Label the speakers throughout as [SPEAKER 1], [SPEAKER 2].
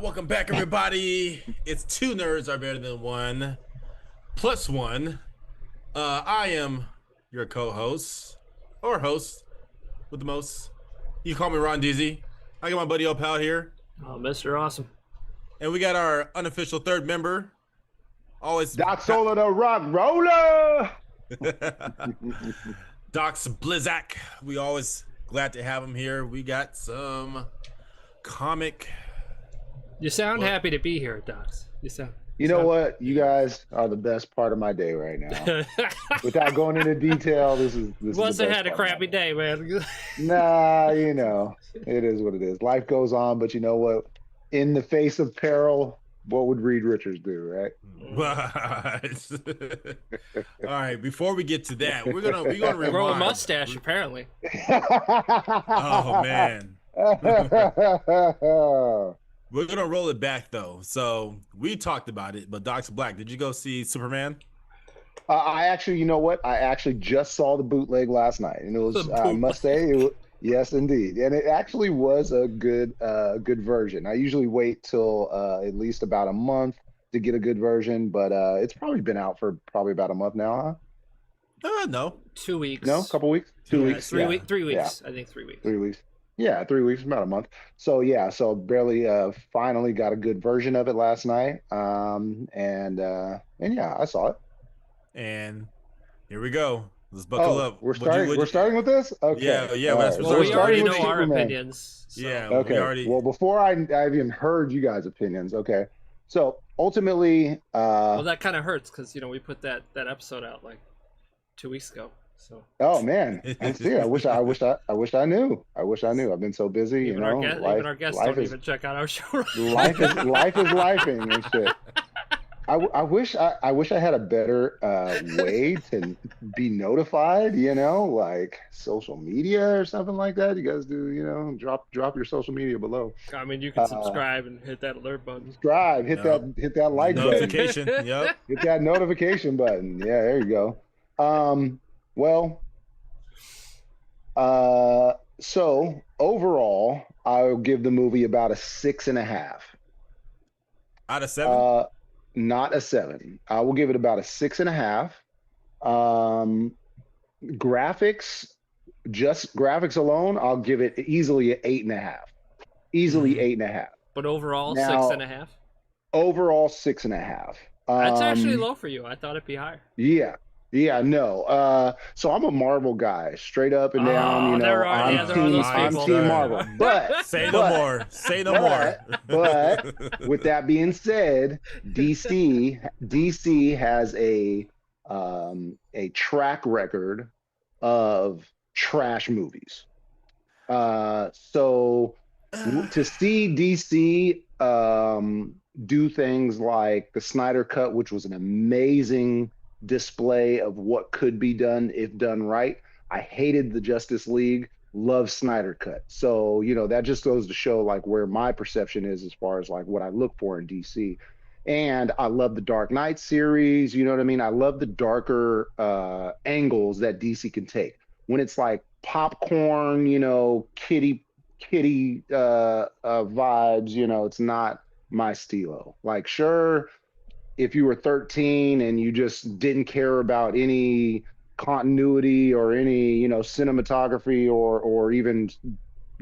[SPEAKER 1] Welcome back, everybody. It's two nerds are better than one, plus one. I am your co-host or host with the most. You call me Ron Deasy. I got my buddy Opal here,
[SPEAKER 2] Oh, Mr. Awesome.
[SPEAKER 1] and we got our unofficial third member. Always
[SPEAKER 3] Doc Sola the Rock Roller.
[SPEAKER 1] Docs Blizzak. We always glad to have him here. We got some comic.
[SPEAKER 2] You sound happy to be here, Docs.
[SPEAKER 3] You know what? You guys are the best part of my day right now. Without going into detail, this is
[SPEAKER 2] Must
[SPEAKER 3] the
[SPEAKER 2] have
[SPEAKER 3] best
[SPEAKER 2] had a
[SPEAKER 3] part of
[SPEAKER 2] crappy
[SPEAKER 3] my day.
[SPEAKER 2] day, man.
[SPEAKER 3] Nah, it is what it is. Life goes on, but you know what? In the face of peril, what would Reed Richards do, right?
[SPEAKER 1] All right, before we get to that, we're gonna rewind.
[SPEAKER 2] Grow a mustache, apparently.
[SPEAKER 1] Oh man. We're gonna roll it back though. So we talked about it, but Docs Black, did you go see Superman?
[SPEAKER 3] I actually, you know what? I actually just saw the bootleg last night, and it was, I must say, yes, indeed, and it actually was a good version. I usually wait till at least about a month to get a good version, but it's probably been out for probably about a month now, huh?
[SPEAKER 1] No.
[SPEAKER 2] 2 weeks.
[SPEAKER 3] No, a couple weeks, 2 weeks,
[SPEAKER 2] 3 weeks. 3 weeks.
[SPEAKER 3] Yeah.
[SPEAKER 2] I think 3 weeks.
[SPEAKER 3] 3 weeks. Yeah, 3 weeks, about a month. So yeah, so barely finally got a good version of it last night. And yeah, I saw it.
[SPEAKER 1] And here we go. Let's buckle up.
[SPEAKER 3] We're starting with this? Okay.
[SPEAKER 1] Yeah.
[SPEAKER 3] All
[SPEAKER 1] Well,
[SPEAKER 2] Well, we already
[SPEAKER 3] starting
[SPEAKER 2] know
[SPEAKER 3] with
[SPEAKER 2] our
[SPEAKER 3] Superman.
[SPEAKER 2] opinions. So.
[SPEAKER 1] Yeah.
[SPEAKER 3] Okay.
[SPEAKER 1] We already.
[SPEAKER 3] Well, before I've even heard you guys' opinions. Okay. So ultimately,
[SPEAKER 2] Well, that kind of hurts because we put that episode out like 2 weeks ago. So.
[SPEAKER 3] oh man, and see, I wish I knew. I wish I knew. I've been so busy,
[SPEAKER 2] Even our guests don't even check out our show.
[SPEAKER 3] life is lifing and shit. I wish I had a better way to be notified, like social media or something like that. You guys do, drop your social media below.
[SPEAKER 2] I mean, you can subscribe and hit that alert button.
[SPEAKER 3] Subscribe, hit that like
[SPEAKER 1] notification.
[SPEAKER 3] button.
[SPEAKER 1] Yep.
[SPEAKER 3] Hit that notification button. Yeah, there you go. Well, so overall, I'll give the movie about a 6.5.
[SPEAKER 1] Out of 7?
[SPEAKER 3] Not a 7. I will give it about a 6.5. Graphics alone, I'll give it easily an 8.5. Easily 8.5.
[SPEAKER 2] But overall,
[SPEAKER 3] Now,
[SPEAKER 2] 6.5.
[SPEAKER 3] Overall, 6.5.
[SPEAKER 2] That's actually low for you. I thought it'd be higher.
[SPEAKER 3] Yeah, no. So I'm a Marvel guy, straight up and down. I'm team Marvel. But
[SPEAKER 1] say no more. Say no more.
[SPEAKER 3] But with that being said, DC has a track record of trash movies. So to see DC do things like the Snyder Cut, which was an amazing display of what could be done if done right. I hated the Justice League, love Snyder Cut. So, that just goes to show like where my perception is as far as like what I look for in DC. And I love the Dark Knight series, you know what I mean? I love the darker angles that DC can take. When it's like popcorn, kitty vibes, it's not my stilo. Like, sure, if you were 13 and you just didn't care about any continuity or any, cinematography or even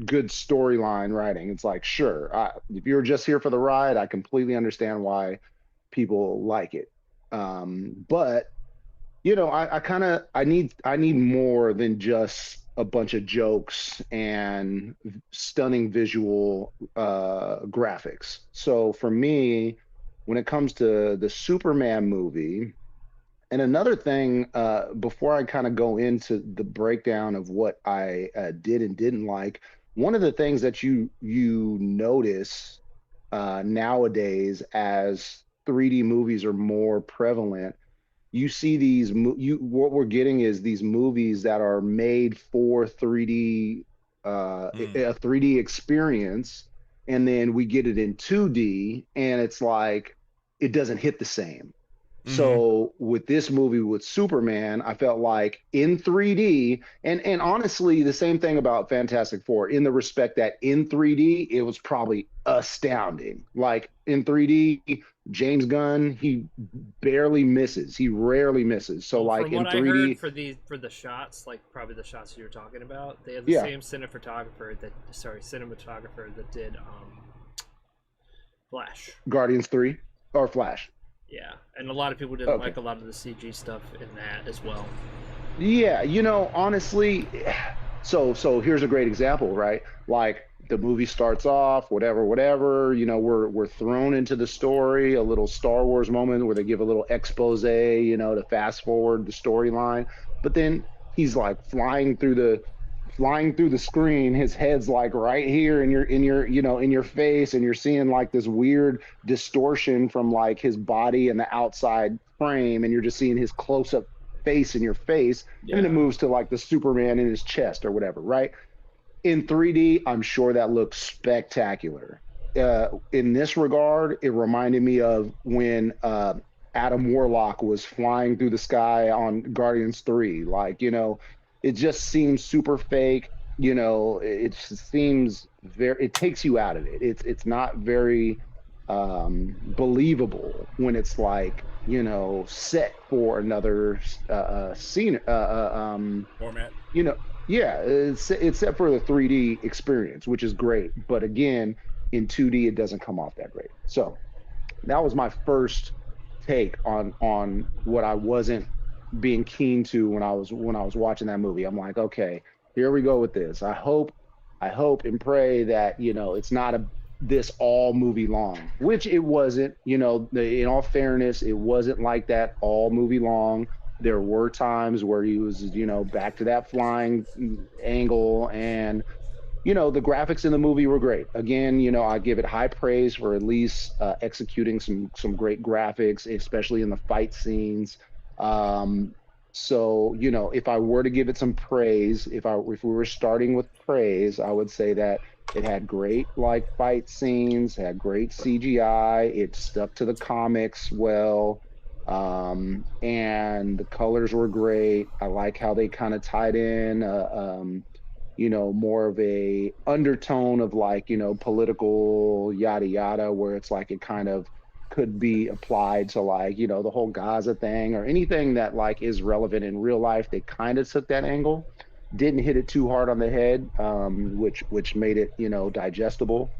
[SPEAKER 3] good storyline writing, it's like, sure, if you're just here for the ride, I completely understand why people like it. But I need more than just a bunch of jokes and stunning visual graphics. So for me, when it comes to the Superman movie, and another thing, before I kind of go into the breakdown of what I did and didn't like, one of the things that you notice nowadays as 3D movies are more prevalent, you see what we're getting is these movies that are made for 3D, a 3D experience. And then we get it in 2D and it's like, it doesn't hit the same. So with this movie with Superman, I felt like in 3D, and honestly, the same thing about Fantastic Four, in the respect that in 3D, it was probably astounding. Like in 3D, James Gunn, he barely misses. He rarely misses. So
[SPEAKER 2] Well,
[SPEAKER 3] like
[SPEAKER 2] from
[SPEAKER 3] in
[SPEAKER 2] what I heard
[SPEAKER 3] 3D,
[SPEAKER 2] for the shots, like probably the shots you're talking about, they have the
[SPEAKER 3] yeah,
[SPEAKER 2] same cinematographer that did Flash.
[SPEAKER 3] Guardians 3 or Flash.
[SPEAKER 2] Yeah, and a lot of people didn't
[SPEAKER 3] Okay.
[SPEAKER 2] like a lot of the CG stuff in that as well.
[SPEAKER 3] Yeah, honestly, so here's a great example, right? Like the movie starts off, whatever, we're thrown into the story, a little Star Wars moment where they give a little expose, to fast forward the storyline. But then he's like flying through the screen, his head's like right here in your face, and you're seeing like this weird distortion from like his body and the outside frame, and you're just seeing his close-up face in your face, and then it
[SPEAKER 2] Yeah.
[SPEAKER 3] moves to like the Superman in his chest or whatever, right? In 3D, I'm sure that looks spectacular. In this regard, it reminded me of when Adam Warlock was flying through the sky on Guardians 3. Like, it just seems super fake. It just seems it takes you out of it. It's not very believable when it's like, set for another scene,
[SPEAKER 1] Format.
[SPEAKER 3] you know, yeah, it's set for the 3D experience, which is great. But again, in 2D, it doesn't come off that great. So that was my first take on what I wasn't being keen to when I was watching that movie. I'm like, okay, here we go with this. I hope and pray that it's not this all movie long, which it wasn't. In all fairness, it wasn't like that all movie long. There were times where he was, back to that flying angle, and the graphics in the movie were great. Again, I give it high praise for at least executing some great graphics, especially in the fight scenes. So, if I were to give it some praise, if we were starting with praise, I would say that it had great like fight scenes, had great CGI, it stuck to the comics well, and the colors were great. I like how they kind of tied in more of a undertone of like, political yada yada, where it's like it kind of could be applied to like, the whole Gaza thing or anything that like is relevant in real life. They kind of took that angle, didn't hit it too hard on the head, which made it, digestible.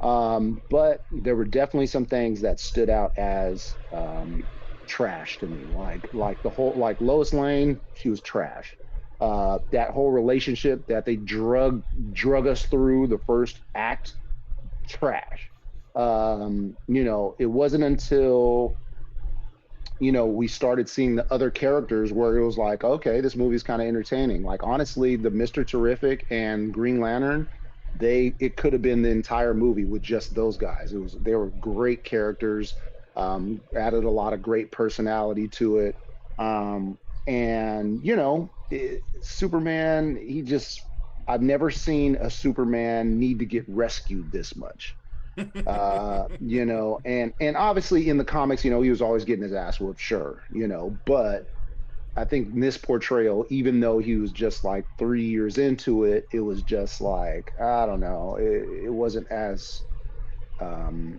[SPEAKER 3] But there were definitely some things that stood out as trash to me, like the whole like Lois Lane, she was trash. That whole relationship that they drug us through the first act, trash. It wasn't until we started seeing the other characters where it was like, okay, this movie's kind of entertaining. Like honestly, the Mr. Terrific and Green Lantern, it could have been the entire movie with just those guys. They were great characters, added a lot of great personality to it. And Superman, I've never seen a Superman need to get rescued this much. And obviously in the comics, he was always getting his ass whooped, sure, but I think in this portrayal, even though he was just like 3 years into it, it was just like, I don't know, um,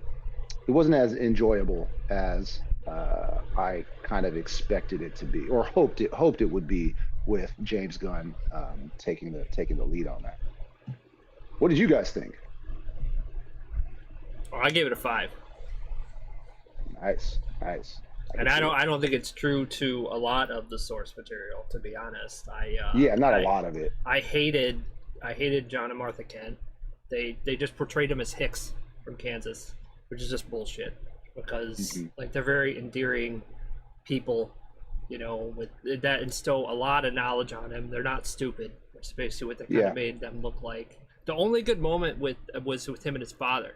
[SPEAKER 3] it wasn't as enjoyable as I kind of expected it to be, or hoped it would be, with James Gunn taking the lead on that. What did you guys think?
[SPEAKER 2] Oh, I gave it a 5.
[SPEAKER 3] Nice, nice.
[SPEAKER 2] And I don't think it's true to a lot of the source material, to be honest.
[SPEAKER 3] Yeah, not a lot of it.
[SPEAKER 2] I hated John and Martha Kent. They just portrayed him as Hicks from Kansas, which is just bullshit. Because like they're very endearing people, with that instill a lot of knowledge on them. They're not stupid. That's basically what they kind of made them look like. The only good moment was with him and his father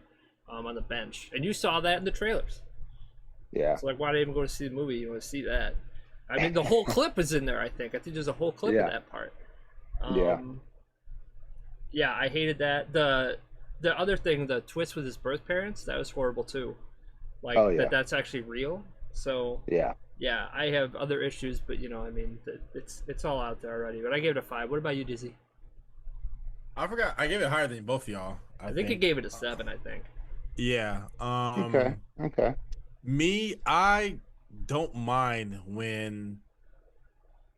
[SPEAKER 2] on the bench, and you saw that in the trailers.
[SPEAKER 3] Yeah.
[SPEAKER 2] So like, why did I even go to see the movie? You want to see that? I mean, the whole clip is in there. I think there's a whole clip of that part. Yeah, I hated that. The other thing, the twist with his birth parents, that was horrible too. Like that's actually real. So
[SPEAKER 3] Yeah.
[SPEAKER 2] yeah, I have other issues, but I mean, it's all out there already. But I gave it a 5. What about you, Dizzy?
[SPEAKER 1] I forgot. I gave it higher than both of y'all.
[SPEAKER 2] I think you gave it a 7. I think.
[SPEAKER 1] Yeah.
[SPEAKER 3] Okay. Okay.
[SPEAKER 1] Me, I don't mind when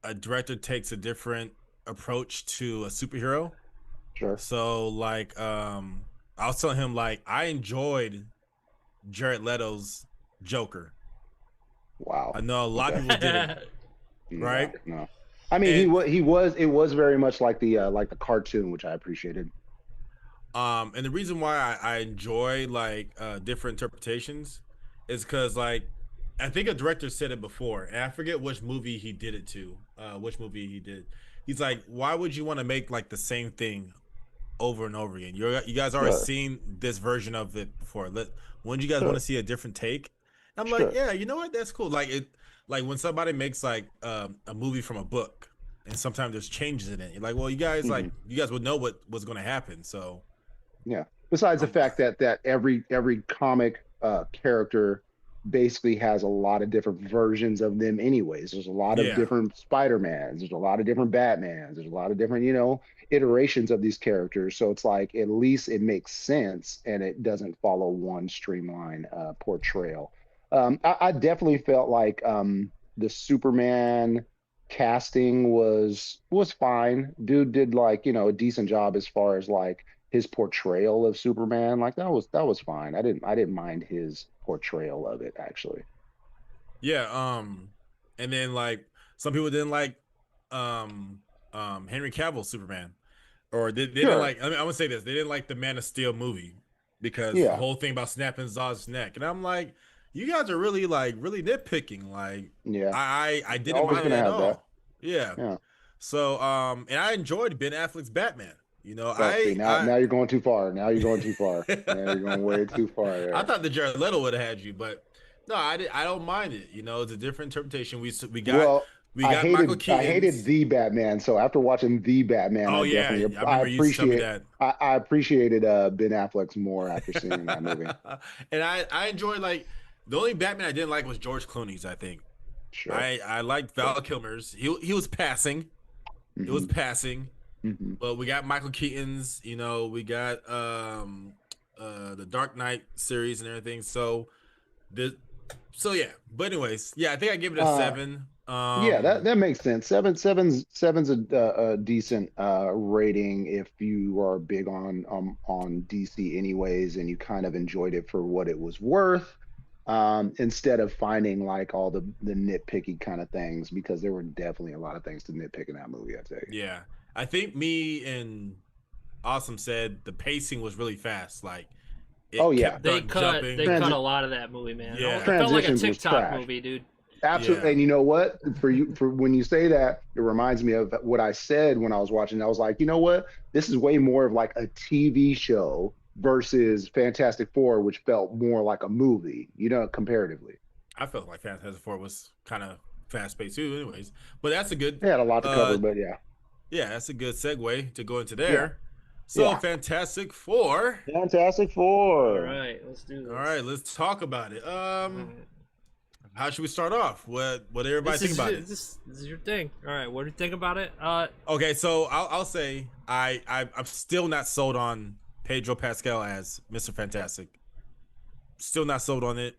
[SPEAKER 1] a director takes a different approach to a superhero.
[SPEAKER 3] Sure.
[SPEAKER 1] So like I was telling him like I enjoyed Jared Leto's Joker.
[SPEAKER 3] Wow.
[SPEAKER 1] I know a lot of people didn't, right?
[SPEAKER 3] No. I mean, it was very much like the cartoon, which I appreciated.
[SPEAKER 1] And the reason why I enjoy like different interpretations is because like I think a director said it before, and I forget which movie he did it to. Which movie he did. He's like, why would you want to make like the same thing over and over again? You guys already
[SPEAKER 3] Sure.
[SPEAKER 1] seen this version of it before. When you guys
[SPEAKER 3] Sure.
[SPEAKER 1] want to see a different take? I'm
[SPEAKER 3] Sure.
[SPEAKER 1] like, yeah, you know what? That's cool. Like when somebody makes like a movie from a book, and sometimes there's changes in it. You're like, well, you guys you guys would know what's going to happen. So
[SPEAKER 3] Yeah. Besides the fact that every comic character basically has a lot of different versions of them anyways. There's a lot of
[SPEAKER 1] Yeah.
[SPEAKER 3] different Spider-Mans, there's a lot of different Batmans, there's a lot of different, iterations of these characters. So it's like at least it makes sense and it doesn't follow one streamline portrayal. I definitely felt like the Superman casting was fine. Dude did like, a decent job as far as like his portrayal of Superman. Like that was fine. I didn't mind his portrayal of it actually.
[SPEAKER 1] yeah, and then like some people didn't like Henry Cavill Superman, or they didn't
[SPEAKER 3] Sure.
[SPEAKER 1] like. I mean, I would say this: they didn't like the Man of Steel movie because the
[SPEAKER 3] Yeah.
[SPEAKER 1] whole thing about snapping Zod's neck, and I'm like, you guys are really nitpicking. Like,
[SPEAKER 3] Yeah.
[SPEAKER 1] I didn't
[SPEAKER 3] Always
[SPEAKER 1] mind it
[SPEAKER 3] gonna
[SPEAKER 1] at
[SPEAKER 3] have
[SPEAKER 1] all.
[SPEAKER 3] that.
[SPEAKER 1] Yeah.
[SPEAKER 3] Yeah.
[SPEAKER 1] So and I enjoyed Ben Affleck's Batman.
[SPEAKER 3] Well, see, now you're going too far. Now you're going too far. Now you're going way too far there.
[SPEAKER 1] I thought the Jared Leto would have had you, but no, I don't mind it. It's a different interpretation. We got Michael Keaton.
[SPEAKER 3] I hated the Batman. So after watching the Batman,
[SPEAKER 1] Oh
[SPEAKER 3] I
[SPEAKER 1] yeah,
[SPEAKER 3] definitely
[SPEAKER 1] I remember you used to tell me that.
[SPEAKER 3] I appreciated Ben Affleck's more after seeing that movie.
[SPEAKER 1] And I enjoyed like the only Batman I didn't like was George Clooney's. I think
[SPEAKER 3] Sure.
[SPEAKER 1] I liked Val Kilmer's. He was passing. It was passing.
[SPEAKER 3] Mhm.
[SPEAKER 1] But we got Michael Keaton's. We got the Dark Knight series and everything. So yeah. But anyways, yeah, I think I gave it a 7.
[SPEAKER 3] Yeah, that makes sense. Seven's a decent rating if you are big on DC anyways, and you kind of enjoyed it for what it was worth, instead of finding like all the nitpicky kind of things, because there were definitely a lot of things to nitpick in that movie, I'd say.
[SPEAKER 1] Yeah, I think me and Awesome said the pacing was really fast. Like,
[SPEAKER 3] Oh, yeah.
[SPEAKER 1] kept
[SPEAKER 2] They
[SPEAKER 1] jumping.
[SPEAKER 2] cut a lot of that movie, man.
[SPEAKER 1] Yeah.
[SPEAKER 2] It felt like a
[SPEAKER 3] Transitions was
[SPEAKER 2] TikTok
[SPEAKER 3] trash.
[SPEAKER 2] movie, dude.
[SPEAKER 3] Absolutely.
[SPEAKER 1] Yeah.
[SPEAKER 3] And you know what? For when you say that, it reminds me of what I said when I was watching. I was like, you know what? This is way more of like a TV show versus Fantastic Four, which felt more like a movie, comparatively.
[SPEAKER 1] I felt like Fantastic Four was kind of fast paced too, anyways. But that's a good.
[SPEAKER 3] They had a lot to cover, but yeah.
[SPEAKER 1] Yeah, that's a good segue to go into there. So
[SPEAKER 3] Yeah.
[SPEAKER 1] Fantastic Four.
[SPEAKER 3] Fantastic Four.
[SPEAKER 2] All right, let's do this.
[SPEAKER 1] All right, let's talk about it.
[SPEAKER 2] All right.
[SPEAKER 1] How should we start off? What everybody think about it?
[SPEAKER 2] This is your thing. All right, what do you think about it?
[SPEAKER 1] Okay, so I'll say I'm still not sold on Pedro Pascal as Mr. Fantastic. Still not sold on it.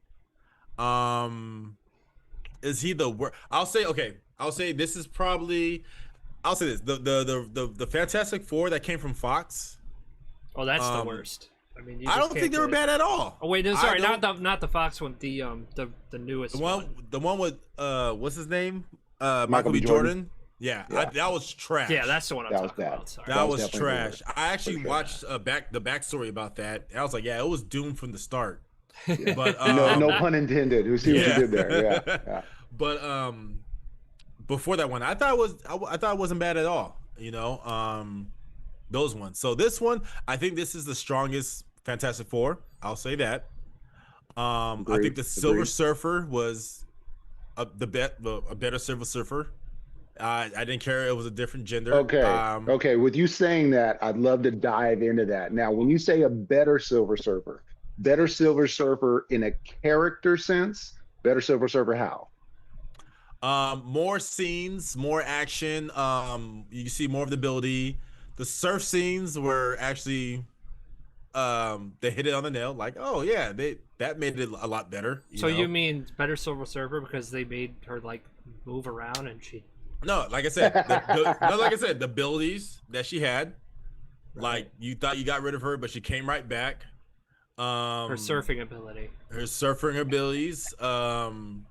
[SPEAKER 1] Is he the worst? I'll say this is probably. I'll say this: the Fantastic Four that came from Fox.
[SPEAKER 2] Oh, that's the worst. I mean,
[SPEAKER 1] I don't think they were bad at all.
[SPEAKER 2] Oh wait, no, sorry, not the Fox one. The newest
[SPEAKER 1] The one with what's his name? Michael B. Jordan. Yeah,
[SPEAKER 3] Yeah.
[SPEAKER 1] that was trash.
[SPEAKER 2] Yeah, that's the one I'm
[SPEAKER 3] That was
[SPEAKER 2] talking
[SPEAKER 3] bad.
[SPEAKER 2] about. Sorry.
[SPEAKER 1] That was
[SPEAKER 3] definitely
[SPEAKER 1] trash.
[SPEAKER 3] worse.
[SPEAKER 1] I actually
[SPEAKER 3] For sure.
[SPEAKER 1] watched the backstory about that. And I was like, yeah, it was doomed from the start. But
[SPEAKER 3] No pun intended. You see what you did there? Yeah.
[SPEAKER 1] But before that one, I thought it wasn't bad at all. Those ones. So this one, I think this is the strongest Fantastic Four. I'll say that. I
[SPEAKER 3] Agreed.
[SPEAKER 1] think the Silver
[SPEAKER 3] Agreed.
[SPEAKER 1] Surfer was a better Silver Surfer. I didn't care it was a different gender.
[SPEAKER 3] Okay. Okay. With you saying that, I'd love to dive into that. Now, when you say a better Silver Surfer in a character sense, Better Silver Surfer how?
[SPEAKER 1] More scenes, more action. You see more of the ability. The surf scenes were actually they hit it on the nail. Like, oh yeah, that made it a lot better.
[SPEAKER 2] So you mean better Silver Surfer because they made her like move around and she?
[SPEAKER 1] No, like I said, like I said, the abilities that she had. Like you thought you got rid of her, but she came right back.
[SPEAKER 2] Her surfing ability.
[SPEAKER 1] Her surfing abilities. Her
[SPEAKER 2] and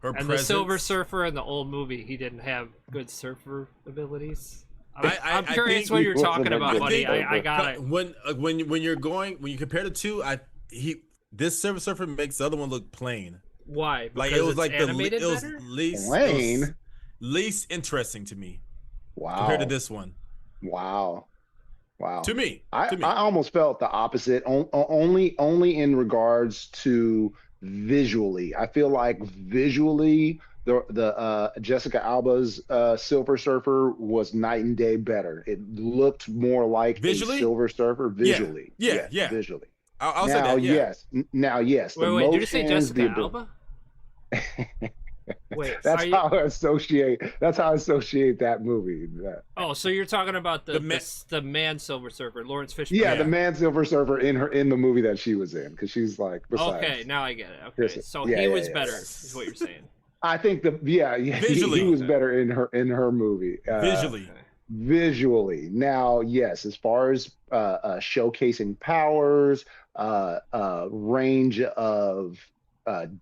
[SPEAKER 1] presence.
[SPEAKER 2] The Silver Surfer in the old movie, he didn't have good surfer abilities. I'm curious what you're talking about, buddy. I got it.
[SPEAKER 1] When you compare the two, this Silver Surfer makes the other one look plain.
[SPEAKER 2] Why? Because
[SPEAKER 1] like it was like
[SPEAKER 2] animated
[SPEAKER 1] it was
[SPEAKER 2] better?
[SPEAKER 1] least interesting to me.
[SPEAKER 3] Wow.
[SPEAKER 1] Compared to this one.
[SPEAKER 3] Wow.
[SPEAKER 1] To me.
[SPEAKER 3] I almost felt the opposite. Only in regards to visually. I feel like visually the Jessica Alba's Silver Surfer was night and day better. It looked more like
[SPEAKER 1] visually?
[SPEAKER 3] a Silver Surfer visually.
[SPEAKER 1] Yeah.
[SPEAKER 3] Visually.
[SPEAKER 1] I'll say that. Yeah.
[SPEAKER 3] Yes. Now, yes.
[SPEAKER 2] Wait. Did you say Jessica Alba? Wait.
[SPEAKER 3] That's how I associate that movie.
[SPEAKER 2] Oh, so you're talking about the man Silver Surfer, Lawrence Fishburne.
[SPEAKER 3] Yeah, the man Silver Surfer in the movie that she was in, because she's like. Besides,
[SPEAKER 2] okay, now I get it. Okay, so he was better, is what you're saying.
[SPEAKER 3] I think visually he was better in her movie. Visually. Now, yes, as far as showcasing powers, range of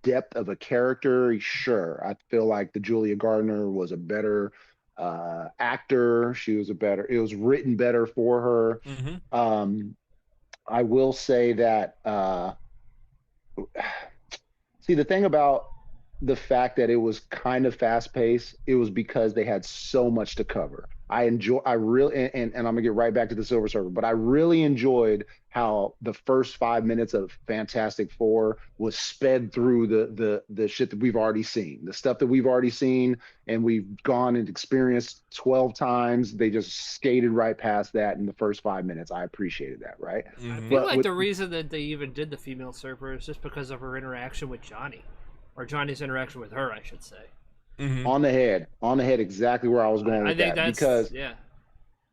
[SPEAKER 3] depth of a character, sure. I feel like the Julia Gardner was a better actor. It was written better for her.
[SPEAKER 1] Mm-hmm.
[SPEAKER 3] I will say that see, the thing about the fact that it was kind of fast paced, it was because they had so much to cover. I really, and I'm gonna get right back to the Silver Surfer, but I really enjoyed how the first 5 minutes of Fantastic Four was sped through the shit that we've already seen, the stuff that we've already seen, and we've gone and experienced 12 times. They just skated right past that in the first 5 minutes. I appreciated that, right?
[SPEAKER 2] I feel like the reason that they even did the female Surfer is just because of her interaction with Johnny, or Johnny's interaction with her, I should say.
[SPEAKER 3] Mm-hmm. On the head, exactly where I was going with that.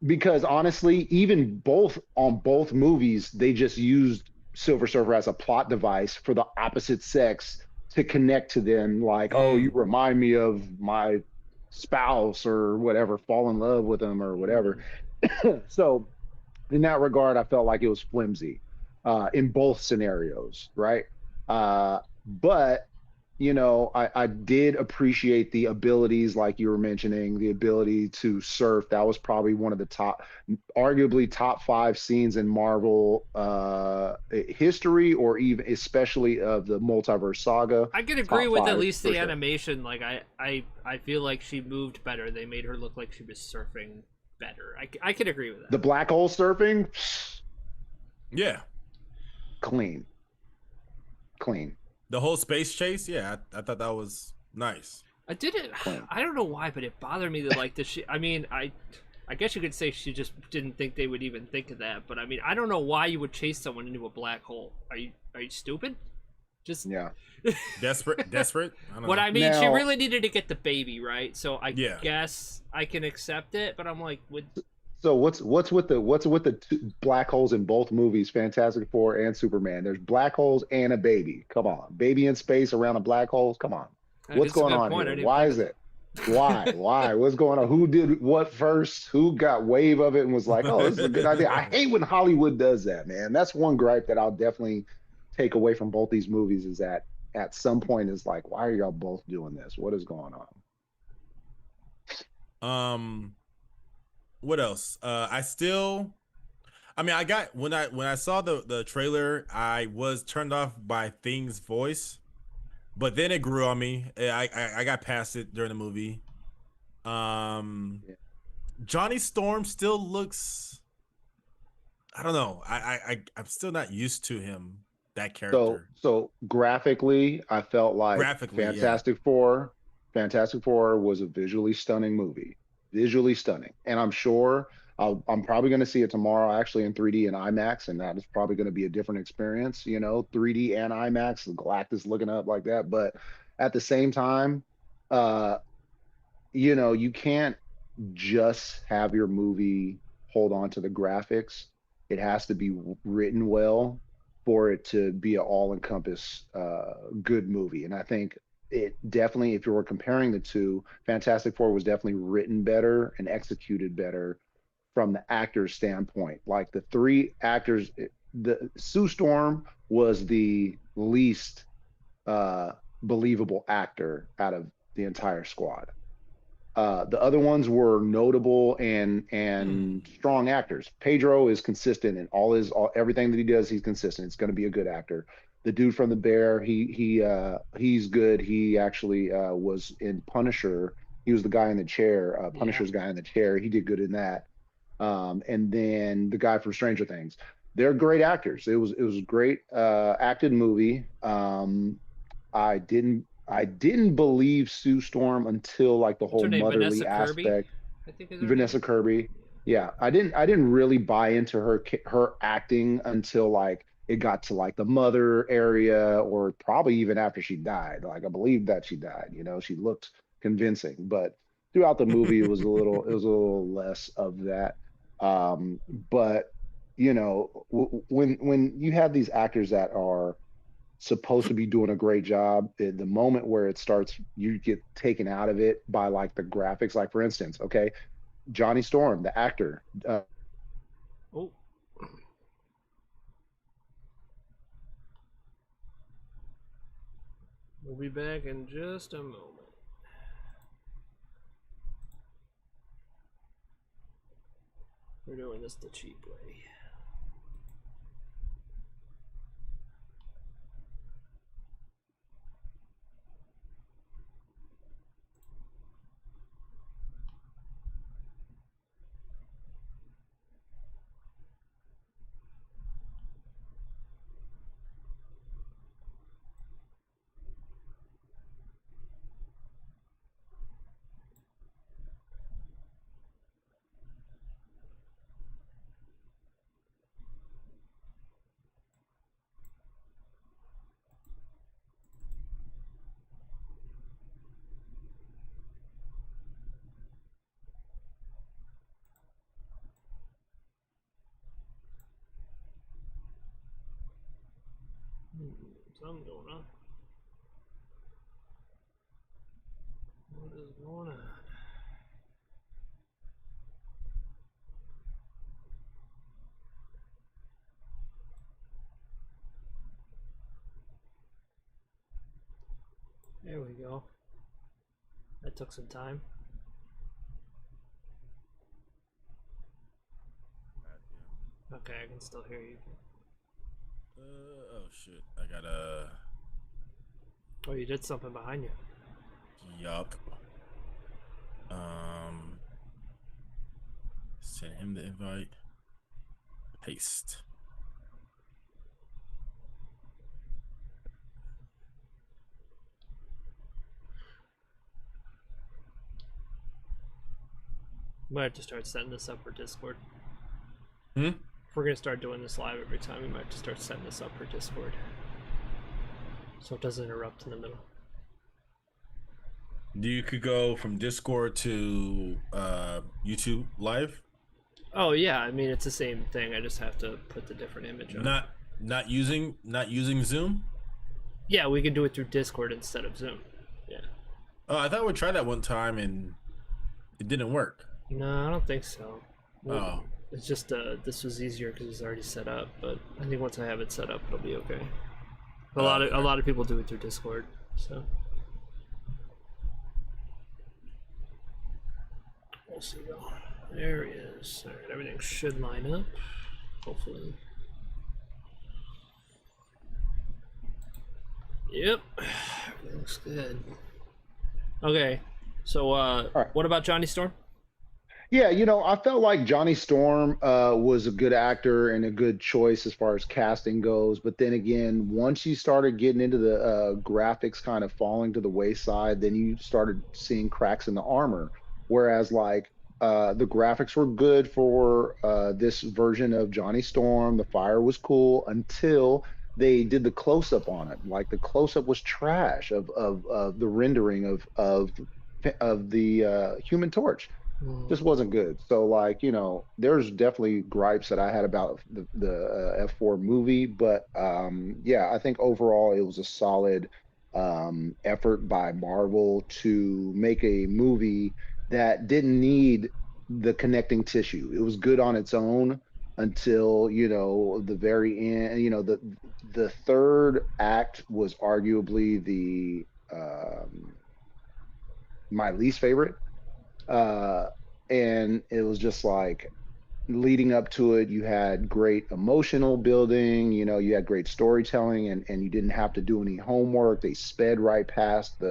[SPEAKER 3] Because honestly, even on both movies, they just used Silver Surfer as a plot device for the opposite sex to connect to them. Like, oh, you remind me of my spouse or whatever, fall in love with them or whatever. So in that regard, I felt like it was flimsy in both scenarios, right? But I did appreciate the abilities, like you were mentioning, the ability to surf. That was probably one of the arguably top 5 scenes in Marvel history, or even especially of the Multiverse Saga.
[SPEAKER 2] I can agree with at least the animation. Like I feel like she moved better. They made her look like she was surfing better. I can agree with that.
[SPEAKER 3] The black hole surfing,
[SPEAKER 1] yeah,
[SPEAKER 3] clean.
[SPEAKER 1] The whole space chase, yeah, I thought that was nice.
[SPEAKER 2] I don't know why, but it bothered me that like I mean, I guess you could say she just didn't think they would even think of that. But I mean, I don't know why you would chase someone into a black hole. Are you stupid? Just
[SPEAKER 3] yeah,
[SPEAKER 1] desperate. I don't know.
[SPEAKER 2] I mean, she really needed to get the baby, right? So I guess I can accept it. But I'm like,
[SPEAKER 3] So what's with the two black holes in both movies, Fantastic Four and Superman? There's black holes and a baby. Come on, baby in space around a black hole. Come on, what's going on here? Why is it? Why? What's going on? Who did what first? Who got wave of it and was like, "Oh, this is a good idea." I hate when Hollywood does that, man. That's one gripe that I'll definitely take away from both these movies, is that at some point it's like, why are y'all both doing this? What is going
[SPEAKER 1] on? What else? I got when I saw the trailer, I was turned off by Thing's voice, but then it grew on me. I got past it during the movie. Johnny Storm still looks, I don't know. I'm still not used to him, that character.
[SPEAKER 3] So graphically, I felt like Fantastic Four was a visually stunning movie. Visually stunning, and I'm sure I'm probably going to see it tomorrow, actually, in 3D and IMAX, and that is probably going to be a different experience. 3D and IMAX, Galactus looking up like that. But at the same time, uh, you can't just have your movie hold on to the graphics. It has to be written well for it to be an all-encompass good movie. And I think it definitely, if you were comparing the two, Fantastic Four was definitely written better and executed better from the actor's standpoint. Like the three actors, the Sue Storm was the least uh, believable actor out of the entire squad. The other ones were notable and strong actors. Pedro is consistent in everything that he does. He's consistent. It's going to be a good actor. The dude from the Bear, he's good. He actually was in Punisher. He was the guy in the chair. Punisher's guy in the chair. He did good in that. And then the guy from Stranger Things. They're great actors. It was a great acted movie. I didn't believe Sue Storm until like the
[SPEAKER 2] What's
[SPEAKER 3] whole
[SPEAKER 2] her name?
[SPEAKER 3] motherly
[SPEAKER 2] Vanessa Kirby,
[SPEAKER 3] aspect.
[SPEAKER 2] I think is her name.
[SPEAKER 3] Vanessa Kirby. Yeah, I didn't really buy into her acting until like it got to like the mother area, or probably even after she died. Like I believe that she died. She looked convincing, but throughout the movie it was a little less of that. But when you have these actors that are supposed to be doing a great job, the moment where it starts, you get taken out of it by like the graphics. Like for instance, okay, Johnny Storm, the actor.
[SPEAKER 2] Oh, we'll be back in just a moment. We're doing this the cheap way. Something going on. What is going on? There we go. That took some time. Okay, I can still hear you.
[SPEAKER 1] Oh shit! I gotta.
[SPEAKER 2] Oh, you did something behind you.
[SPEAKER 1] Yup. Send him the invite. Paste.
[SPEAKER 2] Might have to start setting this up for Discord.
[SPEAKER 1] Hmm.
[SPEAKER 2] If we're gonna start doing this live every time, we might have to start setting this up for Discord, so it doesn't interrupt in the middle.
[SPEAKER 1] You could go from Discord to YouTube Live.
[SPEAKER 2] Oh yeah, I mean it's the same thing. I just have to put the different image on.
[SPEAKER 1] Not using Zoom.
[SPEAKER 2] Yeah, we can do it through Discord instead of Zoom. Yeah.
[SPEAKER 1] Oh, I thought we tried that one time and it didn't work.
[SPEAKER 2] No, I don't think so.
[SPEAKER 1] Oh.
[SPEAKER 2] It's just this was easier because it's already set up. But I think once I have it set up, it'll be okay. A lot of people do it through Discord, so we'll see though. There he is. All right, everything should line up. Hopefully. Yep, everything looks good. Okay, so
[SPEAKER 3] right.
[SPEAKER 2] What about Johnny Storm?
[SPEAKER 3] Yeah, I felt like Johnny Storm was a good actor and a good choice as far as casting goes. But then again, once you started getting into the graphics kind of falling to the wayside, then you started seeing cracks in the armor. Whereas like the graphics were good for this version of Johnny Storm. The fire was cool until they did the close up on it. Like the close up was trash of the rendering of the Human Torch. Just wasn't good. So like, there's definitely gripes that I had about the F4 movie, but yeah, I think overall it was a solid effort by Marvel to make a movie that didn't need the connecting tissue. It was good on its own until, the very end. The third act was arguably the my least favorite. Uh, and it was just like leading up to it, you had great emotional building, you had great storytelling, and you didn't have to do any homework. They sped right past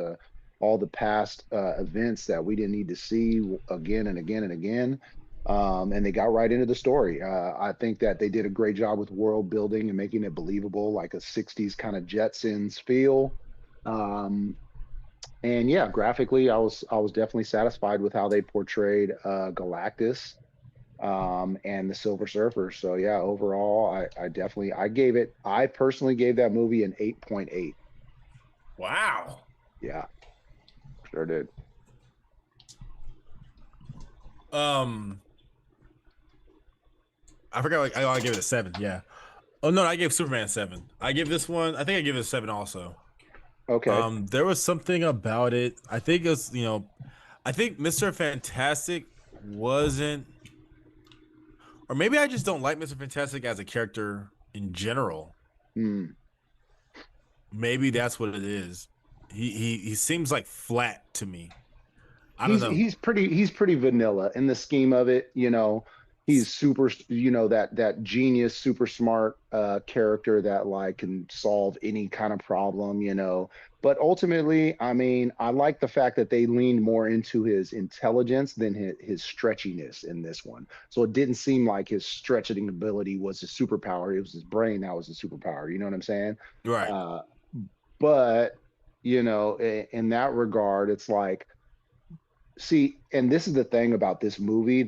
[SPEAKER 3] all the past events that we didn't need to see again and again and again. And they got right into the story. I think that they did a great job with world building and making it believable, like a 60s kind of Jetsons feel. And yeah, graphically, I was definitely satisfied with how they portrayed Galactus and the Silver Surfer. So yeah, overall, I personally gave that movie an 8.8.
[SPEAKER 1] Wow.
[SPEAKER 3] Yeah, sure did.
[SPEAKER 1] I forgot. I gave it a 7. Yeah. Oh no, I gave Superman a 7. I give this one. I think I give it a 7 also.
[SPEAKER 3] Okay.
[SPEAKER 1] There was something about it. I think it was, I think Mr. Fantastic wasn't, or maybe I just don't like Mr. Fantastic as a character in general. Maybe that's what it is. He seems like flat to me. I don't know.
[SPEAKER 3] He's pretty vanilla in the scheme of it. He's super, that genius, super smart character that like can solve any kind of problem. But ultimately, I mean, I like the fact that they leaned more into his intelligence than his stretchiness in this one. So it didn't seem like his stretching ability was his superpower. It was his brain that was his superpower. You know what I'm saying?
[SPEAKER 1] Right.
[SPEAKER 3] But in that regard, it's like, see, and this is the thing about this movie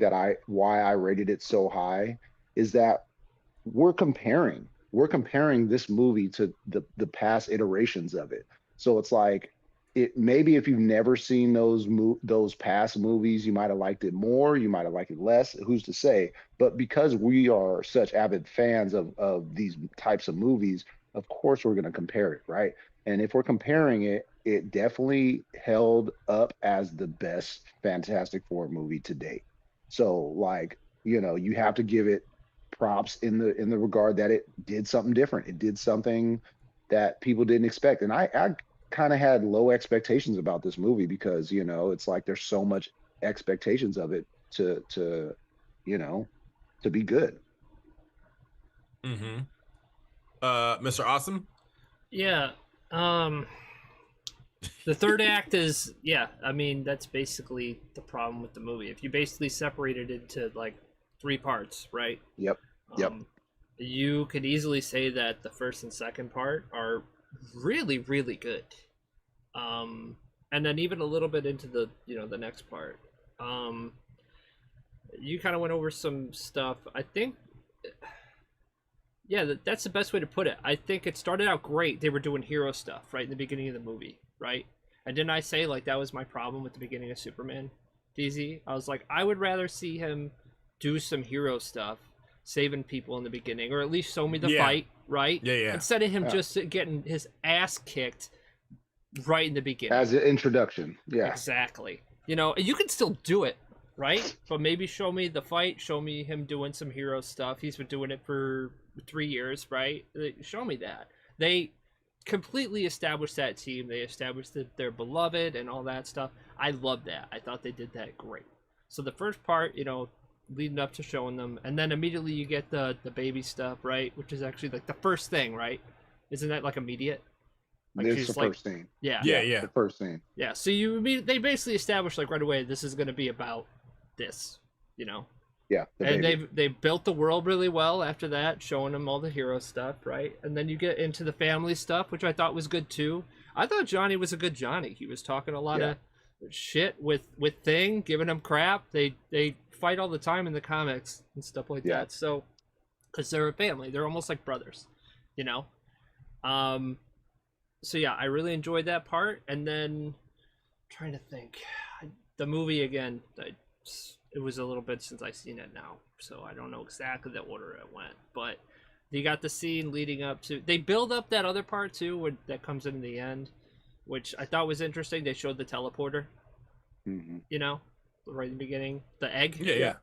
[SPEAKER 3] why I rated it so high is that we're comparing this movie to the past iterations of it. So it's like, maybe if you've never seen those past movies, you might have liked it more, you might have liked it less. Who's to say? But because we are such avid fans of these types of movies, of course we're going to compare it, right? And if we're comparing it, it definitely held up as the best Fantastic Four movie to date. So like, you have to give it props in the regard that it did something different. It did something that people didn't expect. And I kind of had low expectations about this movie because, it's like there's so much expectations of it to be good.
[SPEAKER 1] Mm-hmm. Mr. Awesome?
[SPEAKER 2] Yeah. The third act is, I mean, that's basically the problem with the movie. If you basically separated it into like 3 parts, right?
[SPEAKER 3] Yep.
[SPEAKER 2] You could easily say that the first and second part are really, really good. And then even a little bit into the next part. You kind of went over some stuff. I think, that's the best way to put it. I think it started out great. They were doing hero stuff right in the beginning of the movie, right? And didn't I say like that was my problem with the beginning of Superman, DZ? I was like, I would rather see him do some hero stuff, saving people in the beginning, or at least show me the fight, right?
[SPEAKER 1] Yeah.
[SPEAKER 2] Instead of him just getting his ass kicked right in the beginning.
[SPEAKER 3] As an introduction. Yeah.
[SPEAKER 2] Exactly. You can still do it, right? But maybe show me the fight, show me him doing some hero stuff. He's been doing it for 3 years, right? Show me that. They completely established that team. They established that they're beloved and all that stuff. I love that. I thought they did that great. So the first part, leading up to showing them, and then immediately you get the baby stuff, right? Which is actually like the first thing, right? Isn't that like immediate? Like
[SPEAKER 3] this is the first scene.
[SPEAKER 2] Yeah.
[SPEAKER 3] The first scene.
[SPEAKER 2] Yeah. So they basically established like right away this is going to be about this,
[SPEAKER 3] Yeah.
[SPEAKER 2] And they built the world really well after that, showing them all the hero stuff, right? And then you get into the family stuff, which I thought was good too. I thought Johnny was a good Johnny. He was talking a lot of shit with Thing, giving him crap. They fight all the time in the comics and stuff like that. So, because they're a family, they're almost like brothers, Um, so yeah, I really enjoyed that part. And then trying to think, the movie again. It was a little bit since I've seen it now, so I don't know exactly the order it went. But you got the scene leading up to. They build up that other part too, that comes in the end, which I thought was interesting. They showed the teleporter, you know, right in the beginning, the egg.
[SPEAKER 1] Yeah.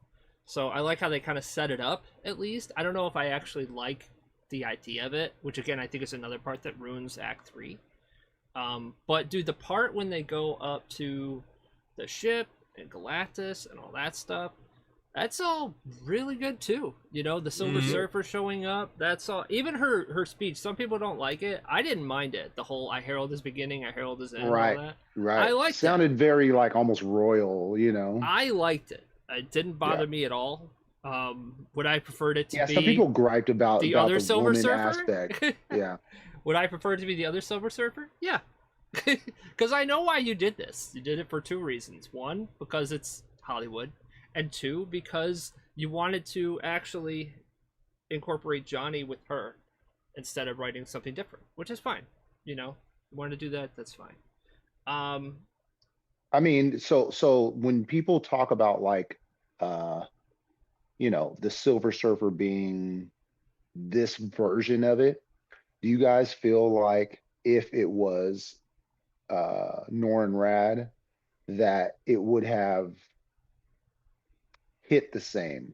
[SPEAKER 2] So I like how they kind of set it up. At least I don't know if I actually like the idea of it, which again I think is another part that ruins Act 3. But dude, the part when they go up to the ship and Galactus and all that stuff, that's all really good too. You know, the Silver Surfer showing up, that's all. Even her speech, some people don't like it. I didn't mind it. The whole "I herald his beginning, I herald his end,"
[SPEAKER 3] Right,
[SPEAKER 2] all that.
[SPEAKER 3] right.
[SPEAKER 2] I liked
[SPEAKER 3] Sounded very like almost royal, you know.
[SPEAKER 2] I liked it. It didn't bother me at all. Would I preferred it to be
[SPEAKER 3] some people griped about
[SPEAKER 2] the
[SPEAKER 3] about
[SPEAKER 2] other
[SPEAKER 3] the
[SPEAKER 2] Silver
[SPEAKER 3] woman
[SPEAKER 2] Surfer?
[SPEAKER 3] aspect. Yeah.
[SPEAKER 2] Would I prefer it to be the other Silver Surfer? Yeah. Because I know why you did this. You did it for two reasons. One, because it's Hollywood. And two, because you wanted to actually incorporate Johnny with her instead of writing something different, which is fine. You know, you want to do that, that's fine.
[SPEAKER 3] I mean, so when people talk about like you know, the Silver Surfer being this version of it, do you guys feel like if it was Norrin Rad that it would have hit the same,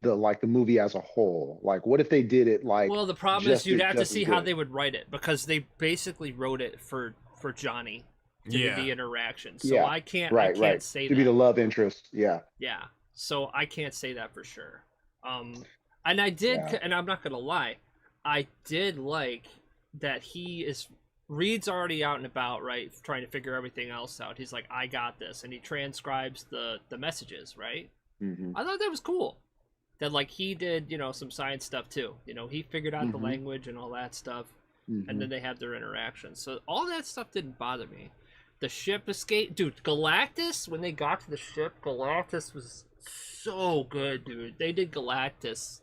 [SPEAKER 3] the movie as a whole? Like what if they did it like,
[SPEAKER 2] well, the problem is you'd have to
[SPEAKER 3] just as
[SPEAKER 2] see how
[SPEAKER 3] good?
[SPEAKER 2] they would write it, because they basically wrote it for Johnny to be the interaction. So
[SPEAKER 3] Yeah,
[SPEAKER 2] I can't
[SPEAKER 3] right
[SPEAKER 2] say
[SPEAKER 3] to
[SPEAKER 2] that.
[SPEAKER 3] be the love interest. Yeah.
[SPEAKER 2] Yeah. So I can't say that for sure. And I did,
[SPEAKER 3] Yeah.
[SPEAKER 2] and I'm not gonna lie, I did like that Reed's already out and about, right, trying to figure everything else out. He's like, I got this, and he transcribes the messages, right? I thought that was cool. That like he did, you know, some science stuff too. You know, he figured out the language and all that stuff, and then they had their interaction. So all that stuff didn't bother me. The ship escape, dude. Galactus, when they got to the ship, Galactus was so good, dude. They did Galactus.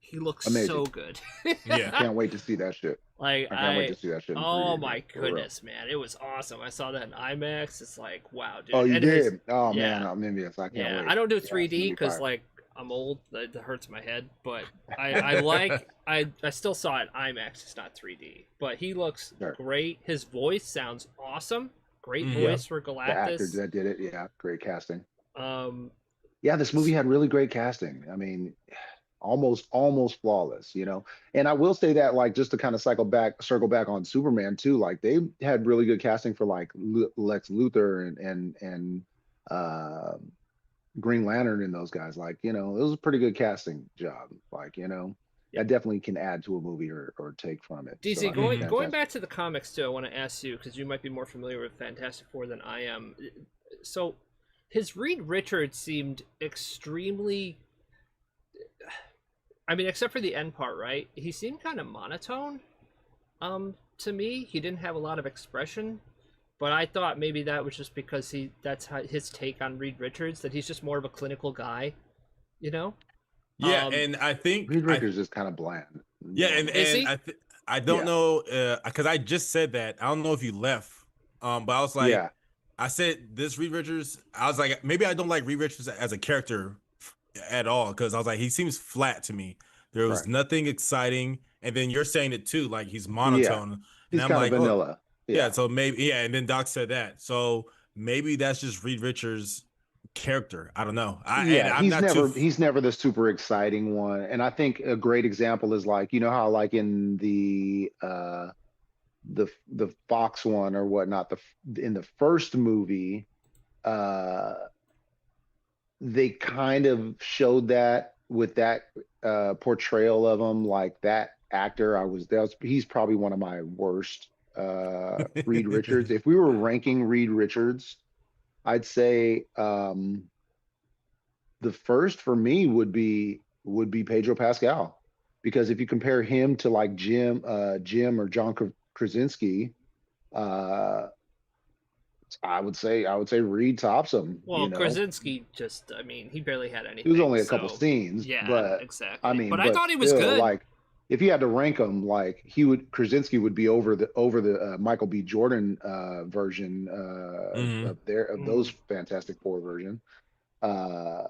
[SPEAKER 2] He looks
[SPEAKER 3] Amazing.
[SPEAKER 2] so good.
[SPEAKER 1] Yeah.
[SPEAKER 3] Can't wait to see that shit.
[SPEAKER 2] Like
[SPEAKER 3] I can't wait to see that shit. in
[SPEAKER 2] oh
[SPEAKER 3] 3D,
[SPEAKER 2] my
[SPEAKER 3] for real.
[SPEAKER 2] goodness, man, it was awesome. I saw that in IMAX. It's like, wow, dude.
[SPEAKER 3] Oh, you
[SPEAKER 2] And his-
[SPEAKER 3] did? Oh
[SPEAKER 2] yeah.
[SPEAKER 3] man, I'm envious. I can't
[SPEAKER 2] Yeah,
[SPEAKER 3] wait.
[SPEAKER 2] I don't do
[SPEAKER 3] Yeah, it's
[SPEAKER 2] 3D
[SPEAKER 3] gonna be
[SPEAKER 2] because
[SPEAKER 3] fire.
[SPEAKER 2] like I'm old. That hurts my head. But I still saw it IMAX. It's not 3D. But he looks
[SPEAKER 3] Sure.
[SPEAKER 2] great. His voice sounds awesome. Great
[SPEAKER 1] Mhm.
[SPEAKER 2] voice for
[SPEAKER 3] The actor
[SPEAKER 2] Galactus.
[SPEAKER 3] that did it, yeah, great casting.
[SPEAKER 2] Um,
[SPEAKER 3] Yeah, this movie had really great casting. I mean, almost flawless, you know. And I will say that, like, just to kind of circle back on Superman too. Like, they had really good casting for like Lex Luthor and Green Lantern and those guys. Like, you know, it was a pretty good casting job. Like, you know, that definitely can add to a movie or take from it.
[SPEAKER 2] DC,
[SPEAKER 3] So, I think
[SPEAKER 2] going
[SPEAKER 3] fantastic.
[SPEAKER 2] back to the comics too, I want to ask you because you might be more familiar with Fantastic Four than I am. So, his Reed Richards seemed extremely. I mean, except for the end part, right? He seemed kind of monotone. To me, he didn't have a lot of expression, but I thought maybe that was just because that's how his take on Reed Richards, that he's just more of a clinical guy, you know?
[SPEAKER 1] Yeah, and I think
[SPEAKER 3] Reed Richards is kind of bland.
[SPEAKER 1] yeah,
[SPEAKER 2] Is he?
[SPEAKER 1] and I don't
[SPEAKER 3] Yeah.
[SPEAKER 1] know because I just said that. I don't know if you left, but I was like,
[SPEAKER 3] yeah,
[SPEAKER 1] I said this Reed Richards. I was like, maybe I don't like Reed Richards as a character at all because I was like, he seems flat to me. There was
[SPEAKER 3] Right.
[SPEAKER 1] nothing exciting, and then you're saying it too, like he's monotone.
[SPEAKER 3] he's
[SPEAKER 1] and I'm
[SPEAKER 3] kind
[SPEAKER 1] like,
[SPEAKER 3] of
[SPEAKER 1] oh,
[SPEAKER 3] vanilla.
[SPEAKER 1] yeah. So maybe and then Doc said that. So maybe that's just Reed Richards' character. I don't know.
[SPEAKER 3] Yeah,
[SPEAKER 1] I'm not too.
[SPEAKER 3] he's never the super exciting one. And I think a great example is like, you know how like in the Fox one or whatnot, in the first movie, they kind of showed that with that portrayal of him, like that actor. He's probably one of my worst Reed Richards. If we were ranking Reed Richards, I'd say the first for me would be Pedro Pascal, because if you compare him to like Jim or John Krasinski, I would say Reed tops him.
[SPEAKER 2] Well,
[SPEAKER 3] you know?
[SPEAKER 2] Krasinski I mean, he barely had anything.
[SPEAKER 3] It was only a couple
[SPEAKER 2] so-
[SPEAKER 3] scenes,
[SPEAKER 2] Yeah,
[SPEAKER 3] but
[SPEAKER 2] exactly.
[SPEAKER 3] I mean,
[SPEAKER 2] but I thought he was
[SPEAKER 3] still,
[SPEAKER 2] good.
[SPEAKER 3] Like, if you had to rank them, like Krasinski would be over the Michael B. Jordan version
[SPEAKER 1] Mhm.
[SPEAKER 3] of those Fantastic Four version. Uh,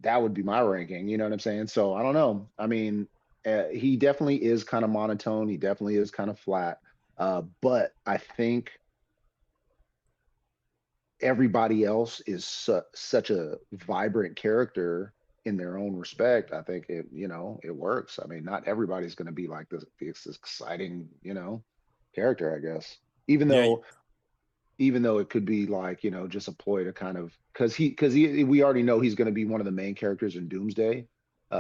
[SPEAKER 3] that would be my ranking. You know what I'm saying? So I don't know. I mean, he definitely is kind of monotone. He definitely is kind of flat. But I think everybody else is such a vibrant character in their own respect. I think it works. I mean, not everybody's going to be like this exciting, character, I guess. Even
[SPEAKER 1] Yeah.
[SPEAKER 3] though even though it could be like, just a ploy to kind of because we already know he's going to be one of the main characters in Doomsday,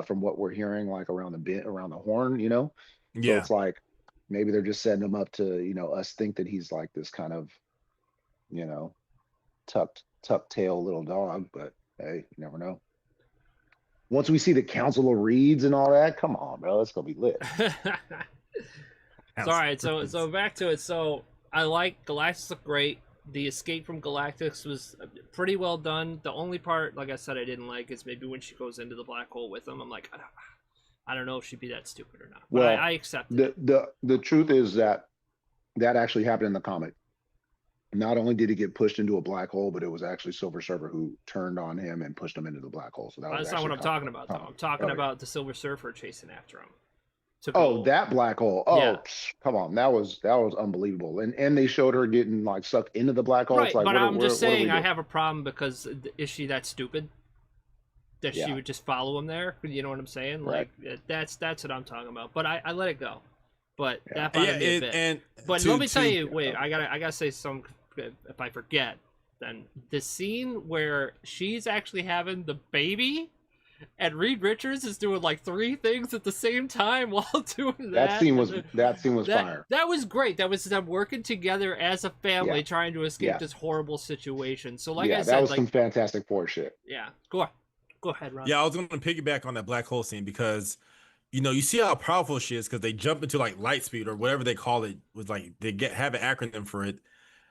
[SPEAKER 3] from what we're hearing, like around the horn. So
[SPEAKER 1] Yeah.
[SPEAKER 3] it's like maybe they're just setting him up to, us think that he's like this kind of, you know, tucked tail little dog, but hey, you never know. Once we see the Council of Reeds and all that, come on, bro, it's gonna be lit.
[SPEAKER 2] So all right, so back to it. So I like Galactus looked great. The escape from Galactus was pretty well done. The only part, like I said, I didn't like is maybe when she goes into the black hole with him. I'm like, I don't know if she'd be that stupid or not. But
[SPEAKER 3] Well,
[SPEAKER 2] I accept it.
[SPEAKER 3] the truth is that actually happened in the comic. Not only did he get pushed into a black hole, but it was actually Silver Surfer who turned on him and pushed him into the black hole. So that was
[SPEAKER 2] That's not what I'm talking about, though. I'm talking
[SPEAKER 3] yeah.
[SPEAKER 2] about the Silver Surfer chasing after him.
[SPEAKER 3] Oh, that black hole. Oh,
[SPEAKER 2] Yeah.
[SPEAKER 3] come on. That was unbelievable. And they showed her getting like sucked into the black hole.
[SPEAKER 2] Right,
[SPEAKER 3] It's like,
[SPEAKER 2] but I'm just
[SPEAKER 3] what do we
[SPEAKER 2] saying
[SPEAKER 3] do?
[SPEAKER 2] I have a problem because is she that stupid that
[SPEAKER 3] Yeah.
[SPEAKER 2] she would just follow him there? You know what I'm saying?
[SPEAKER 3] Right.
[SPEAKER 2] Like that's what I'm talking about. But I let it go. But
[SPEAKER 3] Yeah.
[SPEAKER 2] that bothered me a bit.
[SPEAKER 1] And
[SPEAKER 2] But
[SPEAKER 1] to-
[SPEAKER 2] let me tell
[SPEAKER 1] to-
[SPEAKER 2] you, wait, I gotta say some. If I forget, then the scene where she's actually having the baby, and Reed Richards is doing like 3 things at the same time while doing that.
[SPEAKER 3] That scene was fire.
[SPEAKER 2] That was great. That was them working together as a family
[SPEAKER 3] Yeah.
[SPEAKER 2] trying to escape
[SPEAKER 3] Yeah.
[SPEAKER 2] this horrible situation. So, like
[SPEAKER 3] Yeah,
[SPEAKER 2] I said,
[SPEAKER 3] that was
[SPEAKER 2] like
[SPEAKER 3] some Fantastic Four shit.
[SPEAKER 2] yeah, go ahead, Ron.
[SPEAKER 1] Yeah, I was going to piggyback on that black hole scene because, you see how powerful she is because they jump into like light speed or whatever they call it. Was like they have an acronym for it,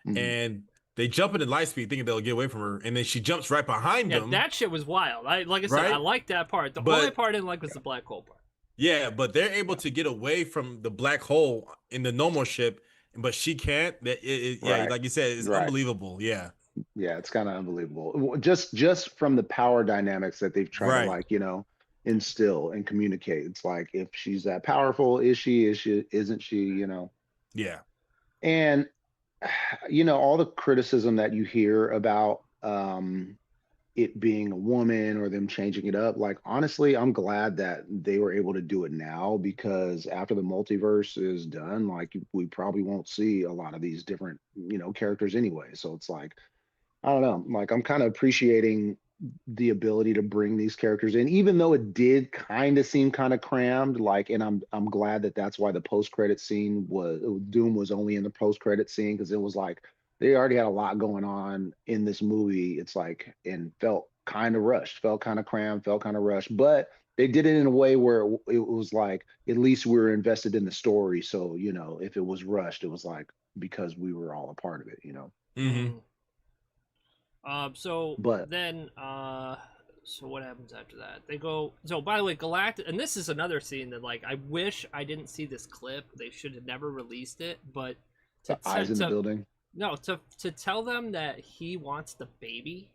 [SPEAKER 3] Mhm.
[SPEAKER 1] and they jump into light speed thinking they'll get away from her, and then she jumps right behind
[SPEAKER 2] Yeah,
[SPEAKER 1] them.
[SPEAKER 2] that shit was wild. Like I said,
[SPEAKER 1] Right?
[SPEAKER 2] I liked that part. The
[SPEAKER 1] But-
[SPEAKER 2] only part I didn't like was the black hole part.
[SPEAKER 1] Yeah, but they're able to get away from the black hole in the normal ship, but she can't. Yeah,
[SPEAKER 3] Right.
[SPEAKER 1] like you said, it's
[SPEAKER 3] Right.
[SPEAKER 1] unbelievable. Yeah,
[SPEAKER 3] Yeah, it's kind of unbelievable. Just from the power dynamics that they've tried to
[SPEAKER 1] Right.
[SPEAKER 3] like, instill and communicate. It's like if she's that powerful, is she? Isn't she?
[SPEAKER 1] yeah,
[SPEAKER 3] And all the criticism that you hear about it being a woman or them changing it up, like honestly, I'm glad that they were able to do it now because after the multiverse is done, like we probably won't see a lot of these different, characters anyway. So it's like, I don't know, like I'm kind of appreciating the ability to bring these characters in, even though it did kind of seem kind of crammed. Like, and I'm glad that that's why the post credit scene Doom was only in the post credit scene because it was like they already had a lot going on in this movie. It's like and felt kind of rushed, felt kind of crammed, felt kind of rushed, but they did it in a way where it was like at least we were invested in the story. So if it was rushed, it was like because we were all a part of it.
[SPEAKER 1] hmm
[SPEAKER 2] So
[SPEAKER 3] But-
[SPEAKER 2] then, so what happens after that? They go. So by the way, Galactus, and this is another scene that like I wish I didn't see this clip. They should have never released it. But
[SPEAKER 3] The eyes in the building.
[SPEAKER 2] no, to tell them that he wants the baby,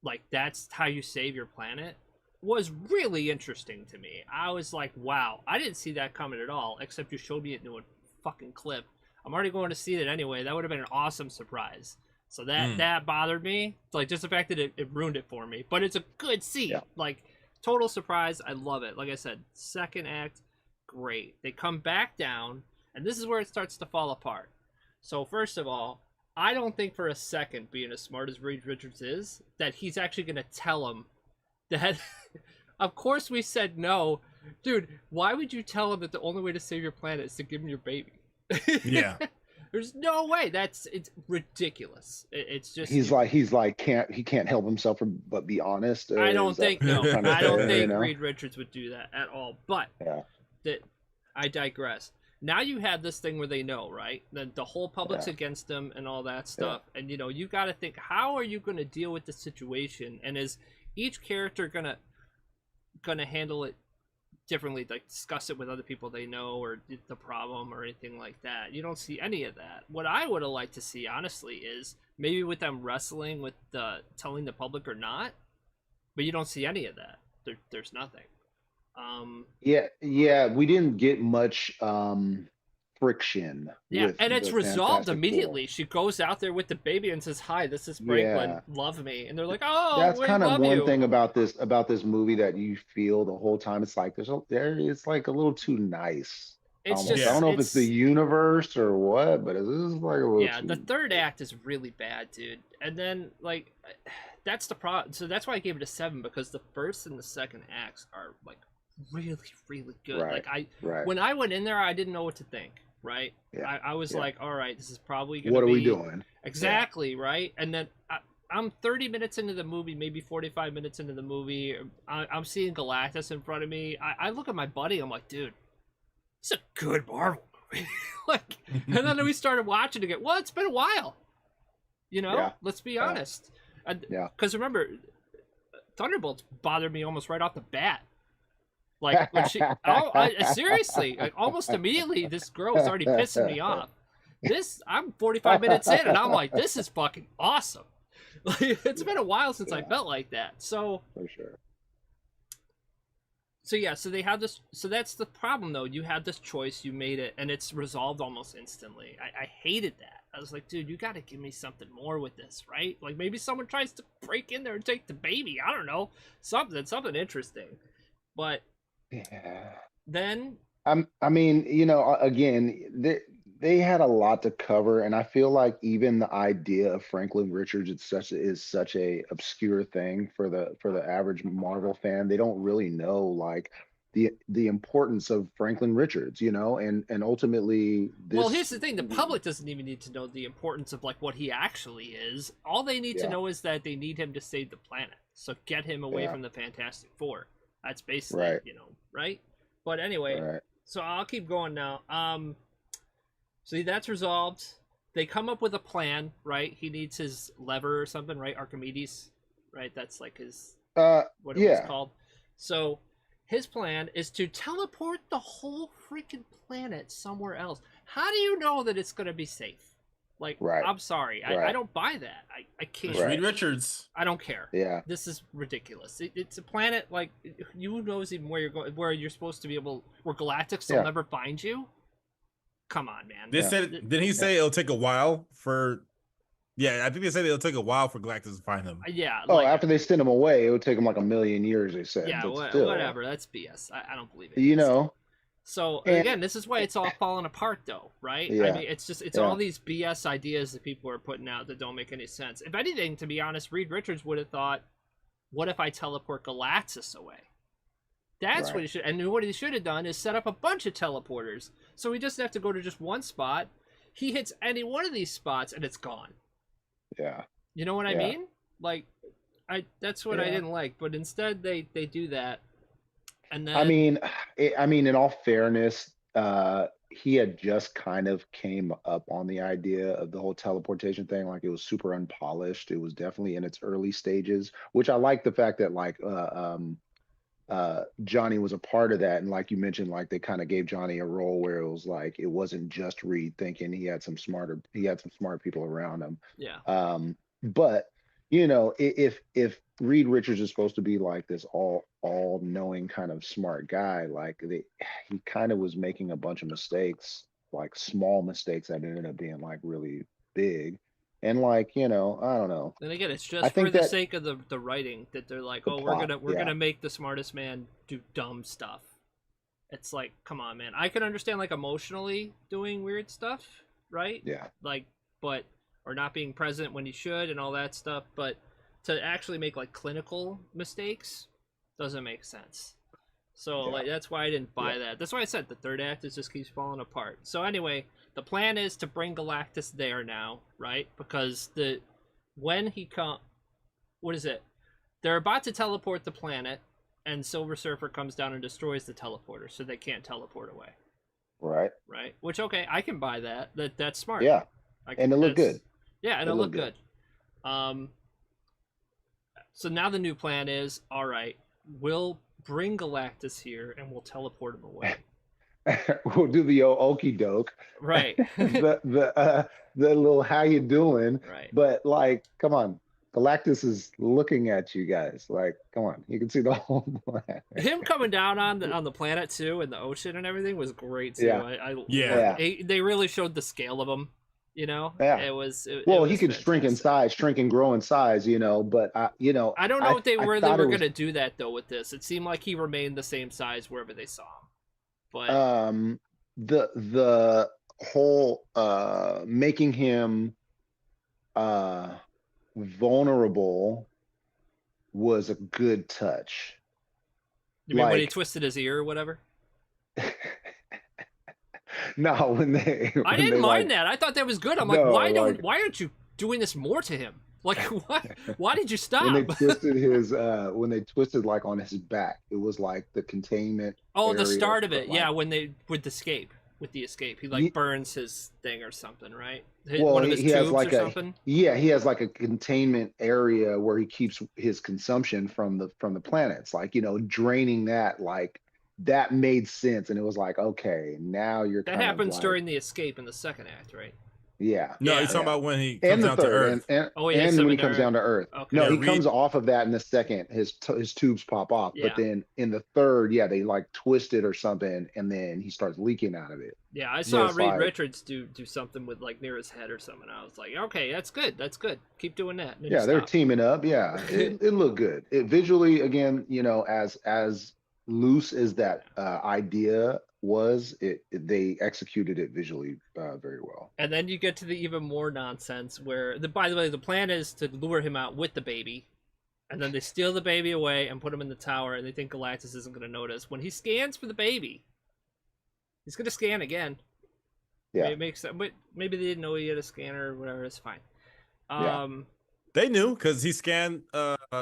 [SPEAKER 2] like that's how you save your planet, was really interesting to me. I was like, wow, I didn't see that coming at all. Except you showed me it in a fucking clip. I'm already going to see it anyway. That would have been an awesome surprise. So that bothered me. Like just the fact that it ruined it for me. But it's a good scene.
[SPEAKER 3] Yeah.
[SPEAKER 2] Like total surprise. I love it. Like I said, second act, great. They come back down, and this is where it starts to fall apart. So first of all, I don't think for a second, being as smart as Reed Richards is, that he's actually going to tell him that. Of course, we said no, dude. Why would you tell him that the only way to save your planet is to give him your baby?
[SPEAKER 1] yeah.
[SPEAKER 2] There's no way. It's ridiculous. It's just
[SPEAKER 3] He can't help himself but be honest.
[SPEAKER 2] I don't
[SPEAKER 3] Is that
[SPEAKER 2] think no.
[SPEAKER 3] kind of
[SPEAKER 2] I don't
[SPEAKER 3] fair,
[SPEAKER 2] think Reed Richards would do that at all. But
[SPEAKER 3] Yeah.
[SPEAKER 2] I digress. Now you have this thing where they know, right? The whole public's against them and all that stuff. And you got to think, how are you going to deal with the situation? And is each character gonna handle it differently, like discuss it with other people they know or the problem or anything like that. You don't see any of that. What I would have liked to see, honestly, is maybe with them wrestling with the telling the public or not, but you don't see any of that. There's nothing.
[SPEAKER 3] Yeah, we didn't get much friction.
[SPEAKER 2] Yeah,
[SPEAKER 3] with
[SPEAKER 2] and it's
[SPEAKER 3] the
[SPEAKER 2] resolved
[SPEAKER 3] Fantastic
[SPEAKER 2] immediately. She goes out there with the baby and says, "Hi, this is Franklin.
[SPEAKER 3] Yeah.
[SPEAKER 2] Love me." And they're like, "Oh,
[SPEAKER 3] That's
[SPEAKER 2] we
[SPEAKER 3] kind of
[SPEAKER 2] love
[SPEAKER 3] one
[SPEAKER 2] you."
[SPEAKER 3] thing about this movie that you feel the whole time. It's like it's like a little too nice.
[SPEAKER 2] It's
[SPEAKER 3] Almost.
[SPEAKER 2] just
[SPEAKER 3] I don't know if it's the universe or what, but this is like a little
[SPEAKER 2] yeah.
[SPEAKER 3] too.
[SPEAKER 2] The third act is really bad, dude. And then like, that's the problem. So that's why I gave it a 7, because the first and the second acts are like really, really good.
[SPEAKER 3] Right,
[SPEAKER 2] Like
[SPEAKER 3] right.
[SPEAKER 2] when I went in there, I didn't know what to think. Right.
[SPEAKER 3] Yeah,
[SPEAKER 2] I was
[SPEAKER 3] yeah.
[SPEAKER 2] like, all right, this is probably gonna
[SPEAKER 3] What are
[SPEAKER 2] be
[SPEAKER 3] we doing?
[SPEAKER 2] exactly right. And then I'm 30 minutes into the movie, maybe 45 minutes into the movie. I'm seeing Galactus in front of me. I look at my buddy. I'm like, dude, it's a good Marvel movie. Like, and then we started watching again. Well, it's been a while. You know,
[SPEAKER 3] Yeah.
[SPEAKER 2] let's be
[SPEAKER 3] Yeah.
[SPEAKER 2] honest.
[SPEAKER 3] Yeah.
[SPEAKER 2] Because remember, Thunderbolts bothered me almost right off the bat. Like when seriously, like almost immediately, this girl was already pissing me off. I'm 45 minutes in, and I'm like, this is fucking awesome. Like, it's been a while since I felt like that. So
[SPEAKER 3] For sure.
[SPEAKER 2] so yeah, so they have this. So that's the problem, though. You had this choice, you made it, and it's resolved almost instantly. I hated that. I was like, dude, you got to give me something more with this, right? Like maybe someone tries to break in there and take the baby. I don't know, something interesting. But
[SPEAKER 3] Yeah.
[SPEAKER 2] then
[SPEAKER 3] I mean, again, they had a lot to cover, and I feel like even the idea of Franklin Richards is such a obscure thing for the average Marvel fan. They don't really know like the importance of Franklin Richards, and ultimately this.
[SPEAKER 2] well, here's the thing: the public doesn't even need to know the importance of like what he actually is. All they need to
[SPEAKER 3] Yeah.
[SPEAKER 2] know is that they need him to save the planet. So get him away
[SPEAKER 3] Yeah.
[SPEAKER 2] from the Fantastic Four. That's basically,
[SPEAKER 3] Right.
[SPEAKER 2] right? But anyway,
[SPEAKER 3] Right.
[SPEAKER 2] so I'll keep going now. So that's resolved. They come up with a plan, right? He needs his lever or something, right? Archimedes, right? That's like his what it was
[SPEAKER 3] Yeah.
[SPEAKER 2] called. So his plan is to teleport the whole freaking planet somewhere else. How do you know that it's going to be safe? Like,
[SPEAKER 3] Right.
[SPEAKER 2] I'm sorry, I
[SPEAKER 3] Right.
[SPEAKER 2] don't buy that. I can't.
[SPEAKER 1] It's Reed Richards.
[SPEAKER 2] I don't care.
[SPEAKER 3] Yeah.
[SPEAKER 2] This is ridiculous. It's a planet like who knows even where you're going, where you're supposed to be able, where Galactus will
[SPEAKER 3] Yeah.
[SPEAKER 2] never find you. Come on, man.
[SPEAKER 1] They said, didn't he say it'll take a while for? Yeah, I think they said it'll take a while for Galactus to find him.
[SPEAKER 2] Yeah.
[SPEAKER 3] Oh,
[SPEAKER 2] like,
[SPEAKER 3] after they send him away, it would take him like a million years. They said.
[SPEAKER 2] yeah,
[SPEAKER 3] but still,
[SPEAKER 2] whatever. That's BS. I don't believe it.
[SPEAKER 3] You know.
[SPEAKER 2] So
[SPEAKER 3] And-
[SPEAKER 2] again, this is why it's all falling apart, though, right? I
[SPEAKER 3] Yeah.
[SPEAKER 2] mean, it's
[SPEAKER 3] Yeah.
[SPEAKER 2] all these BS ideas that people are putting out that don't make any sense. If anything, to be honest, Reed Richards would have thought, "What if I teleport Galactus away?" That's
[SPEAKER 3] Right.
[SPEAKER 2] what he should. And what he should have done is set up a bunch of teleporters, so he doesn't have to go to just one spot. He hits any one of these spots, and it's gone.
[SPEAKER 3] Yeah.
[SPEAKER 2] You know what I
[SPEAKER 3] Yeah.
[SPEAKER 2] mean? Like, that's what I
[SPEAKER 3] Yeah.
[SPEAKER 2] didn't like. But instead, they do that, and then
[SPEAKER 3] I mean, in all fairness, he had just kind of came up on the idea of the whole teleportation thing. Like it was super unpolished. It was definitely in its early stages, which I like the fact that like Johnny was a part of that. And like you mentioned, like they kind of gave Johnny a role where it was like it wasn't just Reed thinking. He had some smart people around him.
[SPEAKER 2] yeah.
[SPEAKER 3] But if Reed Richards is supposed to be like this all knowing kind of smart guy, like he kind of was making a bunch of mistakes, like small mistakes that ended up being like really big. And like, I don't know.
[SPEAKER 2] And again, it's
[SPEAKER 3] I
[SPEAKER 2] just
[SPEAKER 3] think
[SPEAKER 2] for the
[SPEAKER 3] that-
[SPEAKER 2] sake of the writing that they're like,
[SPEAKER 3] The
[SPEAKER 2] oh,
[SPEAKER 3] plot,
[SPEAKER 2] we're
[SPEAKER 3] yeah.
[SPEAKER 2] gonna make the smartest man do dumb stuff. It's like, come on, man. I can understand like emotionally doing weird stuff, right?
[SPEAKER 3] Yeah.
[SPEAKER 2] Like, but or not being present when you should and all that stuff. But to actually make like clinical mistakes doesn't make sense. So
[SPEAKER 3] Yeah.
[SPEAKER 2] like that's why I didn't buy that. That's why I said the third act just keeps falling apart. So anyway, the plan is to bring Galactus there now, right? Because when he what is it? They're about to teleport the planet, and Silver Surfer comes down and destroys the teleporter, so they can't teleport away,
[SPEAKER 3] Right.
[SPEAKER 2] right? Which okay, I can buy that. That's smart.
[SPEAKER 3] Yeah.
[SPEAKER 2] I
[SPEAKER 3] And it looked
[SPEAKER 2] that's-
[SPEAKER 3] good.
[SPEAKER 2] Yeah, and
[SPEAKER 3] It
[SPEAKER 2] it looked
[SPEAKER 3] looked
[SPEAKER 2] good. So now the new plan is, all right, we'll bring Galactus here and we'll teleport him away.
[SPEAKER 3] We'll do the okie doke.
[SPEAKER 2] Right.
[SPEAKER 3] The little how you doing?
[SPEAKER 2] Right.
[SPEAKER 3] But like, come on, Galactus is looking at you guys. Like, come on, you can see the whole planet.
[SPEAKER 2] Him coming down on the planet too, and the ocean and everything was great too.
[SPEAKER 3] Yeah.
[SPEAKER 1] Yeah.
[SPEAKER 2] They really showed the scale of him. You know,
[SPEAKER 3] Yeah.
[SPEAKER 2] it was.
[SPEAKER 3] Well,
[SPEAKER 2] it
[SPEAKER 3] he
[SPEAKER 2] was
[SPEAKER 3] could shrink in
[SPEAKER 2] fantastic.
[SPEAKER 3] size, shrink and grow in size, you know. But you know,
[SPEAKER 2] I don't know if they
[SPEAKER 3] I
[SPEAKER 2] were
[SPEAKER 3] thought it was-
[SPEAKER 2] going to do that though with this. It seemed like he remained the same size wherever they saw him. But
[SPEAKER 3] the whole making him vulnerable was a good touch.
[SPEAKER 2] you mean when he
[SPEAKER 3] like-
[SPEAKER 2] twisted his ear or whatever?
[SPEAKER 3] No, when they
[SPEAKER 2] I didn't mind that. I thought that was good. I'm like,
[SPEAKER 3] No,
[SPEAKER 2] why
[SPEAKER 3] like-
[SPEAKER 2] why aren't you doing this more to him? Like, why did you stop?
[SPEAKER 3] when they twisted his when they twisted like on his back, it was like the containment.
[SPEAKER 2] Oh, the
[SPEAKER 3] area
[SPEAKER 2] start of
[SPEAKER 3] for,
[SPEAKER 2] it,
[SPEAKER 3] like-
[SPEAKER 2] yeah. When they with the escape, he like
[SPEAKER 3] Ye-
[SPEAKER 2] burns his thing or something, right?
[SPEAKER 3] Well,
[SPEAKER 2] One of his
[SPEAKER 3] he has
[SPEAKER 2] tubes
[SPEAKER 3] like
[SPEAKER 2] or
[SPEAKER 3] a
[SPEAKER 2] something.
[SPEAKER 3] yeah, he has like a containment area where he keeps his consumption from the planets. Like, you know, draining that, like that made sense, and it was like, okay, now you're
[SPEAKER 2] That
[SPEAKER 3] kind of
[SPEAKER 2] happens
[SPEAKER 3] like,
[SPEAKER 2] during the escape in the second act, right?
[SPEAKER 3] yeah.
[SPEAKER 1] No,
[SPEAKER 2] Yeah.
[SPEAKER 1] he's talking about when he comes
[SPEAKER 3] And the
[SPEAKER 1] down to
[SPEAKER 3] third,
[SPEAKER 1] Earth.
[SPEAKER 2] Oh, yeah,
[SPEAKER 3] and
[SPEAKER 2] so
[SPEAKER 3] when he
[SPEAKER 2] when
[SPEAKER 3] comes
[SPEAKER 2] they're-
[SPEAKER 3] down to Earth.
[SPEAKER 2] Okay.
[SPEAKER 3] No,
[SPEAKER 1] Yeah,
[SPEAKER 3] he
[SPEAKER 1] Reed-
[SPEAKER 3] comes off of that in the second. His tubes pop off,
[SPEAKER 2] Yeah.
[SPEAKER 3] but then in the third, yeah, they like twist it or something, and then he starts leaking out of it.
[SPEAKER 2] Yeah, I saw
[SPEAKER 3] it's
[SPEAKER 2] Reed
[SPEAKER 3] like-
[SPEAKER 2] Richards do something with like near his head or something. I was like, okay, that's good. That's good. Keep doing that. And then
[SPEAKER 3] Yeah,
[SPEAKER 2] you
[SPEAKER 3] they're
[SPEAKER 2] stop.
[SPEAKER 3] teaming up. Yeah, it looked good. It visually, again, you know, as loose as that idea was, they executed it visually very well.
[SPEAKER 2] And then you get to the even more nonsense where by the way, the plan is to lure him out with the baby. And then they steal the baby away and put him in the tower, and they think Galactus isn't going to notice. When he scans for the baby, he's going to scan again.
[SPEAKER 3] Yeah.
[SPEAKER 2] It makes sense, but maybe they didn't know he had a scanner or whatever. It's fine.
[SPEAKER 3] Yeah.
[SPEAKER 1] They knew because he scanned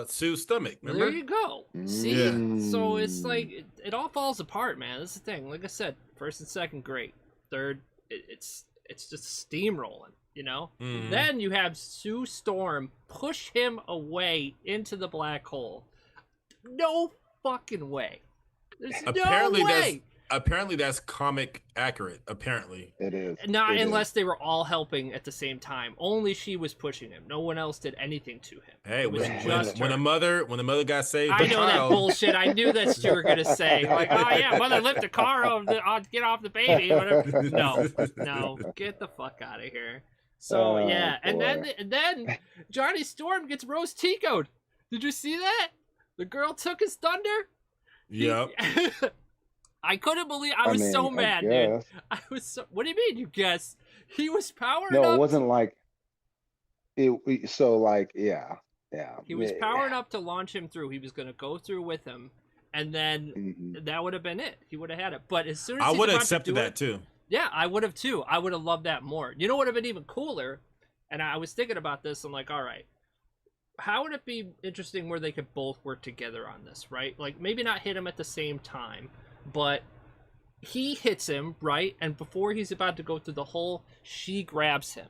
[SPEAKER 1] Sue's stomach. Remember?
[SPEAKER 2] There you go. See,
[SPEAKER 3] Mm.
[SPEAKER 2] so it's like it all falls apart, man. That's the thing. Like I said, first and second, great. Third, it's just steamrolling. You know.
[SPEAKER 1] Mhm.
[SPEAKER 2] Then you have Sue Storm push him away into the black hole. No fucking way. There's
[SPEAKER 1] Apparently
[SPEAKER 2] no way.
[SPEAKER 1] Apparently that's comic accurate. Apparently.
[SPEAKER 3] It is.
[SPEAKER 2] Not
[SPEAKER 3] It is.
[SPEAKER 2] unless they were all helping at the same time. Only she was pushing him. No one else did anything to him.
[SPEAKER 1] Hey,
[SPEAKER 2] It was
[SPEAKER 1] when,
[SPEAKER 2] just
[SPEAKER 1] when
[SPEAKER 2] her.
[SPEAKER 1] a mother got saved,
[SPEAKER 2] I
[SPEAKER 1] the
[SPEAKER 2] know that
[SPEAKER 1] child.
[SPEAKER 2] bullshit. I knew that's what you were gonna say. Like, oh yeah, mother lift the car over, get off the baby. Whatever. No, get the fuck out of here. So
[SPEAKER 3] Oh,
[SPEAKER 2] yeah, and
[SPEAKER 3] boy.
[SPEAKER 2] then Johnny Storm gets Rose Tico'd. Did you see that? The girl took his thunder.
[SPEAKER 1] Yep.
[SPEAKER 2] I couldn't believe. I was so
[SPEAKER 3] mean,
[SPEAKER 2] mad,
[SPEAKER 3] I
[SPEAKER 2] dude.
[SPEAKER 3] guess.
[SPEAKER 2] I was so. What do you mean? You guess? He was powering
[SPEAKER 3] No,
[SPEAKER 2] up.
[SPEAKER 3] it wasn't like it. So like, yeah.
[SPEAKER 2] He was powering up to launch him through. He was going to go through with him, and then
[SPEAKER 3] Mhm.
[SPEAKER 2] that would have been it. He would have had it. But as soon as
[SPEAKER 1] I
[SPEAKER 2] he's
[SPEAKER 1] would have
[SPEAKER 2] about to
[SPEAKER 1] accepted
[SPEAKER 2] do
[SPEAKER 1] that
[SPEAKER 2] it-
[SPEAKER 1] too.
[SPEAKER 2] Yeah, I would have too. I would have loved that more. You know what would have been even cooler? And I was thinking about this. I'm like, all right, how would it be interesting where they could both work together on this, right? Like maybe not hit him at the same time, but he hits him, right? And before he's about to go through the hole, she grabs him.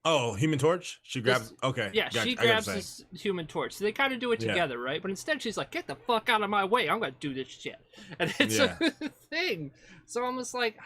[SPEAKER 1] Oh, Human Torch. She grabs.
[SPEAKER 2] This-
[SPEAKER 1] Okay.
[SPEAKER 2] Yeah,
[SPEAKER 1] got-
[SPEAKER 2] she
[SPEAKER 1] I got what you're
[SPEAKER 2] grabs
[SPEAKER 1] saying.
[SPEAKER 2] this Human Torch. So they kind of do it
[SPEAKER 1] Yeah.
[SPEAKER 2] together, right? But instead, she's like, "Get the fuck out of my way! I'm gonna do this shit." And it's
[SPEAKER 1] Yeah.
[SPEAKER 2] a thing. So I'm just like,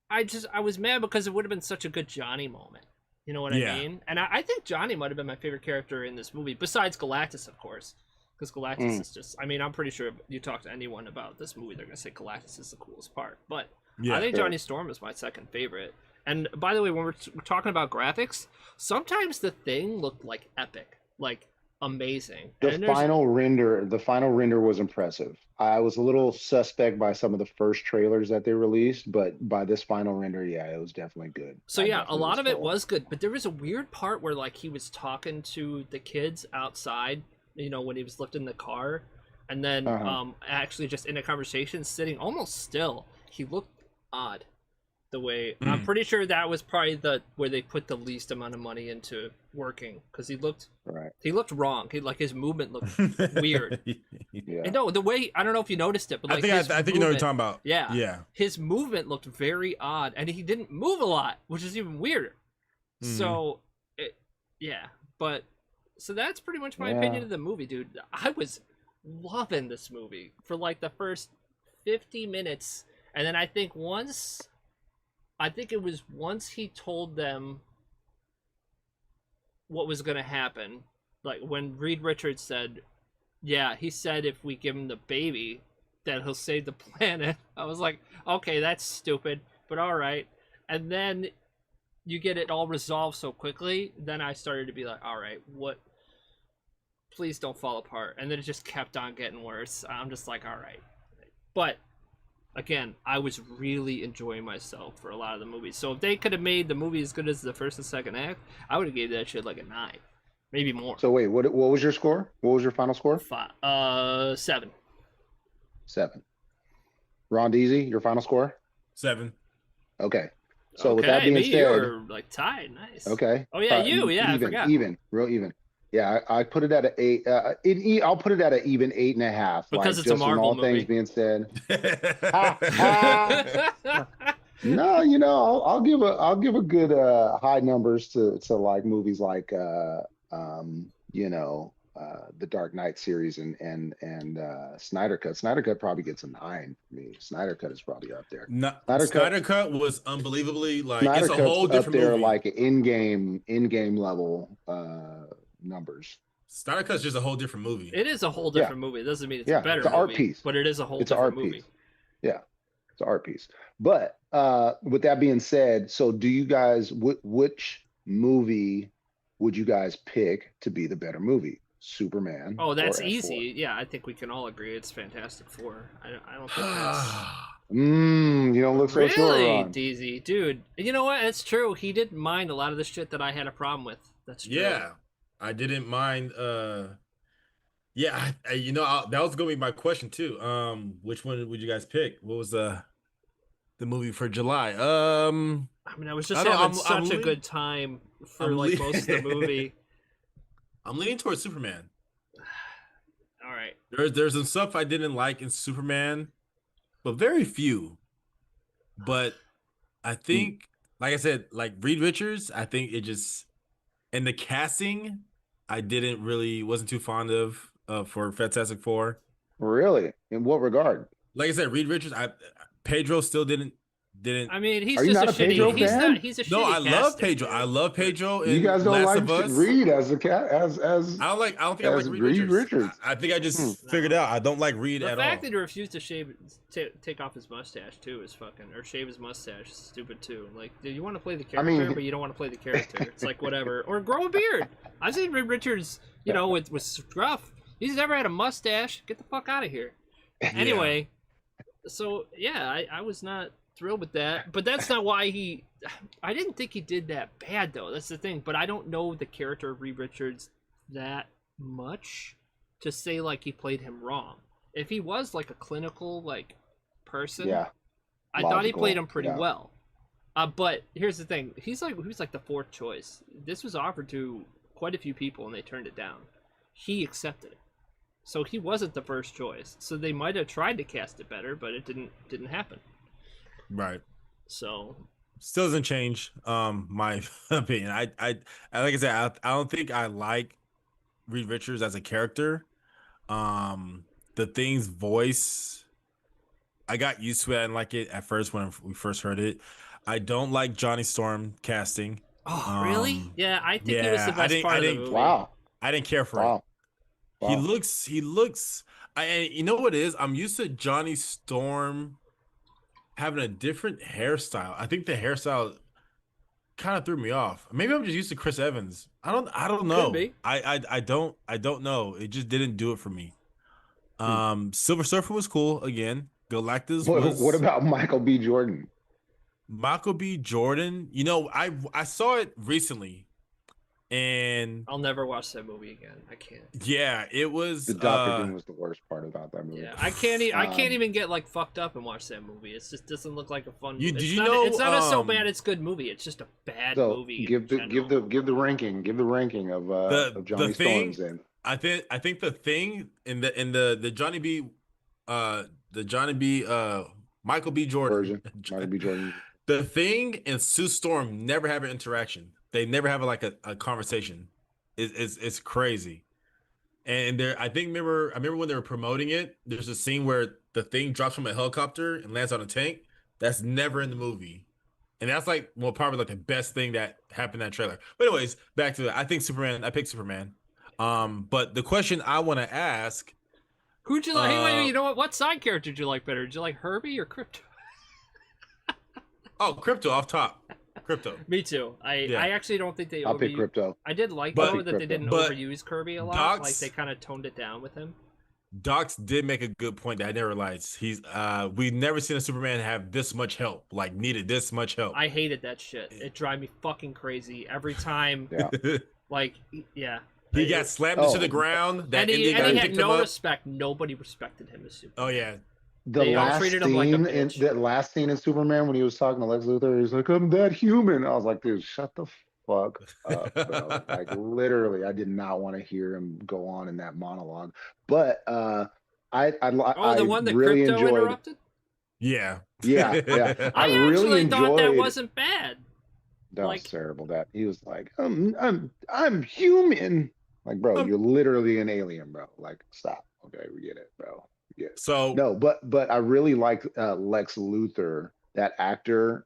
[SPEAKER 2] I was mad because it would have been such a good Johnny moment. You know what
[SPEAKER 1] Yeah.
[SPEAKER 2] I mean? And I think Johnny might have been my favorite character in this movie, besides Galactus, of course. Because Galactus is just, I mean, I'm pretty sure if you talk to anyone about this movie, they're going to say Galactus is the coolest part. But
[SPEAKER 1] Yeah.
[SPEAKER 2] I think
[SPEAKER 3] sure.
[SPEAKER 2] Johnny Storm is my second favorite. And by the way, when we're talking about graphics, sometimes the thing looked like epic, like amazing.
[SPEAKER 3] The
[SPEAKER 2] And there's-
[SPEAKER 3] final render was impressive. I was a little suspect by some of the first trailers that they released, but by this final render, yeah, it was definitely good.
[SPEAKER 2] So
[SPEAKER 3] I
[SPEAKER 2] yeah, a
[SPEAKER 3] definitely
[SPEAKER 2] lot of it
[SPEAKER 3] sold.
[SPEAKER 2] was good, but there was a weird part where like he was talking to the kids outside, you know, when he was lifting the car, and then
[SPEAKER 3] Uh-huh.
[SPEAKER 2] actually just in a conversation, sitting almost still. He looked odd. The way I'm
[SPEAKER 1] Mm.
[SPEAKER 2] pretty sure that was probably where they put the least amount of money into working because he looked
[SPEAKER 3] right.
[SPEAKER 2] wrong. His movement looked weird.
[SPEAKER 3] Yeah.
[SPEAKER 2] And no, the way I don't know if you noticed it, but like
[SPEAKER 1] I
[SPEAKER 2] his
[SPEAKER 1] think you know what you're
[SPEAKER 2] movement-
[SPEAKER 1] talking about.
[SPEAKER 2] Yeah.
[SPEAKER 1] Yeah.
[SPEAKER 2] His movement looked very odd, and he didn't move a lot, which is even weirder.
[SPEAKER 1] Mhm.
[SPEAKER 2] So, yeah, but So that's pretty much my
[SPEAKER 3] Yeah.
[SPEAKER 2] opinion of the movie, dude. I was loving this movie for like the first 50 minutes, and then I think it was once he told them what was going to happen, like when Reed Richards said, yeah, he said if we give him the baby that he'll save the planet. I was like, okay, that's stupid, but all right. And then you get it all resolved so quickly, then I started to be like, all right, what, please don't fall apart. And then it just kept on getting worse. I'm just like, all right. But again, I was really enjoying myself for a lot of the movies. So if they could have made the movie as good as the first and second act, I would have gave that shit like a 9, maybe more.
[SPEAKER 3] So wait, what was your score? What was your final score?
[SPEAKER 2] 7.
[SPEAKER 3] 7. Ron Deasy, your final score?
[SPEAKER 1] 7.
[SPEAKER 3] Okay. So with that being said,
[SPEAKER 2] you're like tied. Nice.
[SPEAKER 3] okay.
[SPEAKER 2] Oh yeah, you. Yeah, I forgot.
[SPEAKER 3] Real even. Yeah, I put it at an 8. I'll put it at an even 8.5.
[SPEAKER 2] Because
[SPEAKER 3] like,
[SPEAKER 2] it's a
[SPEAKER 3] just from
[SPEAKER 2] Marvel
[SPEAKER 3] all
[SPEAKER 2] movie.
[SPEAKER 3] things being said. No, I'll give a good high numbers to like movies like the Dark Knight series and Snyder Cut. Snyder Cut probably gets a 9 for me. Snyder Cut is probably up there.
[SPEAKER 1] No,
[SPEAKER 3] Snyder
[SPEAKER 1] Snyder Cut was unbelievably like
[SPEAKER 3] Snyder
[SPEAKER 1] it's a
[SPEAKER 3] Cut's
[SPEAKER 1] whole
[SPEAKER 3] up
[SPEAKER 1] different
[SPEAKER 3] there
[SPEAKER 1] movie.
[SPEAKER 3] like in-game level numbers.
[SPEAKER 1] Snyder Cut's just a whole different movie.
[SPEAKER 2] It is a whole different movie. It doesn't mean it's
[SPEAKER 3] Yeah,
[SPEAKER 2] a better
[SPEAKER 3] it's an art
[SPEAKER 2] movie,
[SPEAKER 3] piece.
[SPEAKER 2] but it is a whole
[SPEAKER 3] It's an
[SPEAKER 2] different
[SPEAKER 3] art
[SPEAKER 2] movie.
[SPEAKER 3] piece. Yeah, it's an art piece. But with that being said, so do you guys which movie would you guys pick to be the better movie? Superman?
[SPEAKER 2] Oh, that's
[SPEAKER 3] or F4?
[SPEAKER 2] easy. Yeah, I think we can all agree it's Fantastic Four. I don't think that's
[SPEAKER 3] You don't look so sure,
[SPEAKER 2] really
[SPEAKER 3] Ron.
[SPEAKER 2] DZ, dude. You know what? It's true. He didn't mind a lot of the shit that I had a problem with. That's true.
[SPEAKER 1] Yeah, I didn't mind. Yeah, that was gonna be my question too. Which one would you guys pick? What was the movie for July?
[SPEAKER 2] I mean, I was just
[SPEAKER 1] I don't know,
[SPEAKER 2] having
[SPEAKER 1] I'm
[SPEAKER 2] such a
[SPEAKER 1] leaning-
[SPEAKER 2] good time for
[SPEAKER 1] I'm
[SPEAKER 2] like most of the movie.
[SPEAKER 1] I'm leaning towards Superman.
[SPEAKER 2] All right.
[SPEAKER 1] There's some stuff I didn't like in Superman, but very few. But I think, like I said, like Reed Richards, I think it just, and the casting, I wasn't too fond of for Fantastic Four.
[SPEAKER 3] Really? In what regard?
[SPEAKER 1] Like I said, Reed Richards, Pedro still didn't.
[SPEAKER 2] I mean, he's
[SPEAKER 3] Are you
[SPEAKER 2] just
[SPEAKER 3] not
[SPEAKER 2] a
[SPEAKER 3] a Pedro
[SPEAKER 2] shitty. He's
[SPEAKER 3] fan?
[SPEAKER 2] not. He's a shitty.
[SPEAKER 1] No, I love
[SPEAKER 2] casting,
[SPEAKER 1] Pedro.
[SPEAKER 2] dude.
[SPEAKER 1] I love Pedro.
[SPEAKER 3] You
[SPEAKER 1] in
[SPEAKER 3] guys don't
[SPEAKER 1] Last
[SPEAKER 3] like
[SPEAKER 1] of Us.
[SPEAKER 3] Reed as a cat as
[SPEAKER 1] I don't think I
[SPEAKER 3] as
[SPEAKER 1] like
[SPEAKER 3] Reed Richards.
[SPEAKER 1] I think I just figured out I don't like Reed
[SPEAKER 2] The
[SPEAKER 1] at
[SPEAKER 2] fact
[SPEAKER 1] all.
[SPEAKER 2] that he refused to take off his mustache too is fucking, or shave his mustache is stupid too. Like, you want to play the character,
[SPEAKER 3] mean-
[SPEAKER 2] but you don't want to play the character. It's like whatever. Or grow a beard. I've seen Reed Richards, with scruff. He's never had a mustache. Get the fuck out of here. Anyway, so yeah, I was not thrilled with that, but that's not why I didn't think he did that bad though. That's the thing. But I don't know the character of Reed Richards that much to say like he played him wrong. If he was like a clinical like person,
[SPEAKER 3] Yeah.
[SPEAKER 2] I thought he
[SPEAKER 3] logical,
[SPEAKER 2] played him pretty
[SPEAKER 3] yeah.
[SPEAKER 2] well. But here's the thing: he was like the fourth choice. This was offered to quite a few people, and they turned it down. He accepted it, so he wasn't the first choice. So they might have tried to cast it better, but it didn't happen.
[SPEAKER 1] Right.
[SPEAKER 2] So
[SPEAKER 1] Still doesn't change my opinion. I like I said, I don't think I like Reed Richards as a character. The Thing's voice, I got used to it. I didn't like it at first when we first heard it. I don't like Johnny Storm casting.
[SPEAKER 2] oh really? Yeah, I think he was
[SPEAKER 1] yeah,
[SPEAKER 2] the best part of the movie.
[SPEAKER 3] Wow.
[SPEAKER 1] I didn't care for it.
[SPEAKER 3] Wow.
[SPEAKER 1] He
[SPEAKER 3] Wow.
[SPEAKER 1] looks. And you know what it is? I'm used to Johnny Storm having a different hairstyle. I think the hairstyle kind of threw me off. Maybe I'm just used to Chris Evans. I don't know.
[SPEAKER 2] Could be.
[SPEAKER 1] I don't know. It just didn't do it for me. Silver Surfer was cool again. Galactus was.
[SPEAKER 3] What about Michael B. Jordan?
[SPEAKER 1] Michael B. Jordan? You know, I saw it recently, and
[SPEAKER 2] I'll never watch that movie again. I can't.
[SPEAKER 1] yeah, it was.
[SPEAKER 3] The Doctor Doom was the worst part about that movie.
[SPEAKER 2] Yeah, I can't. I can't even get like fucked up and watch that movie. It just doesn't look like a fun.
[SPEAKER 1] You-
[SPEAKER 2] movie.
[SPEAKER 1] did
[SPEAKER 2] It's
[SPEAKER 1] you
[SPEAKER 2] not,
[SPEAKER 1] know,
[SPEAKER 2] It's not a so bad. It's good movie. It's just a bad
[SPEAKER 3] So
[SPEAKER 2] movie.
[SPEAKER 3] give
[SPEAKER 2] in
[SPEAKER 3] the
[SPEAKER 2] general.
[SPEAKER 3] ranking of Johnny
[SPEAKER 1] Thing-
[SPEAKER 3] Storms in.
[SPEAKER 1] I think the thing in the Johnny B, Michael B. Jordan
[SPEAKER 3] Version. Michael B. Jordan.
[SPEAKER 1] The Thing and Sue Storm never have an interaction. They never have like a conversation. It's crazy. And there, I remember when they were promoting it. There's a scene where the thing drops from a helicopter and lands on a tank. That's never in the movie, and that's like, well, probably like the best thing that happened in that trailer. But anyways, back to it. I think Superman. I picked Superman. But the question I want to ask,
[SPEAKER 2] Who'd you like? Hey, wait, you know what? What side character did you like better? Did you like Herbie or Crypto?
[SPEAKER 1] oh, Crypto off top, Crypto.
[SPEAKER 2] Me too. I actually don't think they
[SPEAKER 3] I'll pick
[SPEAKER 2] overused.
[SPEAKER 3] Crypto.
[SPEAKER 2] I did like
[SPEAKER 1] But-
[SPEAKER 2] though that they
[SPEAKER 3] Crypto.
[SPEAKER 2] didn't
[SPEAKER 1] But
[SPEAKER 2] overuse Kirby a lot.
[SPEAKER 1] Doc's-
[SPEAKER 2] Like they kind of toned it down with him.
[SPEAKER 1] Docs did make a good point that I never realized. We've never seen a Superman have this much help, like needed this much help.
[SPEAKER 2] I hated that shit. It drive me fucking crazy every time.
[SPEAKER 3] Yeah.
[SPEAKER 2] Like, yeah.
[SPEAKER 1] He got slammed into the
[SPEAKER 3] Oh.
[SPEAKER 1] ground. That
[SPEAKER 2] And he
[SPEAKER 1] Indian guy
[SPEAKER 2] had
[SPEAKER 1] picked him
[SPEAKER 2] no
[SPEAKER 1] up.
[SPEAKER 2] respect. Nobody respected him as Superman.
[SPEAKER 1] Oh yeah,
[SPEAKER 3] The
[SPEAKER 2] They all
[SPEAKER 3] last
[SPEAKER 2] treated him like a
[SPEAKER 3] scene in
[SPEAKER 2] bitch.
[SPEAKER 3] that last scene in Superman when he was talking to Lex Luthor, he's like, "I'm that human." I was like, "Dude, shut the fuck up, bro!" Like literally, I did not want to hear him go on in that monologue. But I
[SPEAKER 2] Oh, the one that
[SPEAKER 3] really
[SPEAKER 2] Crypto
[SPEAKER 3] enjoyed.
[SPEAKER 2] interrupted?
[SPEAKER 1] yeah,
[SPEAKER 3] Yeah.
[SPEAKER 2] I
[SPEAKER 3] really
[SPEAKER 2] actually thought that
[SPEAKER 3] enjoyed-
[SPEAKER 2] wasn't bad.
[SPEAKER 3] That
[SPEAKER 2] like-
[SPEAKER 3] was terrible. That he was like, I'm human." Like, bro, you're literally an alien, bro. Like, stop. Okay, we get it, bro. Yeah.
[SPEAKER 1] So
[SPEAKER 3] No, but I really like Lex Luthor. That actor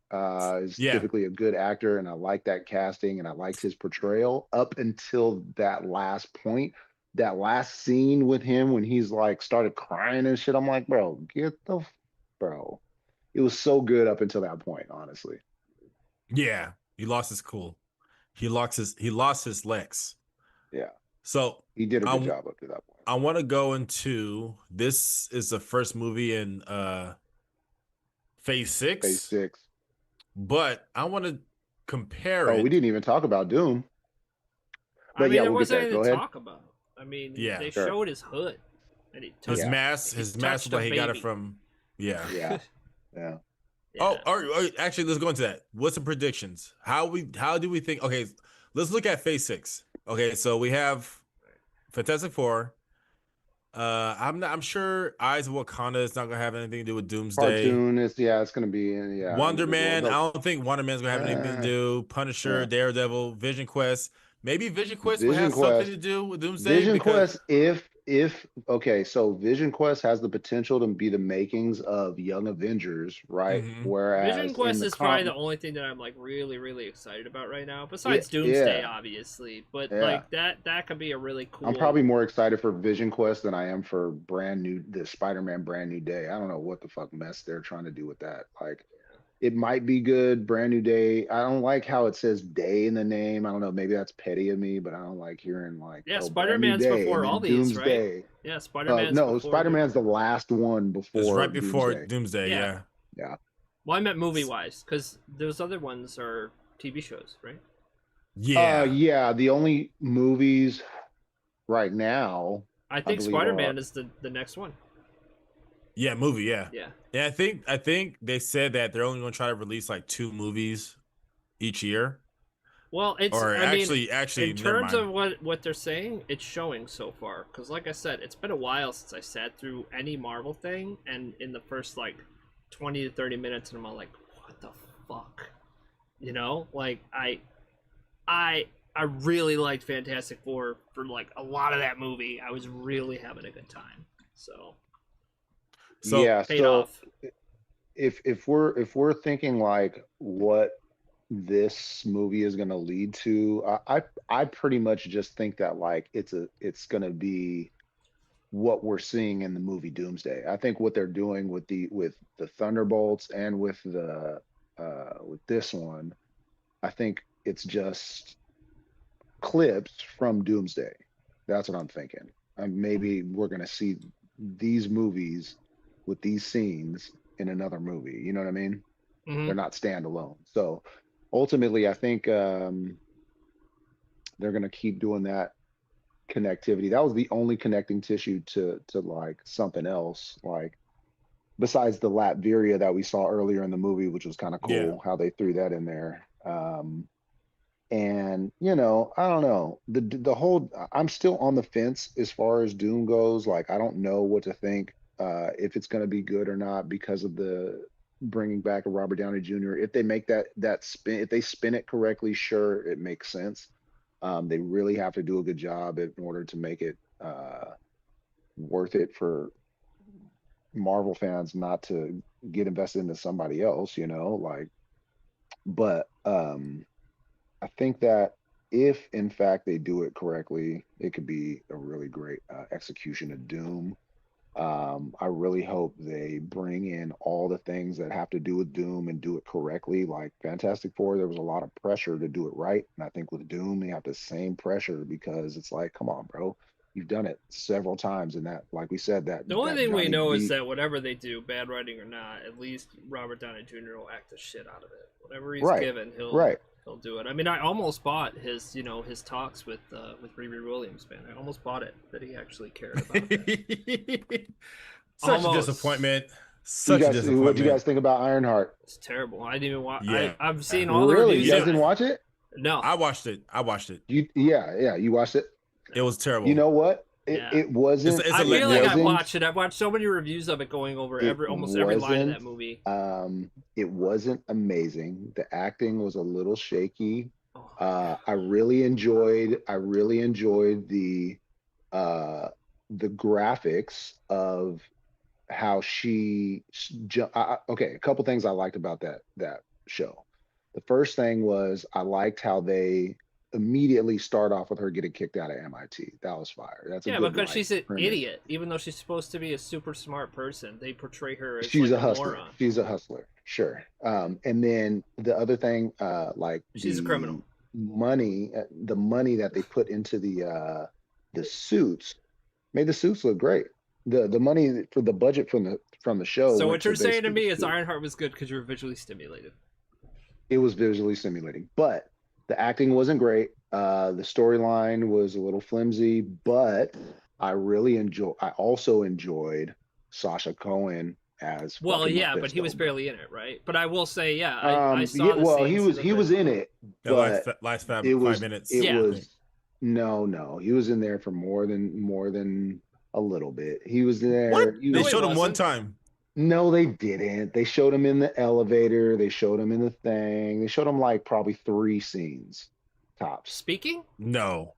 [SPEAKER 3] is
[SPEAKER 1] Yeah.
[SPEAKER 3] typically a good actor, and I like that casting, and I liked his portrayal up until that last point. That last scene with him when he's like started crying and shit. I'm like, bro, bro. It was so good up until that point, honestly.
[SPEAKER 1] yeah, he lost his cool. He lost his Lex.
[SPEAKER 3] Yeah. So he did a good
[SPEAKER 1] Um,
[SPEAKER 3] job up to that point.
[SPEAKER 1] I want to go into this is the first movie in Phase 6.
[SPEAKER 3] Phase 6.
[SPEAKER 1] But I want to compare
[SPEAKER 3] Oh,
[SPEAKER 1] it.
[SPEAKER 3] we didn't even talk about Doom.
[SPEAKER 2] I
[SPEAKER 3] But
[SPEAKER 2] mean,
[SPEAKER 3] yeah,
[SPEAKER 2] there
[SPEAKER 3] we'll get
[SPEAKER 2] wasn't
[SPEAKER 3] there.
[SPEAKER 2] anything
[SPEAKER 3] Go
[SPEAKER 2] to
[SPEAKER 3] ahead.
[SPEAKER 2] talk about. I mean,
[SPEAKER 1] Yeah,
[SPEAKER 2] they
[SPEAKER 3] sure.
[SPEAKER 2] showed his hood. And he
[SPEAKER 1] His
[SPEAKER 2] touched,
[SPEAKER 1] mask,
[SPEAKER 2] he
[SPEAKER 1] his mask,
[SPEAKER 2] touched
[SPEAKER 1] but
[SPEAKER 2] a
[SPEAKER 1] he got it
[SPEAKER 2] baby.
[SPEAKER 1] from yeah.
[SPEAKER 3] Yeah. Yeah.
[SPEAKER 1] Oh,
[SPEAKER 2] Yeah.
[SPEAKER 1] actually, let's go into that. What's the predictions? How do we think? Okay, let's look at Phase 6. Okay, so we have Fantastic Four. I'm sure Eyes of Wakanda is not gonna have anything to do with Doomsday.
[SPEAKER 3] Cartoon is it's gonna be
[SPEAKER 1] Wonder Man, I
[SPEAKER 3] individual.
[SPEAKER 1] don't think Wonder Man's gonna have anything to do. Punisher,
[SPEAKER 3] yeah.
[SPEAKER 1] Daredevil, Vision Quest. Maybe Vision Quest will
[SPEAKER 3] Vision
[SPEAKER 1] have something
[SPEAKER 3] Quest.
[SPEAKER 1] to do with Doomsday.
[SPEAKER 3] Vision
[SPEAKER 1] because-
[SPEAKER 3] Quest, if okay, so Vision Quest has the potential to be the makings of Young Avengers, right?
[SPEAKER 1] Mhm.
[SPEAKER 3] Whereas
[SPEAKER 2] Vision Quest
[SPEAKER 3] in the
[SPEAKER 2] is probably the only thing that I'm like really, really excited about right now. Besides
[SPEAKER 3] Yeah,
[SPEAKER 2] Doomsday,
[SPEAKER 3] yeah.
[SPEAKER 2] obviously, but
[SPEAKER 3] Yeah.
[SPEAKER 2] like that could be a really cool.
[SPEAKER 3] I'm probably more excited for Vision Quest than I am for the Spider-Man Brand New Day. I don't know what the fuck mess they're trying to do with that. Like, it might be good, Brand New Day. I don't like how it says day in the name. I don't know, maybe that's petty of me, but I don't like hearing like,
[SPEAKER 2] Yeah,
[SPEAKER 3] oh, Brand New
[SPEAKER 2] Spider-Man's
[SPEAKER 3] Day
[SPEAKER 2] before
[SPEAKER 3] and then
[SPEAKER 2] all these, right?
[SPEAKER 3] Doomsday.
[SPEAKER 2] Yeah, Spider-Man's
[SPEAKER 3] No,
[SPEAKER 2] before
[SPEAKER 3] Spider-Man's the last one before.
[SPEAKER 1] It's right before
[SPEAKER 3] Doomsday.
[SPEAKER 1] Doomsday.
[SPEAKER 2] Yeah.
[SPEAKER 1] Yeah.
[SPEAKER 2] Well, I meant movie-wise, because those other ones are TV shows, right?
[SPEAKER 1] Yeah.
[SPEAKER 3] Yeah. The only movies right now.
[SPEAKER 2] I think
[SPEAKER 3] believe
[SPEAKER 2] Spider-Man is the next one.
[SPEAKER 1] Yeah, movie. Yeah.
[SPEAKER 2] Yeah.
[SPEAKER 1] Yeah, I think they said that they're only going to try to release like 2 movies each year.
[SPEAKER 2] Well, it's
[SPEAKER 1] Or
[SPEAKER 2] I mean,
[SPEAKER 1] actually,
[SPEAKER 2] in
[SPEAKER 1] never
[SPEAKER 2] terms
[SPEAKER 1] mind.
[SPEAKER 2] of what they're saying, it's showing so far. Because like I said, it's been a while since I sat through any Marvel thing, and in the first like 20 to 30 minutes, and I'm all like, what the fuck? You know, like I really liked Fantastic Four for like a lot of that movie. I was really having a good time. So
[SPEAKER 1] So
[SPEAKER 3] yeah.
[SPEAKER 2] paid
[SPEAKER 3] So
[SPEAKER 2] off.
[SPEAKER 3] if we're thinking like what this movie is going to lead to, I pretty much just think that like it's going to be what we're seeing in the movie Doomsday. I think what they're doing with the Thunderbolts and with with this one, I think it's just clips from Doomsday. That's what I'm thinking. Maybe we're going to see these movies with these scenes in another movie. You know what I mean?
[SPEAKER 2] Mhm.
[SPEAKER 3] They're not standalone. So ultimately, I think they're going to keep doing that connectivity. That was the only connecting tissue to like something else, like besides the Latveria that we saw earlier in the movie, which was kind of cool
[SPEAKER 1] Yeah.
[SPEAKER 3] how they threw that in there. And you know, I don't know, the whole, I'm still on the fence as far as Doom goes. Like, I don't know what to think, if it's going to be good or not because of the bringing back of Robert Downey Jr. If they make that spin, if they spin it correctly, sure, it makes sense. They really have to do a good job in order to make it worth it for Marvel fans not to get invested into somebody else, like, but I think that if in fact they do it correctly, it could be a really great execution of Doom. I really hope they bring in all the things that have to do with Doom and do it correctly. Like Fantastic Four, there was a lot of pressure to do it right. And I think with Doom, they have the same pressure because it's like, come on, bro. You've done it several times. And that, like we said, that
[SPEAKER 2] The only
[SPEAKER 3] that
[SPEAKER 2] thing we
[SPEAKER 3] Johnny
[SPEAKER 2] know is
[SPEAKER 3] B,
[SPEAKER 2] that whatever they do, bad writing or not, at least Robert Downey Jr. will act the shit out of it. Whatever he's
[SPEAKER 3] right,
[SPEAKER 2] given,
[SPEAKER 3] right.
[SPEAKER 2] he'll do it. I mean, I almost bought his his talks with Riri Williams, man. I almost bought it that he actually cared about that.
[SPEAKER 1] Such a
[SPEAKER 2] Almost.
[SPEAKER 1] disappointment.
[SPEAKER 3] You
[SPEAKER 1] Such a
[SPEAKER 3] guys,
[SPEAKER 1] disappointment.
[SPEAKER 3] what do you guys think about Ironheart?
[SPEAKER 2] It's terrible. I didn't even watch.
[SPEAKER 1] Yeah.
[SPEAKER 2] I've seen all the
[SPEAKER 3] Really?
[SPEAKER 2] reviews.
[SPEAKER 3] You guys
[SPEAKER 1] Yeah.
[SPEAKER 3] didn't watch it?
[SPEAKER 2] No,
[SPEAKER 1] I watched it. I watched it.
[SPEAKER 3] Yeah, you watched it.
[SPEAKER 1] It was terrible.
[SPEAKER 3] You know what?
[SPEAKER 2] Yeah.
[SPEAKER 3] It wasn't.
[SPEAKER 1] It's
[SPEAKER 2] I
[SPEAKER 1] a
[SPEAKER 2] feel like I
[SPEAKER 3] wasn't-
[SPEAKER 2] watched it. I've watched so many reviews of it going over
[SPEAKER 3] It
[SPEAKER 2] almost every line of that
[SPEAKER 3] wasn't,
[SPEAKER 2] movie.
[SPEAKER 3] It wasn't amazing. The acting was a little shaky.
[SPEAKER 2] Oh,
[SPEAKER 3] I really enjoyed the graphics of how okay, a couple things I liked about that show. The first thing was I liked how they immediately start off with her getting kicked out of MIT. That was fire. That's a
[SPEAKER 2] yeah,
[SPEAKER 3] good,
[SPEAKER 2] because
[SPEAKER 3] like,
[SPEAKER 2] she's an
[SPEAKER 3] premise.
[SPEAKER 2] idiot. Even though she's supposed to be a super smart person, they portray her as
[SPEAKER 3] She's
[SPEAKER 2] like
[SPEAKER 3] a hustler.
[SPEAKER 2] moron.
[SPEAKER 3] She's a hustler, sure. And then the other thing, like
[SPEAKER 2] She's a criminal.
[SPEAKER 3] The money that they put into the suits made the suits look great. The money for the budget from the show.
[SPEAKER 2] So
[SPEAKER 3] went
[SPEAKER 2] what you're
[SPEAKER 3] to
[SPEAKER 2] saying to
[SPEAKER 3] basically
[SPEAKER 2] me
[SPEAKER 3] the
[SPEAKER 2] is
[SPEAKER 3] suits.
[SPEAKER 2] Ironheart was good because you're visually stimulated.
[SPEAKER 3] It was visually stimulating, but the acting wasn't great. The storyline was a little flimsy, but I also enjoyed Sasha Cohen as
[SPEAKER 2] Well,
[SPEAKER 3] fucking
[SPEAKER 2] yeah, but he was
[SPEAKER 3] Mephisto.
[SPEAKER 2] barely in it, right? But I will say, yeah, I saw
[SPEAKER 3] yeah,
[SPEAKER 2] the
[SPEAKER 3] well,
[SPEAKER 2] scenes
[SPEAKER 3] he was in it,
[SPEAKER 1] The
[SPEAKER 3] but
[SPEAKER 1] last five
[SPEAKER 3] it was
[SPEAKER 1] 5 minutes.
[SPEAKER 3] it
[SPEAKER 2] Yeah.
[SPEAKER 3] was no, he was in there for more than a little bit. He was there.
[SPEAKER 1] What?
[SPEAKER 3] he
[SPEAKER 1] They
[SPEAKER 3] was-
[SPEAKER 1] showed him one
[SPEAKER 2] wasn't.
[SPEAKER 1] time.
[SPEAKER 3] No, they didn't. They showed him in the elevator. They showed him in the thing. They showed him like probably 3 scenes, tops.
[SPEAKER 2] Speaking?
[SPEAKER 1] No.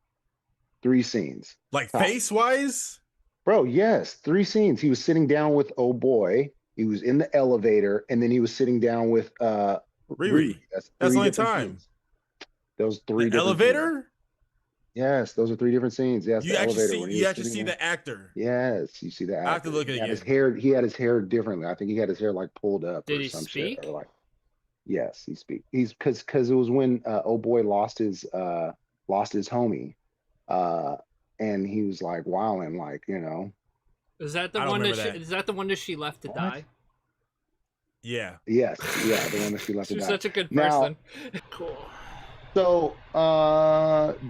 [SPEAKER 3] 3 scenes.
[SPEAKER 1] Like
[SPEAKER 3] Top.
[SPEAKER 1] face wise?
[SPEAKER 3] Bro, yes, 3 scenes. He was sitting down with Oh Boy. He was in the elevator, and then he was sitting down with
[SPEAKER 1] Riri. That's the
[SPEAKER 3] 3
[SPEAKER 1] only
[SPEAKER 3] different
[SPEAKER 1] time.
[SPEAKER 3] scenes. Those 3
[SPEAKER 1] The
[SPEAKER 3] different
[SPEAKER 1] elevator?
[SPEAKER 3] scenes. Yes, those are 3 different scenes. Yes,
[SPEAKER 1] You
[SPEAKER 3] the
[SPEAKER 1] actually
[SPEAKER 3] elevator
[SPEAKER 1] see
[SPEAKER 3] when he
[SPEAKER 1] you
[SPEAKER 3] was
[SPEAKER 1] actually
[SPEAKER 3] sitting
[SPEAKER 1] see
[SPEAKER 3] there.
[SPEAKER 1] the actor.
[SPEAKER 3] Yes, you see the actor.
[SPEAKER 1] I have to look at
[SPEAKER 3] He
[SPEAKER 1] it
[SPEAKER 3] had his
[SPEAKER 1] again.
[SPEAKER 3] hair. He had his hair differently. I think he had his hair like pulled up
[SPEAKER 2] Did
[SPEAKER 3] or
[SPEAKER 2] he
[SPEAKER 3] some
[SPEAKER 2] speak?
[SPEAKER 3] shit. Or like, yes, he speak. He's because it was when Oh Boy lost his homie, and he was like wilding, like
[SPEAKER 2] Is that the
[SPEAKER 1] I don't
[SPEAKER 2] one that,
[SPEAKER 1] remember that.
[SPEAKER 2] Is that the one that she left to
[SPEAKER 3] What?
[SPEAKER 2] die?
[SPEAKER 1] Yeah.
[SPEAKER 3] Yes, yeah, the one that she left to
[SPEAKER 2] She's
[SPEAKER 3] die.
[SPEAKER 2] such a good
[SPEAKER 3] Now-
[SPEAKER 2] person. Cool.
[SPEAKER 3] So,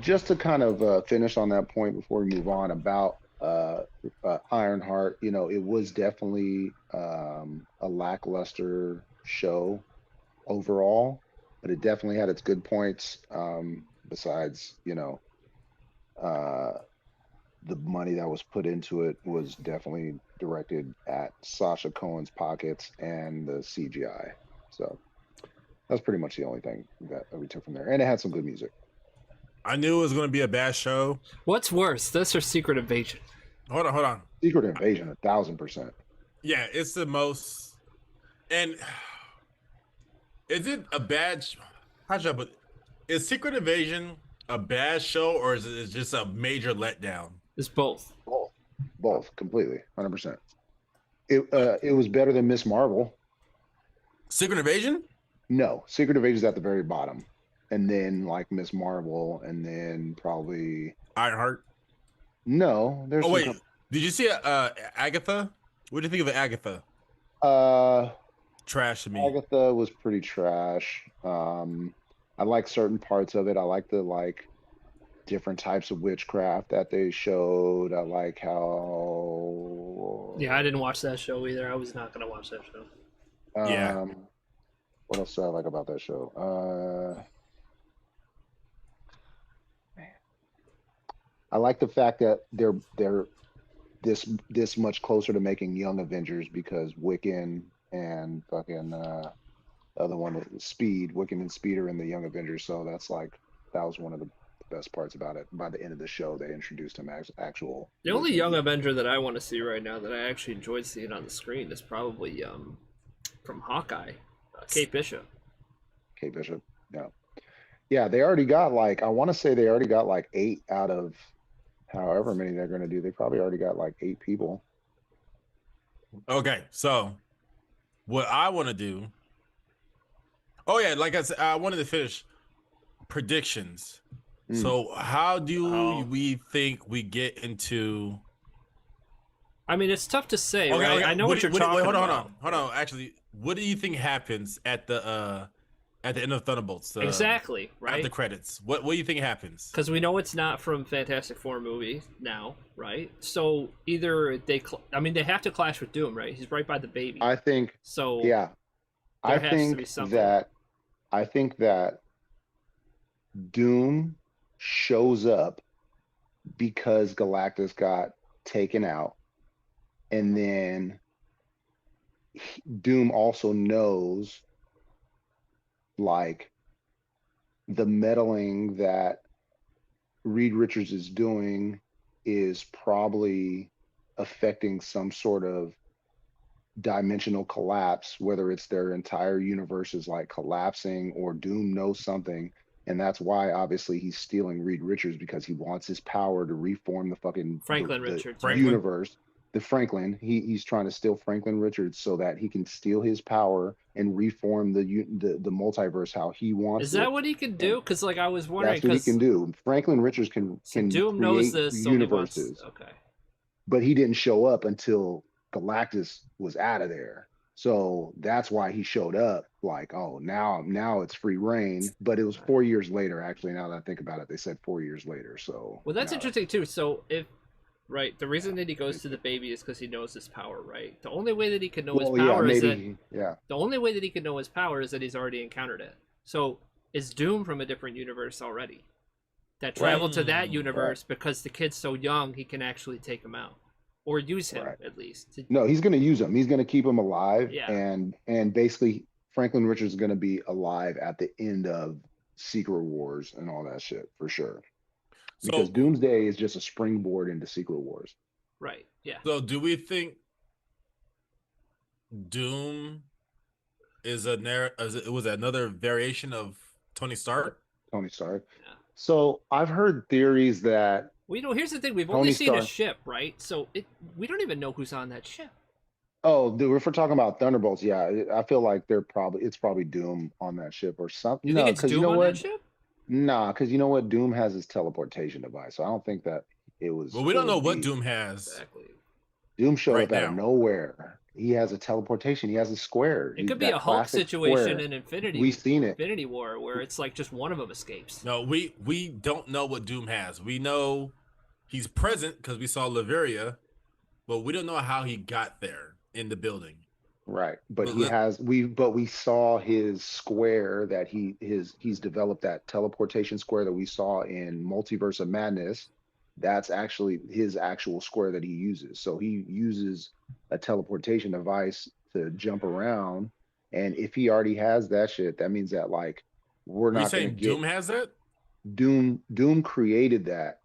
[SPEAKER 3] just to kind of finish on that point before we move on about Ironheart, it was definitely a lackluster show overall, but it definitely had its good points. Besides, the money that was put into it was definitely directed at Sasha Cohen's pockets and the CGI. So that's pretty much the only thing that we took from there. And it had some good music.
[SPEAKER 1] I knew it was gonna be a bad show.
[SPEAKER 2] What's worse, this or Secret Invasion?
[SPEAKER 1] Hold on.
[SPEAKER 3] Secret Invasion, 1,000%.
[SPEAKER 1] Yeah, it's the most. And is it a bad? How should I put? Is Secret Invasion a bad show or is it just a major letdown?
[SPEAKER 2] It's both.
[SPEAKER 3] Both, completely, 100%. It was better than Miss Marvel.
[SPEAKER 1] Secret Invasion?
[SPEAKER 3] No, Secret Invasion's at the very bottom, and then like Miss Marvel, and then probably
[SPEAKER 1] Ironheart.
[SPEAKER 3] no. There's
[SPEAKER 1] Oh
[SPEAKER 3] some
[SPEAKER 1] wait, did you see Agatha? What do you think of Agatha? Trash to me.
[SPEAKER 3] Agatha was pretty trash. I like certain parts of it. I like the different types of witchcraft that they showed. I like how
[SPEAKER 2] Yeah, I didn't watch that show either. I was not gonna watch that show.
[SPEAKER 1] Yeah.
[SPEAKER 3] What else do I like about that show? I like the fact that they're this much closer to making Young Avengers because Wiccan and fucking the other one, Speed, Wiccan and Speed are in the Young Avengers. So that was one of the best parts about it. By the end of the show, they introduced him as actual.
[SPEAKER 2] The only young Avenger that I want to see right now that I actually enjoyed seeing on the screen is probably from Hawkeye, Kate Bishop.
[SPEAKER 3] Kate Bishop. Yeah. Yeah, they already got like I want to say they already got like 8 out of however many they're going to do. They probably already got like 8 people.
[SPEAKER 1] Okay, so what I want to do. Oh yeah, like I said, I wanted to finish predictions. So how do we think we get into?
[SPEAKER 2] I mean, it's tough to say, right? Okay. I know what you're talking about.
[SPEAKER 1] Hold on. Actually, what do you think happens at the end of Thunderbolts?
[SPEAKER 2] Exactly, right?
[SPEAKER 1] At the credits. What do you think happens?
[SPEAKER 2] Because we know it's not from Fantastic Four movie now, right? So either they have to clash with Doom, right? He's right by the baby.
[SPEAKER 3] I think
[SPEAKER 2] so.
[SPEAKER 3] Yeah, I think that Doom shows up because Galactus got taken out, and then Doom also knows like the meddling that Reed Richards is doing is probably affecting some sort of dimensional collapse, whether it's their entire universe is like collapsing or Doom knows something. And that's why obviously he's stealing Reed Richards, because he wants his power to reform the fucking
[SPEAKER 2] Richards
[SPEAKER 3] universe. The Franklin, he's trying to steal Franklin Richards so that he can steal his power and reform the multiverse how he wants.
[SPEAKER 2] Is that what he can do? Because like I was wondering,
[SPEAKER 3] that's what he can do. Franklin Richards can
[SPEAKER 2] Doom knows this
[SPEAKER 3] universes.
[SPEAKER 2] Okay,
[SPEAKER 3] but he didn't show up until Galactus was out of there. So that's why he showed up like, oh, now it's free reign. But it was 4 years later, actually. Now that I think about it, they said 4 years later. So
[SPEAKER 2] well, that's interesting too. So if right, the reason that he goes to the baby is because he knows his power, right? The only way that he can know his power is that the only way that he can know his power is that he's already encountered it. So is Doom from a different universe already that traveled to that universe because the kid's so young he can actually take him out. Or use him at least.
[SPEAKER 3] No, he's going to use him. He's going to keep him alive,
[SPEAKER 2] yeah.
[SPEAKER 3] and basically Franklin Richards is going to be alive at the end of Secret Wars and all that shit for sure. Because Doomsday is just a springboard into Secret Wars.
[SPEAKER 2] Right. Yeah.
[SPEAKER 1] So do we think Doom is it was another variation of Tony Stark?
[SPEAKER 3] Tony Stark.
[SPEAKER 2] Yeah.
[SPEAKER 3] So I've heard theories that.
[SPEAKER 2] Well, here's the thing: we've only seen a ship, right? So we don't even know who's on that ship.
[SPEAKER 3] Oh, dude, if we're talking about Thunderbolts, yeah, I feel like it's probably Doom on that ship or something.
[SPEAKER 2] You think it's Doom on that ship?
[SPEAKER 3] Nah, because you know what? Doom has his teleportation device, so I don't think that it was.
[SPEAKER 1] Well, we don't know what Doom has.
[SPEAKER 2] Exactly.
[SPEAKER 3] Doom showed up out of nowhere. He has a teleportation. He has a square.
[SPEAKER 2] It could be a Hulk situation in
[SPEAKER 3] We've seen it.
[SPEAKER 2] Infinity War, where it's like just one of them escapes.
[SPEAKER 1] No, we don't know what Doom has. We know he's present because we saw Latveria, but we don't know how he got there in the building.
[SPEAKER 3] Right, but we saw his square that he's developed, that teleportation square that we saw in Multiverse of Madness. That's actually his actual square that he uses. So he uses a teleportation device to jump around, and if he already has that shit, that means that like we're not going to get.
[SPEAKER 1] Doom has that?
[SPEAKER 3] Doom created that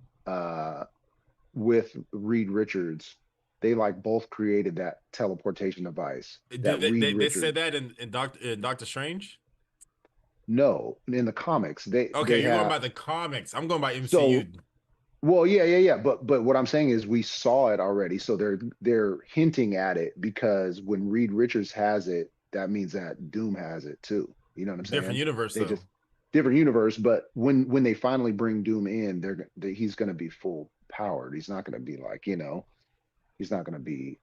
[SPEAKER 3] with Reed Richards. They like both created that teleportation device.
[SPEAKER 1] They said that in Doctor Strange?
[SPEAKER 3] No, in the comics.
[SPEAKER 1] You're going by the comics. I'm going by MCU.
[SPEAKER 3] Well, yeah. But what I'm saying is we saw it already. So they're hinting at it because when Reed Richards has it, that means that Doom has it too. You know what I'm saying?
[SPEAKER 1] Different universe,
[SPEAKER 3] different universe. But when they finally bring Doom in, he's going to be full powered. He's not going to be like, he's not going to be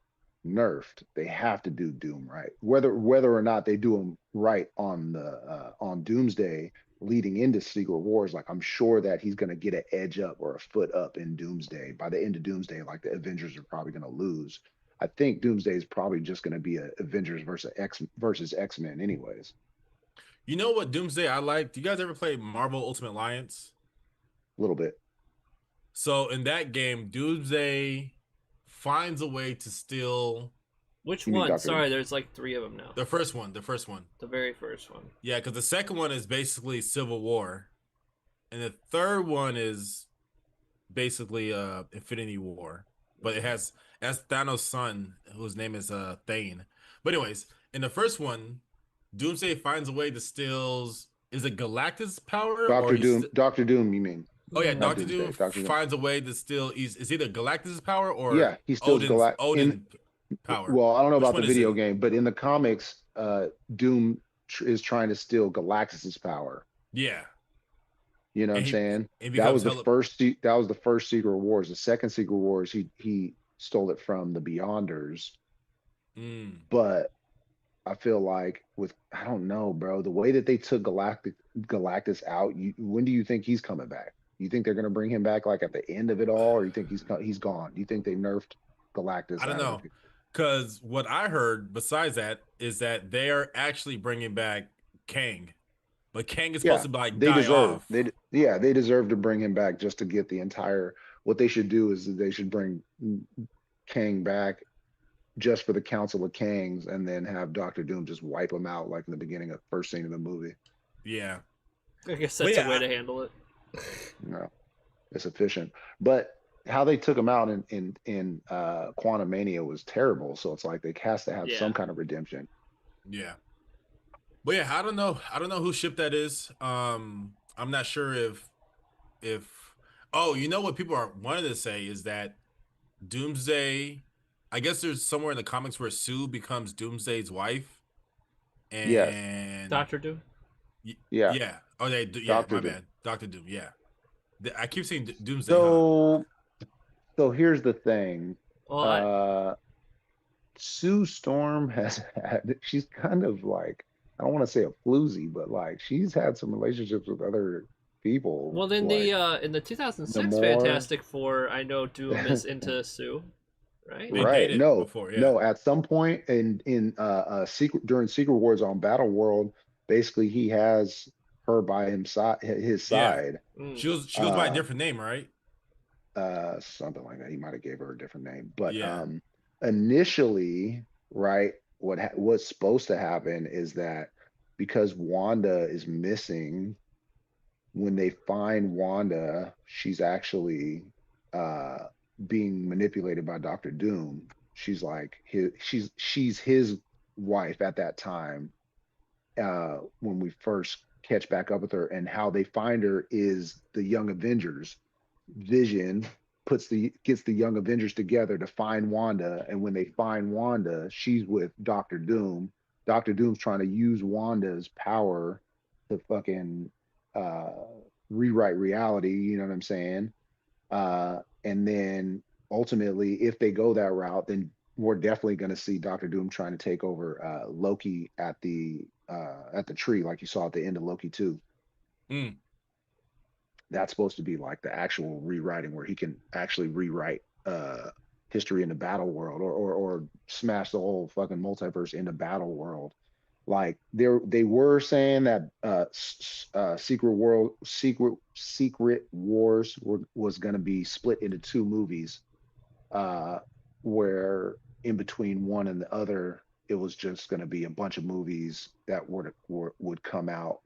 [SPEAKER 3] nerfed. They have to do Doom right. Whether or not they do him right on Doomsday leading into Secret Wars, like I'm sure that he's going to get an edge up or a foot up in Doomsday. By the end of Doomsday, like the Avengers are probably going to lose. I think Doomsday is probably just going to be a Avengers versus X-Men anyways.
[SPEAKER 1] You know what Doomsday I like? Do you guys ever play Marvel Ultimate Alliance?
[SPEAKER 3] A little bit.
[SPEAKER 1] So in that game, Doomsday finds a way to steal.
[SPEAKER 2] Which one? Sorry, there's like 3 of them now.
[SPEAKER 1] The first one.
[SPEAKER 2] The very first one.
[SPEAKER 1] Yeah, because the second one is basically Civil War. and the third one is basically Infinity War, but it has Thanos' son, whose name is Thane. But anyways, in the first one, Doomsday finds a way to steals. Is it Galactus' power or
[SPEAKER 3] Doctor
[SPEAKER 1] he's?
[SPEAKER 3] Doom. Doctor Doom. You mean?
[SPEAKER 1] Oh yeah,
[SPEAKER 3] Not
[SPEAKER 1] Doctor Doom
[SPEAKER 3] Doomsday. Doctor Doom.
[SPEAKER 1] finds a way to steal. Is either Galactus' power or
[SPEAKER 3] Yeah, he steals
[SPEAKER 1] Odin power.
[SPEAKER 3] Well, I don't know
[SPEAKER 1] Which
[SPEAKER 3] about
[SPEAKER 1] one
[SPEAKER 3] the
[SPEAKER 1] is
[SPEAKER 3] video
[SPEAKER 1] it?
[SPEAKER 3] game, but in the comics, Doom is trying to steal Galactus's power.
[SPEAKER 1] Yeah,
[SPEAKER 3] You know what
[SPEAKER 1] and
[SPEAKER 3] I'm saying?
[SPEAKER 1] he
[SPEAKER 3] That was
[SPEAKER 1] becomes
[SPEAKER 3] the
[SPEAKER 1] hella.
[SPEAKER 3] first. That was the first Secret Wars. The second Secret Wars, he stole it from the Beyonders.
[SPEAKER 1] Mm,
[SPEAKER 3] But I feel like with I don't know, bro. The way that they took Galactus out, when do you think he's coming back? You think they're gonna bring him back like at the end of it all, or you think he's gone? Do you think they nerfed Galactus
[SPEAKER 1] I don't
[SPEAKER 3] out of the
[SPEAKER 1] know,
[SPEAKER 3] picture?
[SPEAKER 1] because what I heard besides that is that they are actually bringing back Kang, but Kang is supposed
[SPEAKER 3] Yeah,
[SPEAKER 1] to like
[SPEAKER 3] they
[SPEAKER 1] die
[SPEAKER 3] deserve
[SPEAKER 1] off.
[SPEAKER 3] they deserve to bring him back just to get the entire. What they should do is they should bring Kang back just for the Council of Kangs, and then have Doctor Doom just wipe him out like in the beginning of first scene of the movie.
[SPEAKER 1] Yeah,
[SPEAKER 2] I guess
[SPEAKER 1] Well,
[SPEAKER 2] that's
[SPEAKER 1] yeah,
[SPEAKER 2] a way to handle it.
[SPEAKER 3] No, it's efficient. But how they took him out in Quantum Mania was terrible. So it's like they has to have
[SPEAKER 2] Yeah.
[SPEAKER 3] some kind of redemption.
[SPEAKER 1] yeah. But yeah, I don't know. I don't know whose ship that is. I'm not sure if. Oh, you know what people are wanting to say is that Doomsday. I guess there's somewhere in the comics where Sue becomes Doomsday's wife,
[SPEAKER 3] Yes,
[SPEAKER 1] and
[SPEAKER 2] Doctor Doom.
[SPEAKER 3] yeah,
[SPEAKER 1] yeah. Oh, yeah.
[SPEAKER 3] Doctor
[SPEAKER 1] My
[SPEAKER 3] Doom.
[SPEAKER 1] bad. Doctor Doom. Yeah. I keep saying Doomsday. Huh?
[SPEAKER 3] So here's the thing.
[SPEAKER 2] Well,
[SPEAKER 3] Sue Storm has had, she's kind of like, I don't want to say a floozy, but like she's had some relationships with other people.
[SPEAKER 2] well, then
[SPEAKER 3] like
[SPEAKER 2] in the 2006
[SPEAKER 3] Namor.
[SPEAKER 2] Fantastic Four, I know Doom is into Sue, right?
[SPEAKER 1] They
[SPEAKER 3] Right.
[SPEAKER 1] dated
[SPEAKER 3] No,
[SPEAKER 1] before, yeah.
[SPEAKER 3] no, at some point in secret during Secret Wars on Battle World, basically he has her by his
[SPEAKER 1] Yeah.
[SPEAKER 3] side.
[SPEAKER 2] Mm.
[SPEAKER 1] She goes by a
[SPEAKER 3] Uh,
[SPEAKER 1] different name, right?
[SPEAKER 3] Something like that. He might have gave her a different name. But
[SPEAKER 1] Yeah.
[SPEAKER 3] initially, right, what's supposed to happen is that because Wanda is missing, when they find Wanda, she's actually being manipulated by Doctor Doom. She's like she's his wife at that time. When we first catch back up with her, and how they find her is the Young Avengers. Vision gets the Young Avengers together to find Wanda, and when they find Wanda, she's with Doctor Doom. Doctor Doom's trying to use Wanda's power to fucking uh rewrite reality, you know what I'm saying? And then ultimately, if they go that route, then we're definitely going to see Doctor Doom trying to take over Loki at the tree, like you saw at the end of Loki 2.
[SPEAKER 1] Mm.
[SPEAKER 3] That's supposed to be like the actual rewriting where he can actually rewrite history in the Battle World, or smash the whole fucking multiverse into Battle World. Like they were saying that Secret Wars was going to be split into two movies, where in between one and the other, it was just going to be a bunch of movies that would come out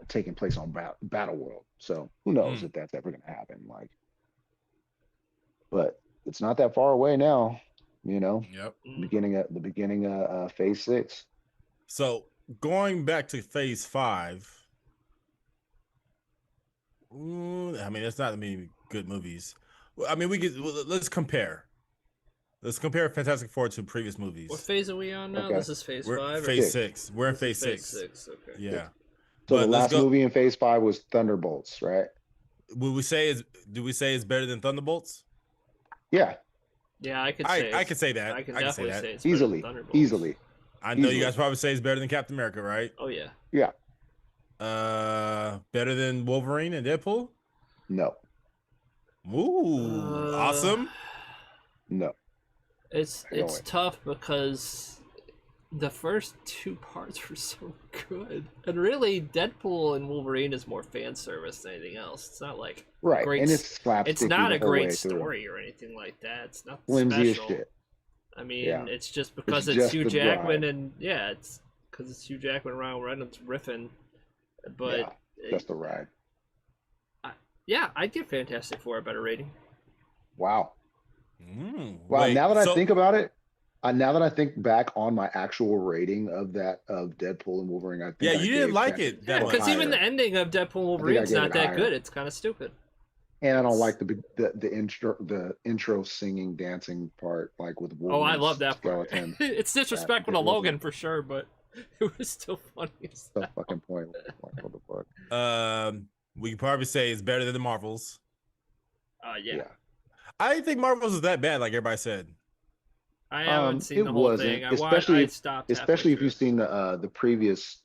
[SPEAKER 3] taking place on Battle World. So who knows if that's ever going to happen? Like, but it's not that far away now. You know,
[SPEAKER 1] Yep.
[SPEAKER 3] the beginning of Phase 6.
[SPEAKER 1] So going back to Phase 5, I mean, it's not many good movies. I mean, let's compare. Let's compare Fantastic Four to previous movies.
[SPEAKER 2] What phase are we on now?
[SPEAKER 3] Okay.
[SPEAKER 2] This is phase
[SPEAKER 1] We're
[SPEAKER 2] 5.
[SPEAKER 1] Phase
[SPEAKER 3] Six.
[SPEAKER 1] 6. We're in
[SPEAKER 2] This
[SPEAKER 1] Phase
[SPEAKER 2] is phase
[SPEAKER 1] 6.
[SPEAKER 2] 6. Okay.
[SPEAKER 1] Yeah.
[SPEAKER 3] So
[SPEAKER 1] But
[SPEAKER 3] the
[SPEAKER 1] let's
[SPEAKER 3] last
[SPEAKER 1] go.
[SPEAKER 3] movie in Phase 5 was Thunderbolts, right?
[SPEAKER 1] Do we say it's better than Thunderbolts?
[SPEAKER 3] Yeah,
[SPEAKER 2] Yeah, I could
[SPEAKER 1] I
[SPEAKER 2] say.
[SPEAKER 1] could say that.
[SPEAKER 2] I can
[SPEAKER 1] say
[SPEAKER 2] definitely
[SPEAKER 1] that.
[SPEAKER 2] say it's better than
[SPEAKER 3] easily,
[SPEAKER 2] Thunderbolts.
[SPEAKER 3] easily.
[SPEAKER 1] I know you
[SPEAKER 3] easily.
[SPEAKER 1] guys probably say it's better than Captain America, right?
[SPEAKER 2] Oh yeah.
[SPEAKER 3] Yeah,
[SPEAKER 1] Better than Wolverine and Deadpool?
[SPEAKER 3] no,
[SPEAKER 1] Ooh, awesome.
[SPEAKER 3] no.
[SPEAKER 2] It's
[SPEAKER 3] No way.
[SPEAKER 2] tough because the first two parts were so good, and really Deadpool and Wolverine is more fan service than anything else. It's not like
[SPEAKER 3] Right,
[SPEAKER 2] great
[SPEAKER 3] and
[SPEAKER 2] s-
[SPEAKER 3] it's slapsticky.
[SPEAKER 2] it's not
[SPEAKER 3] the
[SPEAKER 2] a
[SPEAKER 3] whole way
[SPEAKER 2] great
[SPEAKER 3] through.
[SPEAKER 2] story or anything like that. It's not
[SPEAKER 3] Flimsy as
[SPEAKER 2] special.
[SPEAKER 3] shit.
[SPEAKER 2] I mean,
[SPEAKER 3] Yeah.
[SPEAKER 2] it's just because
[SPEAKER 3] It's
[SPEAKER 2] it's,
[SPEAKER 3] just
[SPEAKER 2] Hugh
[SPEAKER 3] the
[SPEAKER 2] Jackman,
[SPEAKER 3] ride.
[SPEAKER 2] and yeah, it's because it's Hugh Jackman, Ryan Reynolds riffing, but
[SPEAKER 3] Yeah, just a ride.
[SPEAKER 2] Yeah, I'd give Fantastic Four a better rating.
[SPEAKER 3] Wow. Wow.
[SPEAKER 1] Wait,
[SPEAKER 3] Now that I
[SPEAKER 1] so
[SPEAKER 3] think about it, now that I think back on my actual rating of Deadpool and Wolverine, I
[SPEAKER 1] yeah,
[SPEAKER 3] think I
[SPEAKER 1] you didn't
[SPEAKER 3] gave
[SPEAKER 1] like
[SPEAKER 3] Fantastic
[SPEAKER 1] it
[SPEAKER 2] Yeah,
[SPEAKER 1] that
[SPEAKER 3] Four
[SPEAKER 1] much.
[SPEAKER 2] because even the
[SPEAKER 3] higher,
[SPEAKER 2] ending of Deadpool
[SPEAKER 3] I
[SPEAKER 2] Wolverine's
[SPEAKER 3] gave
[SPEAKER 2] not
[SPEAKER 3] it
[SPEAKER 2] that
[SPEAKER 3] higher.
[SPEAKER 2] good. It's kind of stupid.
[SPEAKER 3] and I don't
[SPEAKER 2] It's-
[SPEAKER 3] like the intro singing dancing part, like with
[SPEAKER 2] Oh, I love
[SPEAKER 3] Wolverine's
[SPEAKER 2] that part.
[SPEAKER 3] skeleton.
[SPEAKER 2] It's
[SPEAKER 3] That
[SPEAKER 2] disrespectful
[SPEAKER 3] it
[SPEAKER 2] to
[SPEAKER 3] wasn't
[SPEAKER 2] Logan for sure, but it was still funny as
[SPEAKER 3] so
[SPEAKER 2] hell.
[SPEAKER 3] fucking pointless. Like what the fuck?
[SPEAKER 1] We could probably say it's better than the Marvels.
[SPEAKER 2] Yeah.
[SPEAKER 3] Yeah.
[SPEAKER 1] I didn't think Marvels was that bad, like everybody said.
[SPEAKER 2] I haven't seen
[SPEAKER 3] It
[SPEAKER 2] the whole
[SPEAKER 3] wasn't,
[SPEAKER 2] thing. I
[SPEAKER 3] especially
[SPEAKER 2] stopped.
[SPEAKER 3] especially if
[SPEAKER 2] halfway
[SPEAKER 3] you've
[SPEAKER 2] through.
[SPEAKER 3] seen the previous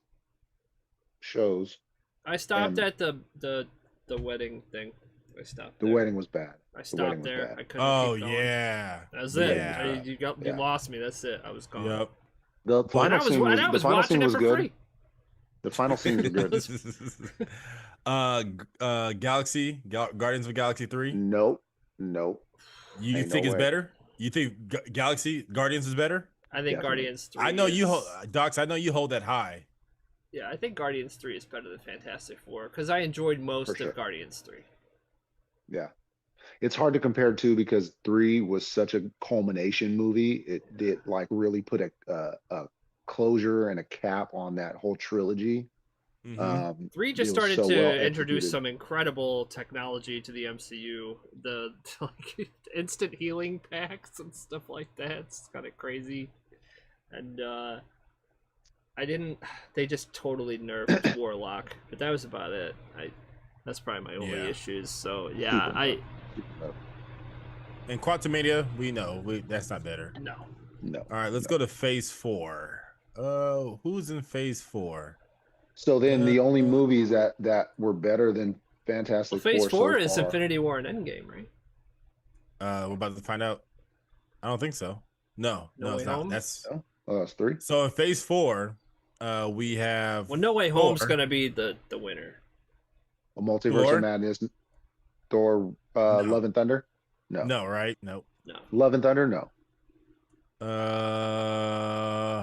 [SPEAKER 3] shows.
[SPEAKER 2] I stopped
[SPEAKER 3] and
[SPEAKER 2] at the wedding thing. I stopped.
[SPEAKER 3] The
[SPEAKER 2] there.
[SPEAKER 3] wedding was bad.
[SPEAKER 2] I
[SPEAKER 3] The wedding
[SPEAKER 2] stopped
[SPEAKER 3] was
[SPEAKER 2] there.
[SPEAKER 3] bad.
[SPEAKER 2] I couldn't
[SPEAKER 1] Oh
[SPEAKER 2] keep going.
[SPEAKER 1] yeah,
[SPEAKER 2] That's
[SPEAKER 3] The
[SPEAKER 2] it.
[SPEAKER 3] wedding was
[SPEAKER 1] yeah,
[SPEAKER 2] You
[SPEAKER 3] Yeah.
[SPEAKER 2] lost me. That's it. I was gone.
[SPEAKER 1] yep.
[SPEAKER 3] The
[SPEAKER 2] And
[SPEAKER 3] final scene was
[SPEAKER 2] I
[SPEAKER 3] the
[SPEAKER 2] was
[SPEAKER 3] final
[SPEAKER 2] watching
[SPEAKER 3] scene
[SPEAKER 2] it
[SPEAKER 3] was
[SPEAKER 2] for
[SPEAKER 3] good.
[SPEAKER 2] free.
[SPEAKER 3] The final scenes were good.
[SPEAKER 1] Galaxy, Guardians of the Galaxy 3.
[SPEAKER 3] Nope. Nope.
[SPEAKER 1] You
[SPEAKER 3] Ain't
[SPEAKER 1] think
[SPEAKER 3] no
[SPEAKER 1] it's
[SPEAKER 3] way.
[SPEAKER 1] better? You think Galaxy Guardians is better?
[SPEAKER 2] I think
[SPEAKER 3] Definitely.
[SPEAKER 2] Guardians 3.
[SPEAKER 1] I know you
[SPEAKER 2] is-
[SPEAKER 1] hold Docs. I know you hold that high.
[SPEAKER 2] Yeah, I think Guardians 3 is better than Fantastic Four because I enjoyed most
[SPEAKER 3] For sure.
[SPEAKER 2] of Guardians 3.
[SPEAKER 3] Yeah. It's hard to compare two because 3 was such a culmination movie. It did like really put a closure and a cap on that whole trilogy.
[SPEAKER 1] Mhm.
[SPEAKER 2] 3 just
[SPEAKER 3] it was
[SPEAKER 2] started
[SPEAKER 3] so
[SPEAKER 2] to
[SPEAKER 3] well
[SPEAKER 2] introduce
[SPEAKER 3] executed.
[SPEAKER 2] some incredible technology to the MCU. The like instant healing packs and stuff like that. It's kind of crazy. And they just totally nerfed Warlock, but that was about it. That's probably my only
[SPEAKER 1] Yeah.
[SPEAKER 2] issues. So yeah,
[SPEAKER 1] And Quantumania, we know that's not better.
[SPEAKER 2] no.
[SPEAKER 3] No.
[SPEAKER 1] All right, let's go to Phase 4. Oh, who's in Phase 4?
[SPEAKER 3] So then the only movies that were better than
[SPEAKER 2] Well,
[SPEAKER 3] Fantastic
[SPEAKER 2] Phase
[SPEAKER 3] Four
[SPEAKER 2] 4
[SPEAKER 3] so
[SPEAKER 2] is
[SPEAKER 3] far.
[SPEAKER 2] Infinity War and Endgame, right?
[SPEAKER 1] We're about to find out. I don't think so. No,
[SPEAKER 2] No
[SPEAKER 1] it's
[SPEAKER 2] Way
[SPEAKER 1] not.
[SPEAKER 2] Home?
[SPEAKER 1] That's
[SPEAKER 3] Oh, that's 3.
[SPEAKER 1] so in Phase 4. We have
[SPEAKER 2] Well, No Way Home's
[SPEAKER 1] Thor.
[SPEAKER 2] gonna be the winner.
[SPEAKER 3] A Multiverse
[SPEAKER 1] Thor?
[SPEAKER 3] of Madness. Thor,
[SPEAKER 1] No.
[SPEAKER 3] Love and Thunder. No.
[SPEAKER 1] No, right? Nope.
[SPEAKER 2] No.
[SPEAKER 3] Love and Thunder. No.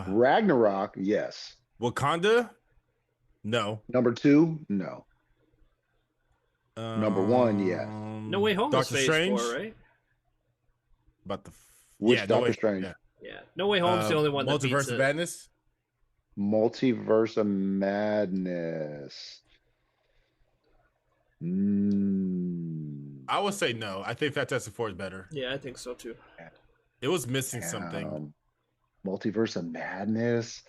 [SPEAKER 3] Ragnarok. Yes.
[SPEAKER 1] Wakanda? No.
[SPEAKER 3] Number 2. No. Number 1. Yes.
[SPEAKER 2] No Way Home
[SPEAKER 1] Doctor
[SPEAKER 2] is Phase
[SPEAKER 1] Strange?
[SPEAKER 2] 4, right?
[SPEAKER 1] About the
[SPEAKER 3] Which
[SPEAKER 1] No
[SPEAKER 3] Doctor
[SPEAKER 1] Way-
[SPEAKER 3] Strange?
[SPEAKER 1] yeah.
[SPEAKER 2] Yeah. No Way Home's the only one that beats
[SPEAKER 1] Multiverse
[SPEAKER 2] it.
[SPEAKER 1] of Madness?
[SPEAKER 3] Multiverse of Madness.
[SPEAKER 1] I would say no. I think Fantastic Four is better.
[SPEAKER 2] Yeah, I think so too.
[SPEAKER 1] It was missing something.
[SPEAKER 3] Multiverse of Madness.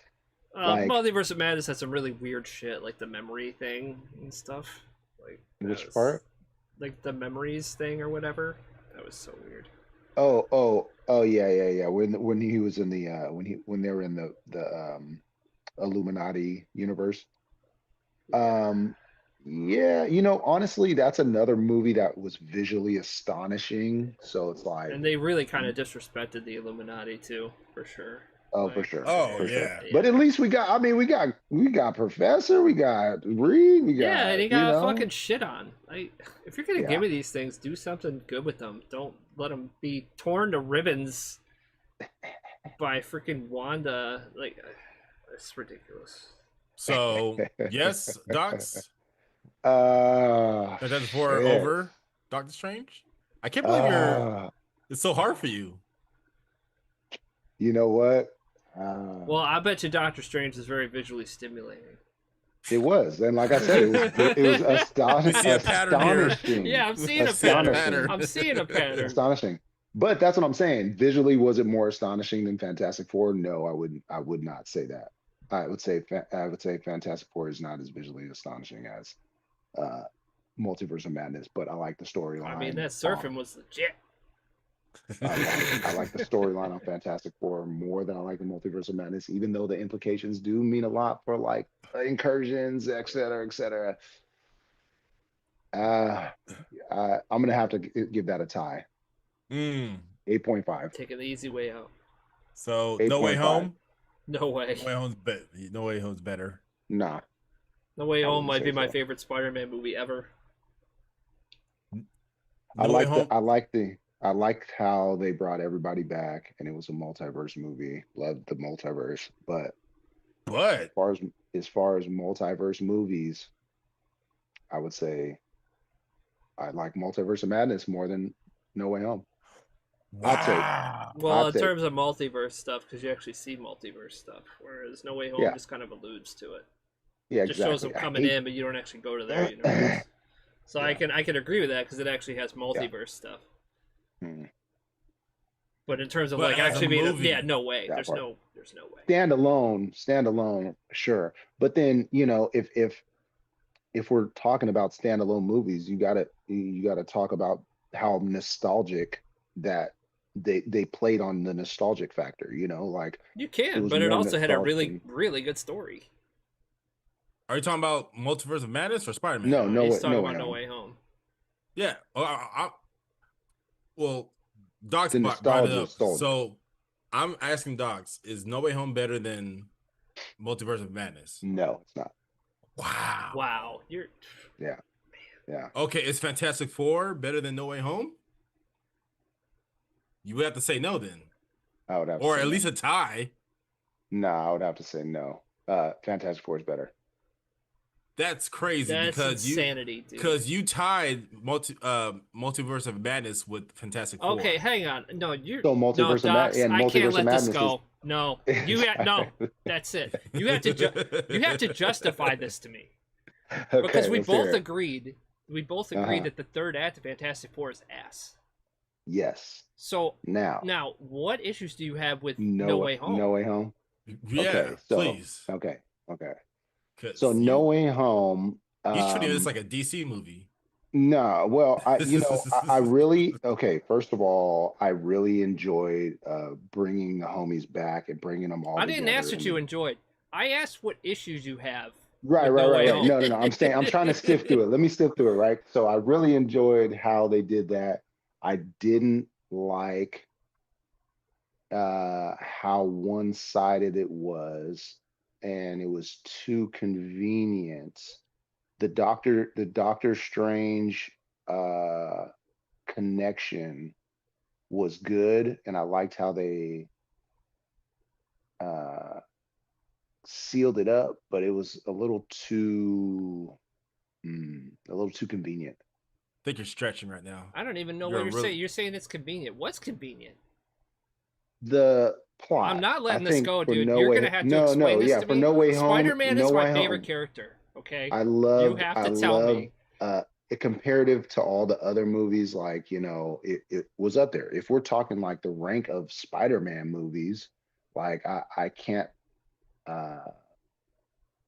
[SPEAKER 3] Like-
[SPEAKER 2] Multiverse of Madness has some really weird shit, like the memory thing and stuff. Like that
[SPEAKER 3] Which
[SPEAKER 2] was-
[SPEAKER 3] part?
[SPEAKER 2] Like the memories thing or whatever. That was so weird.
[SPEAKER 3] Oh, yeah. When he was in the when they were in the Illuminati universe. Yeah, honestly, that's another movie that was visually astonishing. So it's like,
[SPEAKER 2] And they really kind of disrespected the Illuminati too, for sure.
[SPEAKER 3] oh,
[SPEAKER 2] Like,
[SPEAKER 3] for sure.
[SPEAKER 1] Oh,
[SPEAKER 3] for
[SPEAKER 1] yeah.
[SPEAKER 3] Sure. But at least we got Professor, we got Reed, we got,
[SPEAKER 2] Yeah, and he got
[SPEAKER 3] you know?
[SPEAKER 2] fucking shit on. If you're gonna
[SPEAKER 3] Yeah.
[SPEAKER 2] give me these things, do something good with them. Don't let them be torn to ribbons by freaking Wanda. Like, it's ridiculous.
[SPEAKER 1] So yes, Docs. Fantastic Four
[SPEAKER 3] shit.
[SPEAKER 1] over Doctor Strange. I can't believe it's so hard for you.
[SPEAKER 3] You know what?
[SPEAKER 2] Well, I bet you Doctor Strange is very visually stimulating.
[SPEAKER 3] It was, and like I said, it was
[SPEAKER 1] We see a pattern here.
[SPEAKER 3] astonishing.
[SPEAKER 2] Yeah, I'm seeing a
[SPEAKER 3] Astonishing.
[SPEAKER 2] pattern. I'm seeing a pattern.
[SPEAKER 3] Astonishing. But that's what I'm saying. Visually, was it more astonishing than Fantastic Four? No, I would not say that. I would say Fantastic Four is not as visually astonishing as Multiverse of Madness, but I like the storyline.
[SPEAKER 2] I mean, that surfing was legit.
[SPEAKER 3] I like the storyline on Fantastic Four more than I like the Multiverse of Madness, even though the implications do mean a lot for like incursions, et cetera, et cetera. I'm gonna have to give that a tie. 8.5.
[SPEAKER 2] Taking the easy way out.
[SPEAKER 1] So No Way
[SPEAKER 3] 8.5.
[SPEAKER 1] Home.
[SPEAKER 2] No way.
[SPEAKER 1] No Way Home's better.
[SPEAKER 3] Nah.
[SPEAKER 2] No Way
[SPEAKER 3] I
[SPEAKER 2] Home
[SPEAKER 3] wouldn't
[SPEAKER 2] might
[SPEAKER 3] say
[SPEAKER 2] be my
[SPEAKER 3] so.
[SPEAKER 2] favorite Spider-Man movie ever.
[SPEAKER 3] I
[SPEAKER 1] No Way Home.
[SPEAKER 3] I liked how they brought everybody back and it was a multiverse movie. Loved the multiverse, but
[SPEAKER 1] But
[SPEAKER 3] as far as multiverse movies, I would say I like Multiverse of Madness more than No Way Home. I'll take.
[SPEAKER 1] Wow.
[SPEAKER 2] Well,
[SPEAKER 3] I'll
[SPEAKER 2] in
[SPEAKER 3] take.
[SPEAKER 2] terms of multiverse stuff, because you actually see multiverse stuff, whereas No Way Home
[SPEAKER 3] Yeah.
[SPEAKER 2] just kind of alludes to it.
[SPEAKER 3] Yeah,
[SPEAKER 2] Just
[SPEAKER 3] exactly.
[SPEAKER 2] shows them
[SPEAKER 3] I
[SPEAKER 2] coming
[SPEAKER 3] hate-
[SPEAKER 2] in, but you don't actually go to their universe. So
[SPEAKER 1] Yeah.
[SPEAKER 2] I can agree with that because it actually has multiverse stuff.
[SPEAKER 3] Hmm.
[SPEAKER 2] But in terms of
[SPEAKER 1] But
[SPEAKER 2] like
[SPEAKER 1] as a
[SPEAKER 2] actually being,
[SPEAKER 1] movie,
[SPEAKER 2] yeah, no way.
[SPEAKER 3] that
[SPEAKER 2] There's
[SPEAKER 3] part.
[SPEAKER 2] no way.
[SPEAKER 3] Standalone, sure. But then, if we're talking about standalone movies, you gotta talk about how nostalgic that they played on the nostalgic factor. Like
[SPEAKER 2] You
[SPEAKER 3] it
[SPEAKER 2] can,
[SPEAKER 3] was
[SPEAKER 2] but it
[SPEAKER 3] more
[SPEAKER 2] also had a
[SPEAKER 3] nostalgic
[SPEAKER 2] really good story.
[SPEAKER 1] Are you talking about Multiverse of Madness or Spider-Man?
[SPEAKER 3] No,
[SPEAKER 2] He's
[SPEAKER 3] way-
[SPEAKER 2] talking
[SPEAKER 3] no
[SPEAKER 2] about
[SPEAKER 3] way
[SPEAKER 2] No
[SPEAKER 3] home.
[SPEAKER 2] Way Home.
[SPEAKER 1] Yeah. Well, Doc's
[SPEAKER 3] The
[SPEAKER 1] brought it
[SPEAKER 3] nostalgia
[SPEAKER 1] up.
[SPEAKER 3] stole it.
[SPEAKER 1] So I'm asking Docs, is No Way Home better than Multiverse of Madness?
[SPEAKER 3] No, it's not.
[SPEAKER 1] Wow.
[SPEAKER 2] Wow, you're
[SPEAKER 3] Yeah.
[SPEAKER 1] Okay, is Fantastic Four better than No Way Home? You would have to say no then.
[SPEAKER 3] I would have to
[SPEAKER 1] Or
[SPEAKER 3] say
[SPEAKER 1] at
[SPEAKER 3] no.
[SPEAKER 1] least a tie.
[SPEAKER 3] No, I would have to say no. Fantastic Four is better.
[SPEAKER 1] That's crazy
[SPEAKER 2] that's
[SPEAKER 1] because
[SPEAKER 2] insanity, dude.
[SPEAKER 1] you tied Multiverse of Madness with Fantastic Four.
[SPEAKER 2] Okay, hang on. No, you're
[SPEAKER 3] So Multiverse
[SPEAKER 2] no,
[SPEAKER 3] of
[SPEAKER 2] Docs,
[SPEAKER 3] and
[SPEAKER 2] I
[SPEAKER 3] Multiverse
[SPEAKER 2] can't
[SPEAKER 3] of
[SPEAKER 2] let
[SPEAKER 3] Madness
[SPEAKER 2] this go. No, no. That's it. You have to you have to justify this to me because we
[SPEAKER 3] let's hear
[SPEAKER 2] both
[SPEAKER 3] it.
[SPEAKER 2] agreed. We both agreed that the third act of Fantastic Four is ass.
[SPEAKER 3] Yes.
[SPEAKER 2] So
[SPEAKER 3] Now,
[SPEAKER 2] what issues do you have with
[SPEAKER 3] no,
[SPEAKER 2] No Way Home?
[SPEAKER 3] No Way Home.
[SPEAKER 1] Yeah,
[SPEAKER 3] Okay, so-
[SPEAKER 1] please.
[SPEAKER 3] Okay.
[SPEAKER 1] 'Cause
[SPEAKER 3] So No Way Home.
[SPEAKER 1] He's treating this like a DC movie.
[SPEAKER 3] No, well, I really, okay, first of all, I really enjoyed bringing the homies back and bringing them all
[SPEAKER 2] I didn't
[SPEAKER 3] together
[SPEAKER 2] ask what
[SPEAKER 3] and-
[SPEAKER 2] you enjoyed. I asked what issues you have.
[SPEAKER 3] Right.
[SPEAKER 2] with No Way
[SPEAKER 3] No,
[SPEAKER 2] Home.
[SPEAKER 3] no. I'm trying to sift through it. Let me sift through it, right? So I really enjoyed how they did that. I didn't like how one-sided it was, and it was too convenient. The Doctor Strange connection was good, and I liked how they sealed it up, but it was a little too convenient.
[SPEAKER 1] I think you're stretching right now.
[SPEAKER 2] I don't even know
[SPEAKER 1] You're
[SPEAKER 2] what you're
[SPEAKER 1] really-
[SPEAKER 2] saying. You're saying it's convenient. What's convenient?
[SPEAKER 3] The plot.
[SPEAKER 2] I'm not letting
[SPEAKER 3] I
[SPEAKER 2] this
[SPEAKER 3] think
[SPEAKER 2] go,
[SPEAKER 3] for
[SPEAKER 2] dude.
[SPEAKER 3] No
[SPEAKER 2] You're
[SPEAKER 3] Way-
[SPEAKER 2] gonna have to
[SPEAKER 3] no,
[SPEAKER 2] explain this
[SPEAKER 3] yeah,
[SPEAKER 2] to
[SPEAKER 3] for
[SPEAKER 2] me.
[SPEAKER 3] No Way Home.
[SPEAKER 2] Spider-Man
[SPEAKER 3] No
[SPEAKER 2] is my
[SPEAKER 3] Way
[SPEAKER 2] favorite
[SPEAKER 3] Home.
[SPEAKER 2] character. Okay,
[SPEAKER 3] I love.
[SPEAKER 2] you have to tell me.
[SPEAKER 3] It comparative to all the other movies, like it was up there. If we're talking like the rank of Spider-Man movies, like I can't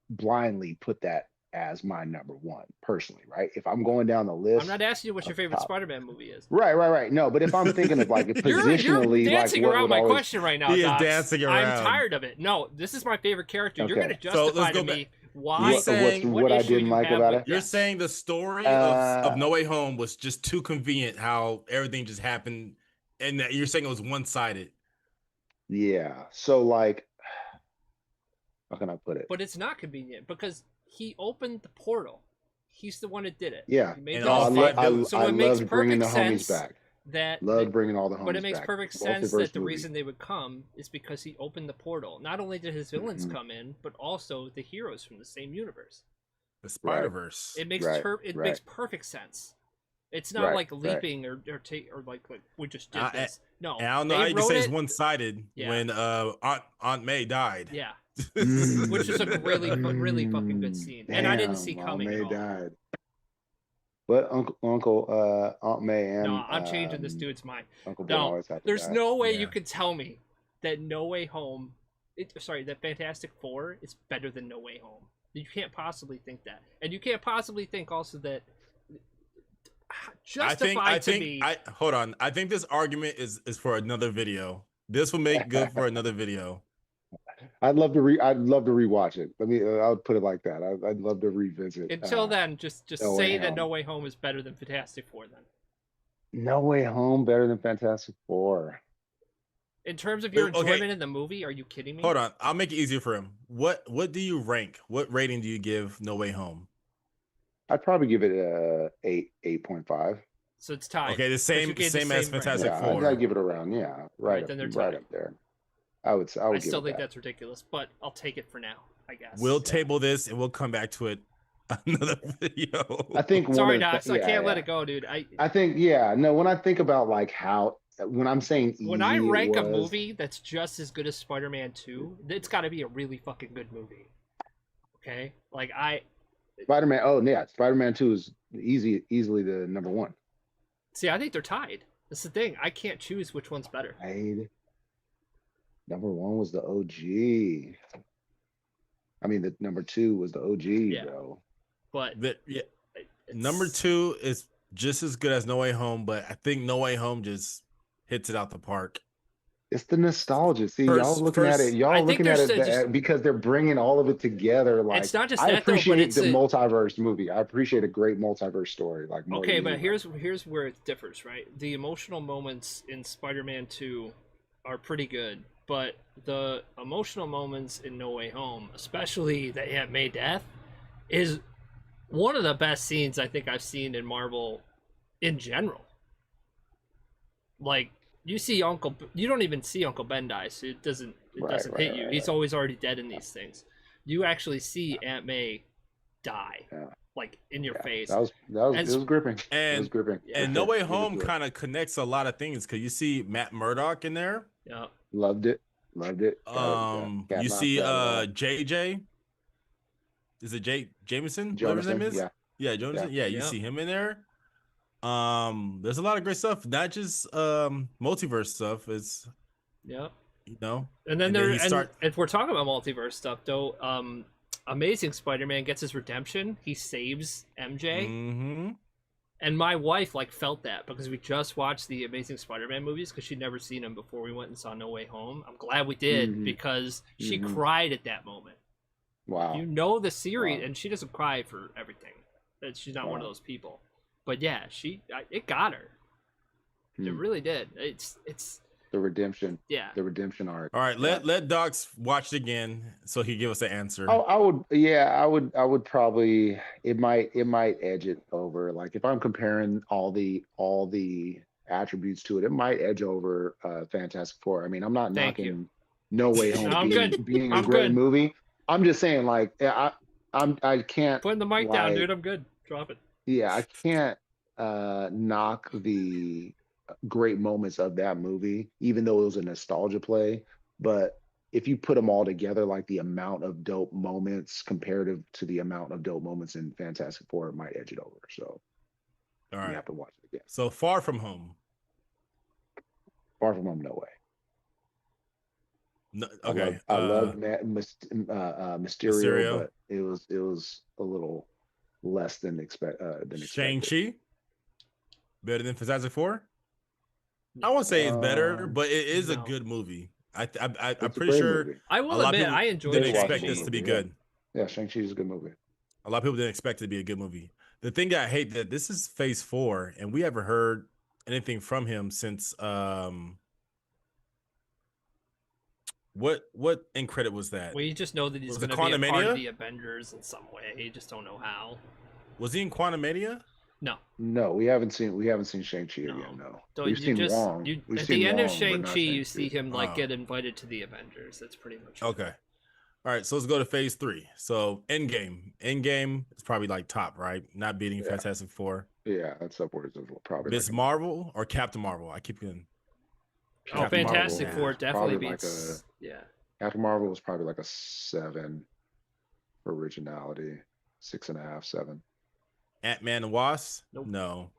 [SPEAKER 3] blindly put that as my number one personally, right? If I'm going down the list,
[SPEAKER 2] I'm not asking you what your
[SPEAKER 3] up
[SPEAKER 2] favorite
[SPEAKER 3] top.
[SPEAKER 2] Spider-Man movie is.
[SPEAKER 3] Right. No, but if I'm thinking of like positionally,
[SPEAKER 2] you're dancing
[SPEAKER 3] like what
[SPEAKER 2] around
[SPEAKER 3] would
[SPEAKER 2] my
[SPEAKER 3] always,
[SPEAKER 2] question right now,
[SPEAKER 1] He is
[SPEAKER 2] Docs.
[SPEAKER 1] dancing
[SPEAKER 2] I'm
[SPEAKER 1] around.
[SPEAKER 2] tired of it. No, this is my favorite character. You're
[SPEAKER 3] Okay.
[SPEAKER 2] gonna
[SPEAKER 1] So
[SPEAKER 2] justify
[SPEAKER 1] let's
[SPEAKER 2] to
[SPEAKER 1] go
[SPEAKER 2] me
[SPEAKER 1] back.
[SPEAKER 2] why.
[SPEAKER 1] You're saying-
[SPEAKER 3] what I
[SPEAKER 2] issue
[SPEAKER 3] didn't
[SPEAKER 2] you
[SPEAKER 3] like
[SPEAKER 2] have
[SPEAKER 3] about
[SPEAKER 2] with-
[SPEAKER 3] it.
[SPEAKER 1] You're
[SPEAKER 2] Yes.
[SPEAKER 1] saying the story of No Way Home was just too convenient, how everything just happened, and that you're saying it was one-sided.
[SPEAKER 3] Yeah. So like, how can I put it?
[SPEAKER 2] But it's not convenient because he opened the portal. He's the one that did it.
[SPEAKER 3] Yeah.
[SPEAKER 2] He made
[SPEAKER 1] And
[SPEAKER 2] the
[SPEAKER 1] all
[SPEAKER 2] mistake.
[SPEAKER 1] five villains.
[SPEAKER 2] So
[SPEAKER 3] I
[SPEAKER 2] it makes
[SPEAKER 3] loved bringing the
[SPEAKER 2] perfect
[SPEAKER 3] homies
[SPEAKER 2] sense
[SPEAKER 3] back.
[SPEAKER 2] that
[SPEAKER 3] Loved bringing all the homies
[SPEAKER 2] But it makes
[SPEAKER 3] back.
[SPEAKER 2] perfect
[SPEAKER 3] Multiverse
[SPEAKER 2] sense that the
[SPEAKER 3] movie.
[SPEAKER 2] reason they would come is because he opened the portal. Not only did his villains
[SPEAKER 3] Mhm.
[SPEAKER 2] come in, but also the heroes from the same universe.
[SPEAKER 1] The Spider-Verse.
[SPEAKER 2] It makes
[SPEAKER 3] Right,
[SPEAKER 2] it
[SPEAKER 3] right.
[SPEAKER 2] makes perfect sense. It's not
[SPEAKER 3] Right,
[SPEAKER 2] like
[SPEAKER 3] right.
[SPEAKER 2] leaping or like we just did this. No,
[SPEAKER 1] And I don't know
[SPEAKER 2] they
[SPEAKER 1] how you can
[SPEAKER 2] wrote
[SPEAKER 1] say it's
[SPEAKER 2] it-
[SPEAKER 1] one-sided
[SPEAKER 2] Yeah.
[SPEAKER 1] when Aunt May died.
[SPEAKER 2] Yeah,
[SPEAKER 3] Mm.
[SPEAKER 2] which is a really fucking good scene, and I didn't see
[SPEAKER 3] Damn,
[SPEAKER 2] coming
[SPEAKER 3] Aunt
[SPEAKER 2] at
[SPEAKER 3] May
[SPEAKER 2] all.
[SPEAKER 3] died. But Aunt May and
[SPEAKER 2] No, I'm changing this dude's mind.
[SPEAKER 3] Uncle Ben
[SPEAKER 2] No,
[SPEAKER 3] always have to
[SPEAKER 2] there's
[SPEAKER 3] die.
[SPEAKER 2] no way
[SPEAKER 1] Yeah.
[SPEAKER 2] you can tell me that No Way Home, that Fantastic Four is better than No Way Home. You can't possibly think that, and you can't possibly think also that justified to me.
[SPEAKER 1] Hold on. I think this argument is for another video. This will make good for another video.
[SPEAKER 3] I'd love to rewatch it. I'll put it like that. I'd love to revisit.
[SPEAKER 2] Until then, just
[SPEAKER 3] No Way
[SPEAKER 2] say that
[SPEAKER 3] Home.
[SPEAKER 2] No Way Home is better than Fantastic Four. Then,
[SPEAKER 3] No Way Home better than Fantastic Four.
[SPEAKER 2] in terms of your
[SPEAKER 1] Okay.
[SPEAKER 2] enjoyment in the movie, are you kidding me?
[SPEAKER 1] Hold on. I'll make it easier for him. What do you rank? What rating do you give No Way Home?
[SPEAKER 3] I'd probably give it a 8.5.
[SPEAKER 2] So it's tied.
[SPEAKER 1] Okay, the
[SPEAKER 2] you
[SPEAKER 1] same
[SPEAKER 2] gave the
[SPEAKER 1] same as
[SPEAKER 2] same rank.
[SPEAKER 1] Fantastic
[SPEAKER 3] Yeah,
[SPEAKER 1] Four.
[SPEAKER 3] I'd give it around. Yeah,
[SPEAKER 2] Right,
[SPEAKER 3] right,
[SPEAKER 2] then they're
[SPEAKER 3] right
[SPEAKER 2] tied.
[SPEAKER 3] up there. I would
[SPEAKER 2] I
[SPEAKER 3] give
[SPEAKER 2] still
[SPEAKER 3] it
[SPEAKER 2] think
[SPEAKER 3] that.
[SPEAKER 2] that's ridiculous, but I'll take it for now. I guess.
[SPEAKER 1] We'll table this and we'll come back to it Another video.
[SPEAKER 3] I think one
[SPEAKER 2] Sorry,
[SPEAKER 3] of the
[SPEAKER 2] Docs. I
[SPEAKER 3] yeah,
[SPEAKER 2] can't let
[SPEAKER 3] yeah.
[SPEAKER 2] it go, dude.
[SPEAKER 3] I think no. When I think about like how when I'm saying
[SPEAKER 2] When I
[SPEAKER 3] easy, it
[SPEAKER 2] rank a
[SPEAKER 3] was
[SPEAKER 2] movie that's just as good as Spider-Man 2, it's got to be a really fucking good movie. Okay? Like
[SPEAKER 3] Spider-Man. Oh yeah, Spider-Man 2 is easily the number one.
[SPEAKER 2] see, I think they're tied. That's the thing. I can't choose which one's better.
[SPEAKER 3] Number one was the OG. I mean, the number two was the OG,
[SPEAKER 2] Yeah.
[SPEAKER 3] bro.
[SPEAKER 2] But
[SPEAKER 1] Yeah.
[SPEAKER 2] it's-
[SPEAKER 1] Number 2 is just as good as No Way Home, but I think No Way Home just hits it out the park.
[SPEAKER 3] It's the nostalgia. See, y'all
[SPEAKER 1] First-
[SPEAKER 3] looking at it.
[SPEAKER 1] first-
[SPEAKER 3] Y'all
[SPEAKER 2] I think
[SPEAKER 3] looking at
[SPEAKER 2] there's
[SPEAKER 3] it
[SPEAKER 2] just-
[SPEAKER 3] because they're bringing all of it together. Like,
[SPEAKER 2] It's not just
[SPEAKER 3] I
[SPEAKER 2] that, though, but
[SPEAKER 3] appreciate
[SPEAKER 2] it's
[SPEAKER 3] the
[SPEAKER 2] a-
[SPEAKER 3] multiverse movie. I appreciate a great multiverse story. Like, more
[SPEAKER 2] okay,
[SPEAKER 3] than
[SPEAKER 2] but
[SPEAKER 3] anything.
[SPEAKER 2] here's where it differs, right? The emotional moments in Spider-Man 2 are pretty good, but the emotional moments in No Way Home, especially the Aunt May death, is one of the best scenes I think I've seen in Marvel in general. Like, you don't even see Uncle Ben die, so it doesn't
[SPEAKER 3] Right,
[SPEAKER 2] hit
[SPEAKER 3] right,
[SPEAKER 2] you.
[SPEAKER 3] right,
[SPEAKER 2] He's always already dead in these things. You actually see Aunt May die,
[SPEAKER 3] Yeah.
[SPEAKER 2] like in your face.
[SPEAKER 3] That was
[SPEAKER 2] And-
[SPEAKER 3] it was gripping. It was
[SPEAKER 1] And
[SPEAKER 3] gripping.
[SPEAKER 1] and
[SPEAKER 3] for
[SPEAKER 1] No
[SPEAKER 3] sure.
[SPEAKER 1] Way
[SPEAKER 3] It was
[SPEAKER 1] Home
[SPEAKER 3] good.
[SPEAKER 1] kind of connects a lot of things because you see Matt Murdock in there.
[SPEAKER 2] Yeah.
[SPEAKER 3] Loved it.
[SPEAKER 1] You see JJ. Is it Jameson? Whatever his name is? Yeah, Jameson. Yeah, you
[SPEAKER 2] Yeah.
[SPEAKER 1] see him in there. There's a lot of great stuff, not just multiverse stuff. It's
[SPEAKER 2] Yeah.
[SPEAKER 1] you know.
[SPEAKER 2] And then
[SPEAKER 1] And then
[SPEAKER 2] if we're talking about multiverse stuff though, Amazing Spider-Man gets his redemption. He saves MJ.
[SPEAKER 1] Mm-hmm.
[SPEAKER 2] And my wife like felt that because we just watched the Amazing Spider-Man movies because she'd never seen them before we went and saw No Way Home. I'm glad we did
[SPEAKER 3] Mhm.
[SPEAKER 2] because she
[SPEAKER 3] Mhm.
[SPEAKER 2] cried at that moment.
[SPEAKER 3] Wow.
[SPEAKER 2] You know the series,
[SPEAKER 3] Wow.
[SPEAKER 2] and she doesn't cry for everything. She's not one of
[SPEAKER 3] Wow.
[SPEAKER 2] those people. But yeah, it got her. It
[SPEAKER 3] Hmm.
[SPEAKER 2] really did. It's
[SPEAKER 3] the redemption
[SPEAKER 2] yeah.
[SPEAKER 3] arc.
[SPEAKER 1] All right, let Docs watch it again so he give us the answer.
[SPEAKER 3] Oh, I would probably it might edge it over. Like if I'm comparing all the attributes to it, it might edge over Fantastic Four. I mean, I'm not
[SPEAKER 2] Thank
[SPEAKER 3] knocking
[SPEAKER 2] you.
[SPEAKER 3] No Way Home
[SPEAKER 2] No, I'm good.
[SPEAKER 3] being a
[SPEAKER 2] I'm
[SPEAKER 3] great
[SPEAKER 2] good.
[SPEAKER 3] movie. I'm just saying, like I can't
[SPEAKER 2] Putting the mic down,
[SPEAKER 3] like,
[SPEAKER 2] dude. I'm good. Drop it.
[SPEAKER 3] yeah, I can't knock the great moments of that movie, even though it was a nostalgia play. But if you put them all together, like the amount of dope moments comparative to the amount of dope moments in Fantastic Four, it might edge it over. So
[SPEAKER 1] All
[SPEAKER 3] you
[SPEAKER 1] right.
[SPEAKER 3] have to watch it again.
[SPEAKER 1] So Far From Home.
[SPEAKER 3] Far From Home, no way.
[SPEAKER 1] No, okay.
[SPEAKER 3] I love Mysterio,
[SPEAKER 1] Mysterio.
[SPEAKER 3] but it was a little less than expected.
[SPEAKER 1] Shang-Chi. Better than Fantastic Four? I won't say it's better, but it is a
[SPEAKER 2] no.
[SPEAKER 1] good movie. I'm
[SPEAKER 3] It's a
[SPEAKER 1] pretty
[SPEAKER 3] great
[SPEAKER 1] sure
[SPEAKER 3] movie.
[SPEAKER 2] I
[SPEAKER 1] a
[SPEAKER 2] will
[SPEAKER 1] lot of
[SPEAKER 2] admit,
[SPEAKER 1] people
[SPEAKER 2] I enjoyed
[SPEAKER 1] didn't
[SPEAKER 3] watch
[SPEAKER 1] expect
[SPEAKER 3] the
[SPEAKER 1] this to be
[SPEAKER 3] movie, yeah.
[SPEAKER 1] good.
[SPEAKER 3] Yeah, Shang-Chi is a good movie.
[SPEAKER 1] A lot of people didn't expect it to be a good movie. The thing that I hate that this is Phase 4, and we haven't heard anything from him since what end credit was that?
[SPEAKER 2] Well, you just know that he's
[SPEAKER 1] Was it
[SPEAKER 2] going to be a part of
[SPEAKER 1] Quantumania?
[SPEAKER 2] the Avengers in some way. You just don't know how.
[SPEAKER 1] Was he in Quantumania?
[SPEAKER 2] No.
[SPEAKER 3] No, we haven't seen Shang-Chi
[SPEAKER 2] No.
[SPEAKER 3] again. No,
[SPEAKER 2] So
[SPEAKER 3] we've
[SPEAKER 2] you
[SPEAKER 3] seen
[SPEAKER 2] just
[SPEAKER 3] Wong.
[SPEAKER 2] you
[SPEAKER 3] We've
[SPEAKER 2] at
[SPEAKER 3] seen
[SPEAKER 2] the end of
[SPEAKER 3] Wong, but not
[SPEAKER 2] Shang-Chi, you see
[SPEAKER 3] Shang-Chi.
[SPEAKER 2] him like
[SPEAKER 1] Oh.
[SPEAKER 2] get invited to the Avengers. That's pretty much it.
[SPEAKER 1] Okay. All right, so let's go to Phase 3. So Endgame. Endgame is probably like top, right? Not beating
[SPEAKER 3] Yeah.
[SPEAKER 1] Fantastic Four.
[SPEAKER 3] Yeah, that's upwards of probably.
[SPEAKER 1] Miss
[SPEAKER 3] like
[SPEAKER 1] Marvel or Captain Marvel? I keep getting
[SPEAKER 2] Oh,
[SPEAKER 1] Captain Marvel.
[SPEAKER 2] Fantastic Four definitely
[SPEAKER 3] Probably like
[SPEAKER 2] beats. Yeah.
[SPEAKER 3] Captain Marvel was probably like a 7 for originality, 6.5, 7.
[SPEAKER 1] Ant-Man and Wasp?
[SPEAKER 2] Nope.
[SPEAKER 1] No.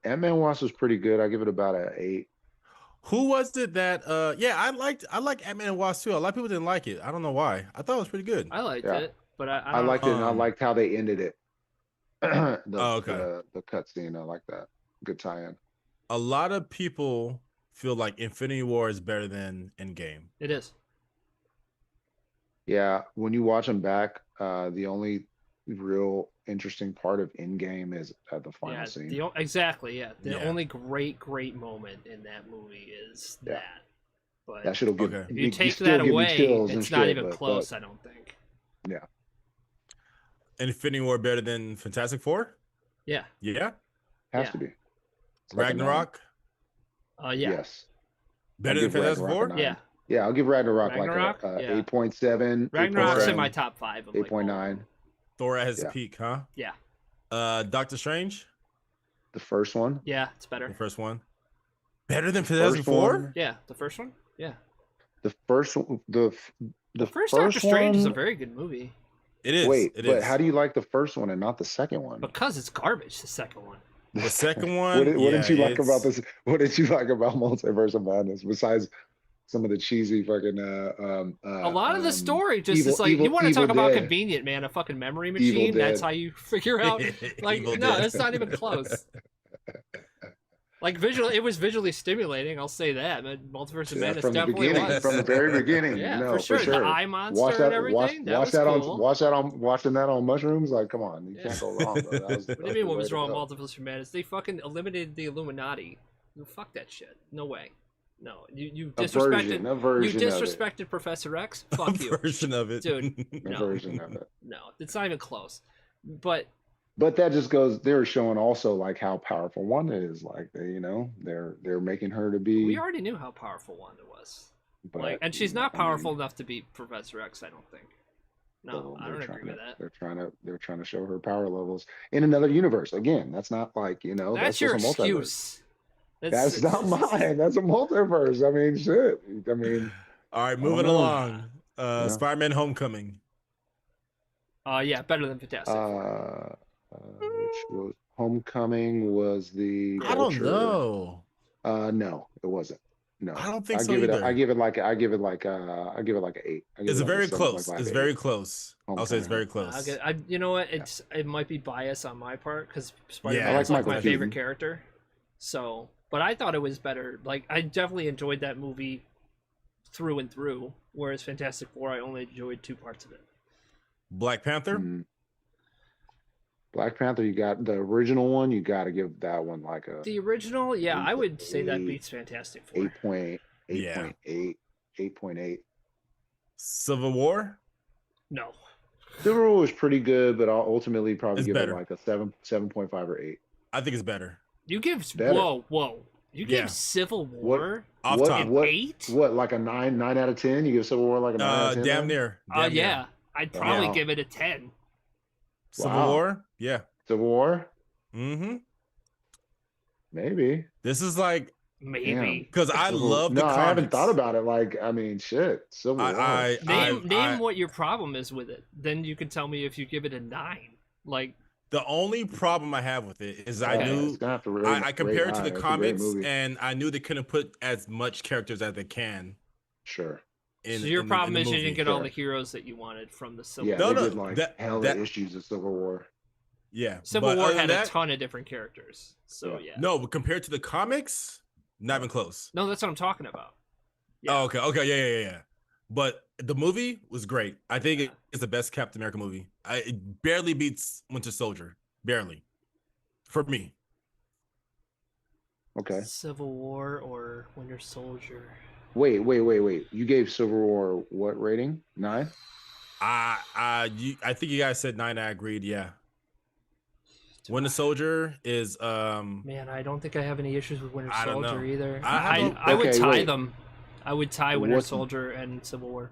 [SPEAKER 3] Ant-Man Wasp was pretty good. I give it about an 8.
[SPEAKER 1] Who was it that yeah, I like Ant-Man and Wasp too. A lot of people didn't like it. I don't know why. I thought it was pretty good.
[SPEAKER 2] I liked
[SPEAKER 3] Yeah.
[SPEAKER 2] it, but I
[SPEAKER 3] I
[SPEAKER 2] don't
[SPEAKER 3] liked it, and I
[SPEAKER 1] Um,
[SPEAKER 3] liked how they ended it.
[SPEAKER 1] okay.
[SPEAKER 3] The cutscene, I like that. Good tie-in.
[SPEAKER 1] A lot of people feel like Infinity War is better than Endgame.
[SPEAKER 2] It is.
[SPEAKER 3] Yeah, when you watch them back, the only real interesting part of Endgame is at the final
[SPEAKER 2] Yeah.
[SPEAKER 3] scene.
[SPEAKER 2] Exactly. Yeah. The
[SPEAKER 1] Yeah.
[SPEAKER 2] only great moment in that movie is
[SPEAKER 3] Yeah.
[SPEAKER 2] that. But
[SPEAKER 3] That should have given.
[SPEAKER 1] Okay.
[SPEAKER 2] if you take
[SPEAKER 3] still
[SPEAKER 2] that
[SPEAKER 3] give me
[SPEAKER 2] away,
[SPEAKER 3] chills and
[SPEAKER 2] it's not
[SPEAKER 3] shit,
[SPEAKER 2] even
[SPEAKER 3] but-
[SPEAKER 2] close. I don't think.
[SPEAKER 1] Infinity War better than Fantastic Four?
[SPEAKER 2] Yeah.
[SPEAKER 1] Yeah.
[SPEAKER 3] Has
[SPEAKER 2] Yeah.
[SPEAKER 3] to be. It's like a 9.
[SPEAKER 1] Ragnarok
[SPEAKER 2] Yeah.
[SPEAKER 3] Yes.
[SPEAKER 1] better
[SPEAKER 3] I'll
[SPEAKER 1] than
[SPEAKER 3] give
[SPEAKER 1] Fantastic
[SPEAKER 3] Ragnarok
[SPEAKER 1] Four?
[SPEAKER 3] a 9.
[SPEAKER 2] Yeah.
[SPEAKER 3] Yeah, I'll give Ragnarok,
[SPEAKER 2] Ragnarok?
[SPEAKER 3] like a
[SPEAKER 2] Yeah.
[SPEAKER 3] 8.7.
[SPEAKER 2] Ragnarok's in
[SPEAKER 3] 8.7,
[SPEAKER 2] my top 5. Of like all of
[SPEAKER 3] 8.9.
[SPEAKER 2] them.
[SPEAKER 1] Thor at his
[SPEAKER 3] Yeah.
[SPEAKER 1] peak, huh?
[SPEAKER 2] Yeah.
[SPEAKER 1] Doctor Strange,
[SPEAKER 3] The first one.
[SPEAKER 2] Yeah, it's
[SPEAKER 1] the
[SPEAKER 2] better.
[SPEAKER 1] first one, better than
[SPEAKER 3] First
[SPEAKER 1] 2004.
[SPEAKER 3] one.
[SPEAKER 2] Yeah, the first one. Yeah.
[SPEAKER 3] The first one. The
[SPEAKER 2] First Doctor Strange is a
[SPEAKER 3] one.
[SPEAKER 2] very good movie
[SPEAKER 1] It is.
[SPEAKER 3] Wait,
[SPEAKER 1] it
[SPEAKER 3] but
[SPEAKER 1] is.
[SPEAKER 3] how do you like the first one and not the second one?
[SPEAKER 2] because it's garbage. The second one.
[SPEAKER 1] The second
[SPEAKER 3] What
[SPEAKER 1] one?
[SPEAKER 3] did, what did you
[SPEAKER 1] yeah,
[SPEAKER 3] like about
[SPEAKER 1] it's-
[SPEAKER 3] this? What did you like about Multiverse of Madness besides some of the cheesy fucking
[SPEAKER 2] A lot of the story just
[SPEAKER 3] Evil-
[SPEAKER 2] is like
[SPEAKER 3] Evil-
[SPEAKER 2] you want to talk
[SPEAKER 3] Evil
[SPEAKER 2] about
[SPEAKER 3] Dead.
[SPEAKER 2] convenient, man. A fucking memory
[SPEAKER 3] Evil
[SPEAKER 2] machine. That's
[SPEAKER 3] Dead.
[SPEAKER 2] how you figure out. Like
[SPEAKER 1] Evil
[SPEAKER 2] no,
[SPEAKER 1] Dead.
[SPEAKER 2] it's not even close. Like it was visually stimulating. I'll say that. But Multiverse of
[SPEAKER 3] Yeah,
[SPEAKER 2] Madness
[SPEAKER 3] from the
[SPEAKER 2] definitely
[SPEAKER 3] beginning,
[SPEAKER 2] was.
[SPEAKER 3] from the very beginning.
[SPEAKER 2] Yeah,
[SPEAKER 3] no,
[SPEAKER 2] for sure. The eye monster
[SPEAKER 3] Watch
[SPEAKER 2] and
[SPEAKER 3] that,
[SPEAKER 2] everything. That
[SPEAKER 3] watch
[SPEAKER 2] was
[SPEAKER 3] that
[SPEAKER 2] cool.
[SPEAKER 3] watching that on mushrooms. Like, come on, you
[SPEAKER 2] Yeah.
[SPEAKER 3] can't go wrong. Bro. That was,
[SPEAKER 2] What do you mean? What was wrong with Multiverse of Madness? They fucking eliminated the Illuminati. Fuck that shit. No way. No, you disrespected.
[SPEAKER 3] A version
[SPEAKER 2] You
[SPEAKER 3] of it.
[SPEAKER 2] disrespected Professor X.
[SPEAKER 1] a
[SPEAKER 2] Fuck you,
[SPEAKER 1] version of it,
[SPEAKER 2] dude.
[SPEAKER 3] A
[SPEAKER 2] No.
[SPEAKER 3] version of it.
[SPEAKER 2] No, it's not even close. But
[SPEAKER 3] But that just goes. They're showing also like how powerful Wanda is. Like they're making her to be.
[SPEAKER 2] we already knew how powerful Wanda was.
[SPEAKER 3] but,
[SPEAKER 2] And she's not
[SPEAKER 3] I mean,
[SPEAKER 2] powerful enough to beat Professor X. I don't think. No,
[SPEAKER 3] so
[SPEAKER 2] I
[SPEAKER 3] they're
[SPEAKER 2] don't
[SPEAKER 3] trying
[SPEAKER 2] agree with
[SPEAKER 3] to-
[SPEAKER 2] that.
[SPEAKER 3] They're trying to show her power levels in another universe. Again, that's not like
[SPEAKER 2] That's your
[SPEAKER 3] just a multiverse.
[SPEAKER 2] excuse.
[SPEAKER 3] That's not mine. That's a multiverse. I mean, shit. I mean,
[SPEAKER 1] All right,
[SPEAKER 3] don't
[SPEAKER 1] moving
[SPEAKER 3] know.
[SPEAKER 1] along.
[SPEAKER 3] Yeah.
[SPEAKER 1] Spider-Man: Homecoming.
[SPEAKER 2] Yeah, better than Fantastic Four.
[SPEAKER 3] which was Homecoming was the.
[SPEAKER 1] I don't
[SPEAKER 3] Vulture.
[SPEAKER 1] know.
[SPEAKER 3] No, it wasn't. No,
[SPEAKER 1] I don't think
[SPEAKER 3] I
[SPEAKER 1] so
[SPEAKER 3] give it.
[SPEAKER 1] either.
[SPEAKER 3] I give it like an 8. I give it like an 8.
[SPEAKER 1] It's
[SPEAKER 3] like a
[SPEAKER 1] very close.
[SPEAKER 3] 7.5,
[SPEAKER 1] It's
[SPEAKER 3] 8.
[SPEAKER 1] very close. I'll say it's very
[SPEAKER 3] Homecoming.
[SPEAKER 1] close.
[SPEAKER 2] You know what? It might be bias on my part because Spider-Man
[SPEAKER 1] I like
[SPEAKER 2] is like
[SPEAKER 3] Michael
[SPEAKER 2] my
[SPEAKER 3] Keaton.
[SPEAKER 2] favorite character. So, but I thought it was better. Like I definitely enjoyed that movie through and through. Whereas Fantastic Four, I only enjoyed 2 parts of it.
[SPEAKER 1] Black Panther.
[SPEAKER 3] Mhm. Black Panther, you got the original one. You got to give that one like a
[SPEAKER 2] The original, yeah, I would say that
[SPEAKER 3] Eight-
[SPEAKER 2] beats Fantastic Four.
[SPEAKER 3] 8.8, 8.8.
[SPEAKER 1] Civil War.
[SPEAKER 2] No,
[SPEAKER 3] Civil War was pretty good, but I'll ultimately probably
[SPEAKER 1] It's
[SPEAKER 3] give
[SPEAKER 1] better.
[SPEAKER 3] it like a 7.5 or 8.
[SPEAKER 1] I think it's better.
[SPEAKER 2] you give
[SPEAKER 3] Better.
[SPEAKER 2] whoa. You
[SPEAKER 1] Yeah.
[SPEAKER 2] give Civil War
[SPEAKER 1] Off
[SPEAKER 3] what,
[SPEAKER 1] top.
[SPEAKER 2] an
[SPEAKER 3] what,
[SPEAKER 2] 8?
[SPEAKER 3] What, like a 9 out of 10? You give Civil War like a 9 out of 10?
[SPEAKER 1] Damn
[SPEAKER 3] then?
[SPEAKER 1] near.
[SPEAKER 2] Oh
[SPEAKER 1] Damn near.
[SPEAKER 2] yeah, I'd probably
[SPEAKER 3] Wow.
[SPEAKER 2] give it a 10.
[SPEAKER 1] Civil
[SPEAKER 3] Wow.
[SPEAKER 1] War. Yeah.
[SPEAKER 3] Civil War?
[SPEAKER 1] Mm-hmm.
[SPEAKER 3] Maybe.
[SPEAKER 1] This is like
[SPEAKER 2] Maybe.
[SPEAKER 1] because I
[SPEAKER 3] Civil-
[SPEAKER 1] love the
[SPEAKER 3] No,
[SPEAKER 1] comics.
[SPEAKER 3] I haven't thought about it. Like, I mean, shit. Civil War.
[SPEAKER 2] Name what your problem is with it. Then you can tell me if you give it a 9. Like
[SPEAKER 1] The only problem I have with it is I
[SPEAKER 2] Okay.
[SPEAKER 1] knew
[SPEAKER 3] It's gonna have to rate-
[SPEAKER 1] I compared it to
[SPEAKER 3] rate
[SPEAKER 1] the
[SPEAKER 3] high. It's a great
[SPEAKER 1] comics,
[SPEAKER 3] movie.
[SPEAKER 1] and I knew they couldn't put as much characters as they can.
[SPEAKER 3] Sure.
[SPEAKER 1] In,
[SPEAKER 2] so your
[SPEAKER 1] in the-
[SPEAKER 2] problem
[SPEAKER 1] in
[SPEAKER 2] is
[SPEAKER 1] the
[SPEAKER 2] you
[SPEAKER 1] movie.
[SPEAKER 2] didn't get all
[SPEAKER 3] Sure.
[SPEAKER 2] the heroes that you wanted from the Civil
[SPEAKER 3] Yeah,
[SPEAKER 1] No,
[SPEAKER 2] War.
[SPEAKER 3] they
[SPEAKER 1] no,
[SPEAKER 3] did like
[SPEAKER 1] that-
[SPEAKER 3] hella
[SPEAKER 1] that-
[SPEAKER 3] issues of Civil War.
[SPEAKER 1] Yeah,
[SPEAKER 2] Civil
[SPEAKER 1] but
[SPEAKER 2] War
[SPEAKER 1] other
[SPEAKER 2] had
[SPEAKER 1] than
[SPEAKER 2] a
[SPEAKER 1] that-
[SPEAKER 2] ton of different characters. So
[SPEAKER 3] Yeah.
[SPEAKER 2] yeah.
[SPEAKER 1] No, but compared to the comics, not even close.
[SPEAKER 2] No, that's what I'm talking about. Yeah.
[SPEAKER 1] Oh, okay, yeah. But the movie was great. I think
[SPEAKER 2] Yeah.
[SPEAKER 1] it's the best Captain America movie. It barely beats Winter Soldier, barely, for me.
[SPEAKER 3] Okay.
[SPEAKER 2] Civil War or Winter Soldier.
[SPEAKER 3] Wait. You gave Civil War what rating? 9?
[SPEAKER 1] I think you guys said 9. I agreed. Yeah. Winter Soldier is
[SPEAKER 2] Man, I don't think I have any issues with Winter
[SPEAKER 1] I don't
[SPEAKER 2] Soldier
[SPEAKER 1] know.
[SPEAKER 2] either.
[SPEAKER 1] I don't-
[SPEAKER 2] I would
[SPEAKER 3] Okay,
[SPEAKER 2] tie
[SPEAKER 3] wait.
[SPEAKER 2] them. I would tie Winter
[SPEAKER 3] What's-
[SPEAKER 2] Soldier and Civil War.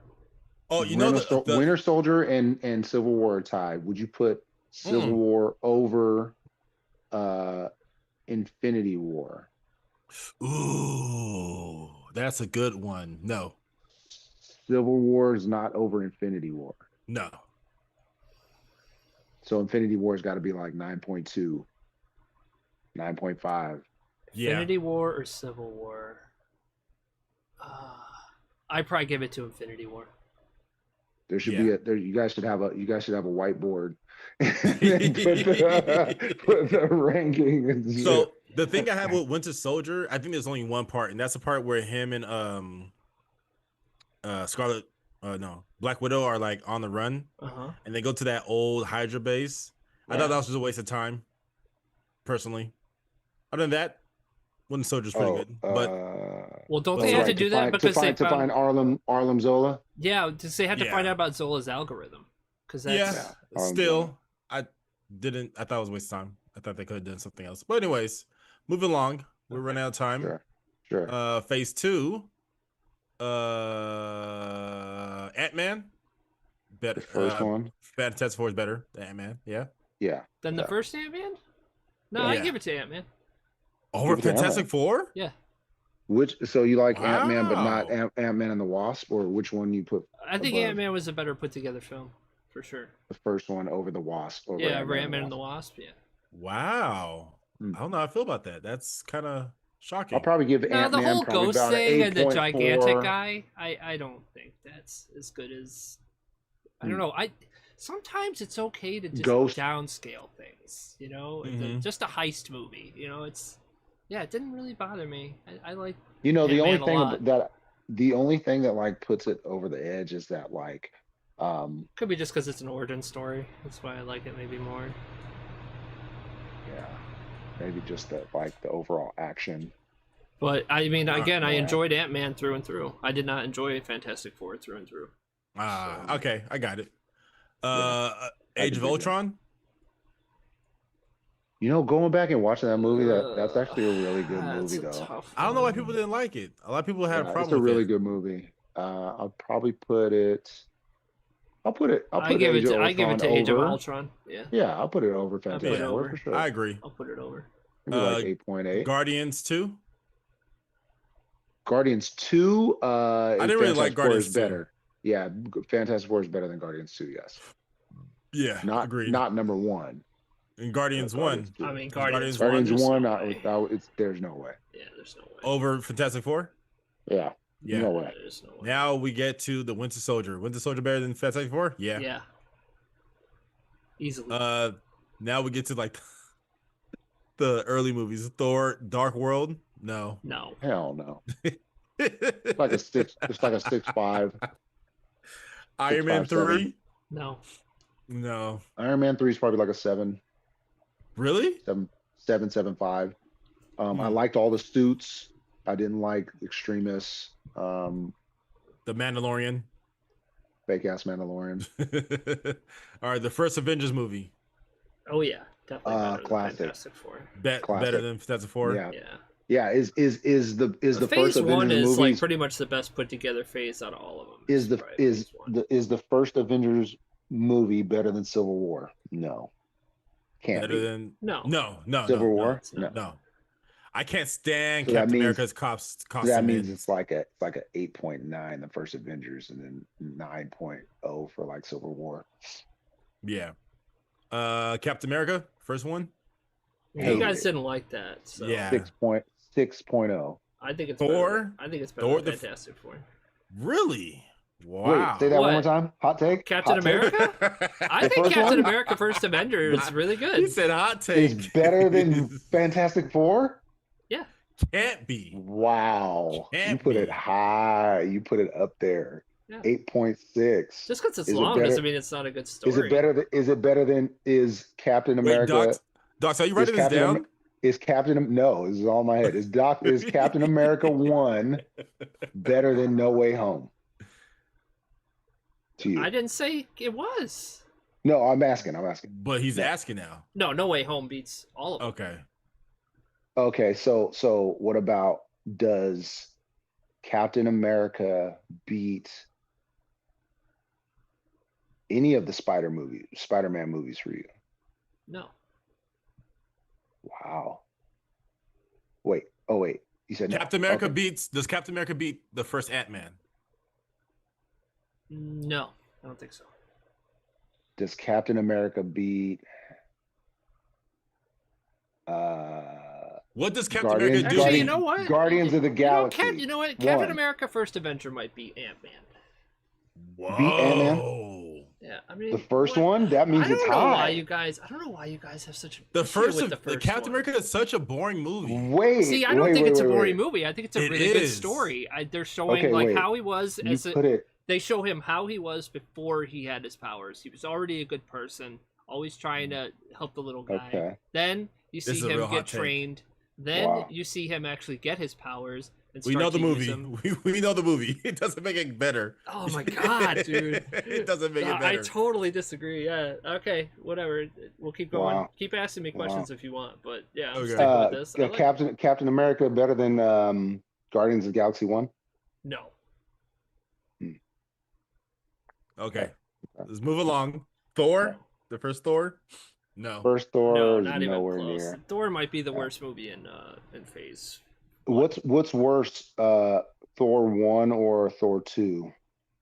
[SPEAKER 1] oh you know the
[SPEAKER 3] Winter Soldier and Civil War are tied. Would you put Civil
[SPEAKER 1] Mm.
[SPEAKER 3] War over Infinity War?
[SPEAKER 1] ooh, that's a good one. No.
[SPEAKER 3] Civil War is not over Infinity War.
[SPEAKER 1] No.
[SPEAKER 3] So Infinity War's got to be like 9.2, 9.5.
[SPEAKER 1] Yeah.
[SPEAKER 2] Infinity War or Civil War? I'd probably give it to Infinity War.
[SPEAKER 3] There should
[SPEAKER 1] Yeah.
[SPEAKER 3] be you guys should have a whiteboard. And put the ranking. And shit.
[SPEAKER 1] So the thing I have with Winter Soldier, I think there's only one part, and that's the part where him and Black Widow are like on the run,
[SPEAKER 2] Uh-huh.
[SPEAKER 1] and they go to that old Hydra base. I
[SPEAKER 2] Yeah.
[SPEAKER 1] thought that was just a waste of time, personally. Other than that, Winter Soldier's pretty good. But
[SPEAKER 2] Well, don't
[SPEAKER 1] Well,
[SPEAKER 2] they
[SPEAKER 1] that's
[SPEAKER 2] have to
[SPEAKER 1] right,
[SPEAKER 2] do that because they
[SPEAKER 3] to find Arlem Zola?
[SPEAKER 2] Yeah, does they have to
[SPEAKER 1] Yeah.
[SPEAKER 2] find out about Zola's algorithm? Because that's
[SPEAKER 1] yeah,
[SPEAKER 3] Arlen
[SPEAKER 1] still,
[SPEAKER 3] Zola.
[SPEAKER 1] I thought it was a waste of time. I thought they could have done something else. But anyways, moving along. We're
[SPEAKER 2] Okay.
[SPEAKER 1] running out of time.
[SPEAKER 3] Sure.
[SPEAKER 1] Phase 2, Ant-Man, better.
[SPEAKER 3] The first one.
[SPEAKER 1] Fantastic Four is better than Ant-Man. Yeah.
[SPEAKER 3] Yeah.
[SPEAKER 2] Then the
[SPEAKER 3] Yeah.
[SPEAKER 2] first Ant-Man? No,
[SPEAKER 1] Yeah.
[SPEAKER 2] I give it to Ant-Man.
[SPEAKER 1] Over
[SPEAKER 3] Give it to
[SPEAKER 1] Fantastic
[SPEAKER 3] Ant-Man.
[SPEAKER 1] Four?
[SPEAKER 2] Yeah.
[SPEAKER 3] So you like Ant-Man, but not
[SPEAKER 1] Wow.
[SPEAKER 3] Ant-Man and the Wasp, or which one you put
[SPEAKER 2] I think
[SPEAKER 3] above?
[SPEAKER 2] Ant-Man was a better put together film, for sure.
[SPEAKER 3] The first one over the Wasp. Over
[SPEAKER 2] Yeah,
[SPEAKER 3] Ant-Man
[SPEAKER 2] Ant-Man and the Wasp, yeah.
[SPEAKER 1] Wow.
[SPEAKER 3] Hmm.
[SPEAKER 1] I don't know how I feel about that. That's kind of shocking.
[SPEAKER 3] I'll probably give
[SPEAKER 2] No, the
[SPEAKER 3] Ant-Man
[SPEAKER 2] whole
[SPEAKER 3] probably
[SPEAKER 2] ghost
[SPEAKER 3] about
[SPEAKER 2] thing
[SPEAKER 3] an
[SPEAKER 2] and the gigantic
[SPEAKER 3] 8.4.
[SPEAKER 2] guy, I don't think that's as good as I don't
[SPEAKER 3] Hmm.
[SPEAKER 2] know. Sometimes it's okay to just
[SPEAKER 3] Ghost.
[SPEAKER 2] downscale things, you know?
[SPEAKER 1] Mhm.
[SPEAKER 2] Just a heist movie, you know, it didn't really bother me. I like
[SPEAKER 3] You know, the only
[SPEAKER 2] Ant-Man a
[SPEAKER 3] thing
[SPEAKER 2] lot.
[SPEAKER 3] that like puts it over the edge is that like
[SPEAKER 2] Could be just because it's an origin story. That's why I like it maybe more.
[SPEAKER 3] yeah, maybe just the like the overall action.
[SPEAKER 2] But I mean, again, I
[SPEAKER 3] yeah.
[SPEAKER 2] enjoyed Ant-Man through and through. I did not enjoy Fantastic Four through and through. So-
[SPEAKER 1] Okay, I got it.
[SPEAKER 3] I
[SPEAKER 1] Age
[SPEAKER 3] can
[SPEAKER 1] of
[SPEAKER 3] dig that.
[SPEAKER 1] Ultron.
[SPEAKER 3] You know, going back and watching that movie, that's actually a really good
[SPEAKER 2] That's
[SPEAKER 3] movie
[SPEAKER 2] a
[SPEAKER 3] though.
[SPEAKER 2] tough
[SPEAKER 1] I don't know why
[SPEAKER 2] one.
[SPEAKER 1] people didn't like it. A lot of people had a
[SPEAKER 3] Yeah,
[SPEAKER 1] problem
[SPEAKER 3] it's a
[SPEAKER 1] with
[SPEAKER 3] really
[SPEAKER 1] it.
[SPEAKER 3] good movie. I'll probably put it. I'll put
[SPEAKER 2] I give it
[SPEAKER 3] Age of
[SPEAKER 2] to
[SPEAKER 3] Ultron
[SPEAKER 2] Age of
[SPEAKER 3] over.
[SPEAKER 2] Ultron. Yeah,
[SPEAKER 3] Yeah, I'll put it over
[SPEAKER 2] put it
[SPEAKER 3] Fantastic Four
[SPEAKER 2] over.
[SPEAKER 3] for sure.
[SPEAKER 1] I agree.
[SPEAKER 2] I'll put it over.
[SPEAKER 3] Maybe like
[SPEAKER 1] Uh,
[SPEAKER 3] 8.8.
[SPEAKER 1] Guardians 2.
[SPEAKER 3] Guardians 2.
[SPEAKER 1] I didn't really like
[SPEAKER 3] Fantastic Four
[SPEAKER 1] Guardians
[SPEAKER 3] is
[SPEAKER 1] 2.
[SPEAKER 3] better. Yeah, Fantastic Four is better than Guardians 2. Yes,
[SPEAKER 1] Yeah, agreed.
[SPEAKER 3] not number one.
[SPEAKER 1] And Guardians 1
[SPEAKER 3] 2.
[SPEAKER 2] I mean,
[SPEAKER 1] Guardians
[SPEAKER 2] Guardians
[SPEAKER 3] 1.
[SPEAKER 1] one,
[SPEAKER 2] there's no way.
[SPEAKER 3] There's no way.
[SPEAKER 2] Yeah, there's no way.
[SPEAKER 1] over Fantastic Four.
[SPEAKER 3] Yeah,
[SPEAKER 1] Yeah.
[SPEAKER 3] no way.
[SPEAKER 2] There's no way.
[SPEAKER 1] Now we get to the Winter Soldier. Winter Soldier better than Fantastic Four? Yeah.
[SPEAKER 2] Yeah. Easily.
[SPEAKER 1] Now we get to like the early movies. Thor: Dark World. No.
[SPEAKER 2] No.
[SPEAKER 3] Hell no. It's like a 6. It's like a 6.5.
[SPEAKER 1] Iron Man
[SPEAKER 3] 6.5, 7.
[SPEAKER 1] 3.
[SPEAKER 2] No.
[SPEAKER 1] No.
[SPEAKER 3] Iron Man 3 is probably like a 7,
[SPEAKER 1] Really?
[SPEAKER 3] 7.5. I
[SPEAKER 1] Hmm.
[SPEAKER 3] liked all the suits. I didn't like Extremis,
[SPEAKER 1] The Mandalorian.
[SPEAKER 3] fake ass Mandalorian.
[SPEAKER 1] All right, the first Avengers movie.
[SPEAKER 2] Oh yeah, definitely better than
[SPEAKER 3] Classic.
[SPEAKER 2] Fantastic Four.
[SPEAKER 1] Better
[SPEAKER 3] Classic.
[SPEAKER 1] than Fantastic Four.
[SPEAKER 3] Yeah,
[SPEAKER 2] Yeah.
[SPEAKER 3] yeah. Is the
[SPEAKER 2] Phase
[SPEAKER 3] first
[SPEAKER 2] one
[SPEAKER 3] Avengers
[SPEAKER 2] is like
[SPEAKER 3] movies
[SPEAKER 2] pretty much the best put together phase out of all of them.
[SPEAKER 3] is
[SPEAKER 2] probably phase one.
[SPEAKER 3] the first Avengers movie better than Civil War? No, can't
[SPEAKER 1] Better
[SPEAKER 3] be.
[SPEAKER 1] than
[SPEAKER 2] No.
[SPEAKER 1] no.
[SPEAKER 3] Civil
[SPEAKER 1] no,
[SPEAKER 3] War?
[SPEAKER 2] it's not.
[SPEAKER 1] No. I can't stand
[SPEAKER 3] So that
[SPEAKER 1] Captain
[SPEAKER 3] means-
[SPEAKER 1] America's costume.
[SPEAKER 3] That means
[SPEAKER 1] in-
[SPEAKER 3] it's like a 8.9 the first Avengers, and then 9.0 for like Civil War.
[SPEAKER 1] Yeah. Captain America, first one.
[SPEAKER 2] You
[SPEAKER 3] Hated
[SPEAKER 2] guys
[SPEAKER 3] it.
[SPEAKER 2] didn't like that, so
[SPEAKER 1] Yeah.
[SPEAKER 3] 6.0.
[SPEAKER 2] I think it's
[SPEAKER 1] Thor?
[SPEAKER 2] better. I think it's better
[SPEAKER 1] Thor,
[SPEAKER 2] than
[SPEAKER 1] the-
[SPEAKER 2] Fantastic Four.
[SPEAKER 1] Really? Wow.
[SPEAKER 3] Wait, say that one more
[SPEAKER 2] What?
[SPEAKER 3] time. Hot take.
[SPEAKER 2] Captain
[SPEAKER 3] Hot take?
[SPEAKER 2] America? I
[SPEAKER 3] The
[SPEAKER 2] think
[SPEAKER 3] first
[SPEAKER 2] Captain
[SPEAKER 3] one?
[SPEAKER 2] America: First Avenger is really
[SPEAKER 1] He
[SPEAKER 2] good.
[SPEAKER 1] said hot take.
[SPEAKER 3] Is better than Fantastic Four.
[SPEAKER 2] Yeah.
[SPEAKER 1] Can't be.
[SPEAKER 3] Wow, you
[SPEAKER 1] Can't
[SPEAKER 3] put it
[SPEAKER 1] be.
[SPEAKER 3] high. You put it up there.
[SPEAKER 2] Yeah.
[SPEAKER 3] 8.6.
[SPEAKER 2] Just because it's
[SPEAKER 3] Is it
[SPEAKER 2] long
[SPEAKER 3] better-
[SPEAKER 2] doesn't mean it's not a good story.
[SPEAKER 3] Is it better than is Captain
[SPEAKER 1] Wait,
[SPEAKER 3] America?
[SPEAKER 1] Doc, are you writing this
[SPEAKER 3] Captain
[SPEAKER 1] down?
[SPEAKER 3] Am- is Captain No, this is all in my head. Is Captain America 1 better than No Way Home? To you.
[SPEAKER 2] I didn't say it was.
[SPEAKER 3] No, I'm asking.
[SPEAKER 1] But he's
[SPEAKER 3] No.
[SPEAKER 1] asking now.
[SPEAKER 2] No, No Way Home beats all of them.
[SPEAKER 1] Okay.
[SPEAKER 3] Okay, so what about does Captain America beat any of the Spider-Man movies for you?
[SPEAKER 2] No.
[SPEAKER 3] Wow. Wait. Oh wait. You said no.
[SPEAKER 1] Captain America
[SPEAKER 3] Okay.
[SPEAKER 1] does Captain America beat the first Ant-Man?
[SPEAKER 2] No, I don't think so.
[SPEAKER 3] Does Captain America beat
[SPEAKER 1] What does Captain
[SPEAKER 3] Guardians-
[SPEAKER 1] America do?
[SPEAKER 2] Actually, you know what?
[SPEAKER 3] Guardians of the Galaxy?
[SPEAKER 2] You know what? Captain
[SPEAKER 3] One.
[SPEAKER 2] America: First Avenger might beat Ant-Man.
[SPEAKER 1] Whoa.
[SPEAKER 3] Ant-Man?
[SPEAKER 2] Yeah, I mean
[SPEAKER 3] The first
[SPEAKER 2] what-
[SPEAKER 3] one? That means
[SPEAKER 2] I don't
[SPEAKER 3] it's
[SPEAKER 2] know why
[SPEAKER 3] high.
[SPEAKER 2] you guys. I don't know why you guys have such a
[SPEAKER 1] The
[SPEAKER 2] issue
[SPEAKER 1] first,
[SPEAKER 2] with
[SPEAKER 1] of,
[SPEAKER 2] the first
[SPEAKER 1] Captain
[SPEAKER 2] one.
[SPEAKER 1] America is such a boring movie.
[SPEAKER 3] Wait.
[SPEAKER 2] See, I don't
[SPEAKER 3] wait,
[SPEAKER 2] think
[SPEAKER 3] wait,
[SPEAKER 2] it's a
[SPEAKER 3] wait,
[SPEAKER 2] boring
[SPEAKER 3] wait.
[SPEAKER 2] movie. I think it's a
[SPEAKER 1] It
[SPEAKER 2] really good
[SPEAKER 1] is.
[SPEAKER 2] story. They're showing
[SPEAKER 3] Okay,
[SPEAKER 2] like
[SPEAKER 3] wait.
[SPEAKER 2] how he was
[SPEAKER 3] You
[SPEAKER 2] as a,
[SPEAKER 3] put it.
[SPEAKER 2] they show him how he was before he had his powers. He was already a good person, always trying to help the little guy.
[SPEAKER 3] Okay.
[SPEAKER 2] Then you
[SPEAKER 1] This is
[SPEAKER 2] see
[SPEAKER 1] a
[SPEAKER 2] him
[SPEAKER 1] real
[SPEAKER 2] get
[SPEAKER 1] hot take.
[SPEAKER 2] trained. Then
[SPEAKER 3] Wow.
[SPEAKER 2] you see him actually get his powers. And
[SPEAKER 1] We
[SPEAKER 2] start
[SPEAKER 1] know the
[SPEAKER 2] to use
[SPEAKER 1] movie.
[SPEAKER 2] them.
[SPEAKER 1] We know the movie. It doesn't make it better.
[SPEAKER 2] Oh my god, dude!
[SPEAKER 1] It doesn't make it
[SPEAKER 2] I
[SPEAKER 1] better.
[SPEAKER 2] totally disagree. Yeah. Okay. Whatever. We'll keep going.
[SPEAKER 3] Wow.
[SPEAKER 2] Keep asking me
[SPEAKER 3] Wow.
[SPEAKER 2] questions if you want. But yeah, I'm
[SPEAKER 1] Okay.
[SPEAKER 2] sticking with this. I like-
[SPEAKER 3] Captain America better than Guardians of the Galaxy 1?
[SPEAKER 2] No.
[SPEAKER 1] Okay. let's move along. Thor, the first Thor. No.
[SPEAKER 3] First Thor
[SPEAKER 2] No,
[SPEAKER 3] is
[SPEAKER 2] not even
[SPEAKER 3] nowhere
[SPEAKER 2] close.
[SPEAKER 3] near.
[SPEAKER 2] Thor might be the worst movie in Phase.
[SPEAKER 3] What's worse, Thor 1 or Thor 2?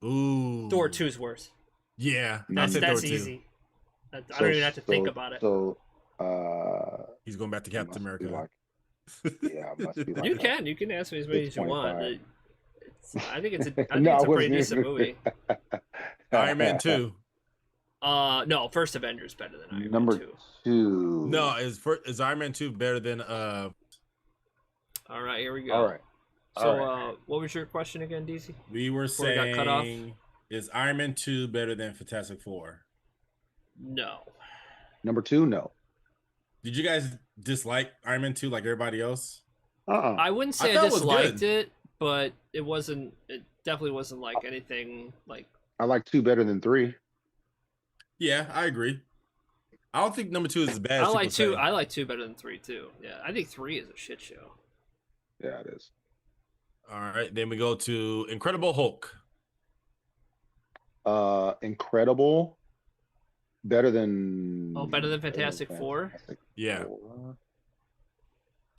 [SPEAKER 1] Ooh.
[SPEAKER 2] Thor 2's worse.
[SPEAKER 1] Yeah,
[SPEAKER 2] That's
[SPEAKER 1] Thor
[SPEAKER 2] that's
[SPEAKER 1] 2.
[SPEAKER 2] easy. I don't even have to think about it.
[SPEAKER 3] So,
[SPEAKER 1] He's going back to
[SPEAKER 3] it
[SPEAKER 1] Captain
[SPEAKER 3] must be
[SPEAKER 1] America.
[SPEAKER 3] yeah, it must be like
[SPEAKER 2] You
[SPEAKER 3] that.
[SPEAKER 2] can ask me as many as you want.
[SPEAKER 3] 6.5.
[SPEAKER 2] I think it's a
[SPEAKER 3] No, I
[SPEAKER 2] pretty
[SPEAKER 3] wasn't
[SPEAKER 2] decent
[SPEAKER 3] even-
[SPEAKER 2] movie.
[SPEAKER 1] Iron Man 2.
[SPEAKER 2] No, First Avenger's better than Iron Man
[SPEAKER 3] Number
[SPEAKER 2] 2.
[SPEAKER 3] 2.
[SPEAKER 1] No, is Iron Man 2 better than
[SPEAKER 2] All right, here we go.
[SPEAKER 3] All right.
[SPEAKER 2] So,
[SPEAKER 3] all
[SPEAKER 2] what was your question again, DC?
[SPEAKER 1] we were
[SPEAKER 2] Before we got cut off?
[SPEAKER 1] saying is Iron Man 2 better than Fantastic Four?
[SPEAKER 2] No.
[SPEAKER 3] Number 2, no.
[SPEAKER 1] Did you guys dislike Iron Man 2 like everybody else?
[SPEAKER 2] I wouldn't say
[SPEAKER 1] thought
[SPEAKER 2] I
[SPEAKER 1] it was
[SPEAKER 2] disliked
[SPEAKER 1] good.
[SPEAKER 2] it, but it wasn't. It definitely wasn't like anything like.
[SPEAKER 3] I like 2 better than 3.
[SPEAKER 1] Yeah, I agree. I don't think number 2 is as bad.
[SPEAKER 2] I
[SPEAKER 1] as
[SPEAKER 2] like
[SPEAKER 1] people
[SPEAKER 2] two.
[SPEAKER 1] say.
[SPEAKER 2] I like 2 better than 3 too. Yeah, I think 3 is a shit show.
[SPEAKER 3] Yeah, it is.
[SPEAKER 1] All right, then we go to Incredible Hulk.
[SPEAKER 3] Incredible. Better than.
[SPEAKER 2] Oh, better than Fantastic Four?
[SPEAKER 3] Fantastic
[SPEAKER 1] Yeah.
[SPEAKER 3] Four.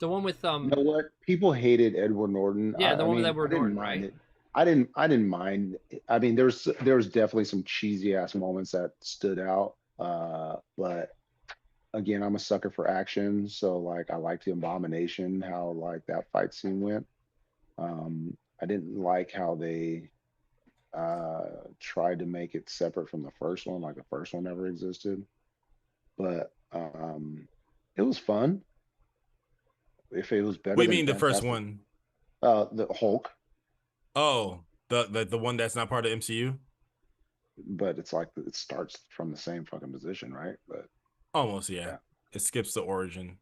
[SPEAKER 2] The one with
[SPEAKER 3] You know what? People hated Edward Norton.
[SPEAKER 2] Yeah, the one with
[SPEAKER 3] mean,
[SPEAKER 2] Edward
[SPEAKER 3] I didn't
[SPEAKER 2] Norton,
[SPEAKER 3] mind
[SPEAKER 2] right?
[SPEAKER 3] it. I didn't mind. I mean, there's definitely some cheesy ass moments that stood out. But again, I'm a sucker for action, so like I liked the Abomination, how like that fight scene went. I didn't like how they tried to make it separate from the first one, like the first one never existed. But it was fun. If it was better
[SPEAKER 1] What do you
[SPEAKER 3] than
[SPEAKER 1] mean the first
[SPEAKER 3] Fantastic-
[SPEAKER 1] one?
[SPEAKER 3] The Hulk,
[SPEAKER 1] Oh, the one that's not part of MCU?
[SPEAKER 3] but it's like it starts from the same fucking position, right? But
[SPEAKER 1] Almost, yeah.
[SPEAKER 3] Yeah.
[SPEAKER 1] It skips the origin.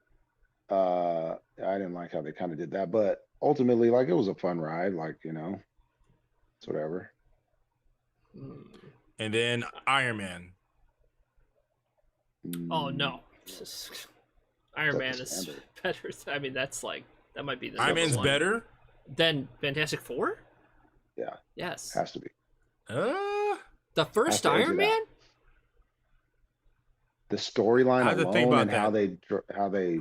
[SPEAKER 3] I didn't like how they kind of did that, but ultimately, like it was a fun ride, like it's whatever.
[SPEAKER 2] Hmm.
[SPEAKER 1] And then Iron Man.
[SPEAKER 2] Oh
[SPEAKER 3] Mm,
[SPEAKER 2] no, Iron
[SPEAKER 3] Set
[SPEAKER 2] Man
[SPEAKER 3] the
[SPEAKER 2] is
[SPEAKER 3] standard.
[SPEAKER 2] better. I mean, that's like that might be the
[SPEAKER 1] Iron
[SPEAKER 2] number
[SPEAKER 1] Man's
[SPEAKER 2] one.
[SPEAKER 1] better?
[SPEAKER 2] than Fantastic Four.
[SPEAKER 3] Yeah.
[SPEAKER 2] Yes.
[SPEAKER 3] Has to be.
[SPEAKER 2] The first
[SPEAKER 3] to edge
[SPEAKER 2] Iron
[SPEAKER 3] it out.
[SPEAKER 2] Man.
[SPEAKER 3] The storyline
[SPEAKER 1] I had to think
[SPEAKER 3] alone
[SPEAKER 1] about
[SPEAKER 3] and how
[SPEAKER 1] that.
[SPEAKER 3] they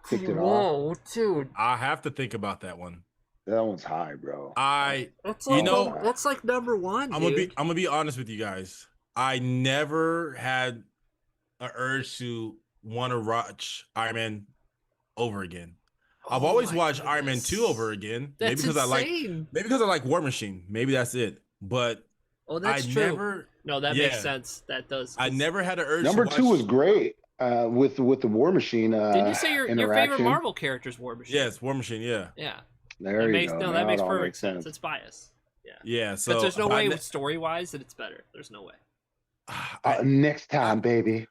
[SPEAKER 3] kicked it off.
[SPEAKER 2] Whoa, dude.
[SPEAKER 1] I have to think about that one.
[SPEAKER 3] That one's high, bro.
[SPEAKER 2] That's
[SPEAKER 1] You
[SPEAKER 2] like
[SPEAKER 1] know-
[SPEAKER 2] that's like number one.
[SPEAKER 1] I'm gonna be honest with you guys. I never had an urge to want to watch Iron Man over again. I've always watched Iron Man 2 over again.
[SPEAKER 2] That's
[SPEAKER 1] maybe because
[SPEAKER 2] insane.
[SPEAKER 1] maybe because I like War Machine. Maybe that's it. But
[SPEAKER 2] Oh, that's
[SPEAKER 1] I
[SPEAKER 2] true.
[SPEAKER 1] never
[SPEAKER 2] No, that
[SPEAKER 1] yeah.
[SPEAKER 2] makes sense. That does.
[SPEAKER 1] I never had an urge
[SPEAKER 3] Number
[SPEAKER 1] to watch,
[SPEAKER 3] 2 was great. With the War Machine.
[SPEAKER 2] Didn't you say your favorite
[SPEAKER 3] interaction.
[SPEAKER 2] Marvel character is War Machine?
[SPEAKER 1] Yes, War Machine, yeah.
[SPEAKER 2] Yeah.
[SPEAKER 3] There
[SPEAKER 2] That
[SPEAKER 3] you
[SPEAKER 2] makes
[SPEAKER 3] go.
[SPEAKER 2] no.
[SPEAKER 3] Now
[SPEAKER 2] That
[SPEAKER 3] it
[SPEAKER 2] makes
[SPEAKER 3] all
[SPEAKER 2] perfect
[SPEAKER 3] makes
[SPEAKER 2] sense. It's bias. Yeah.
[SPEAKER 1] Yeah, so
[SPEAKER 2] But there's no
[SPEAKER 1] but I
[SPEAKER 2] way
[SPEAKER 1] ne-
[SPEAKER 2] story wise that it's better. There's no way.
[SPEAKER 3] Next time, baby.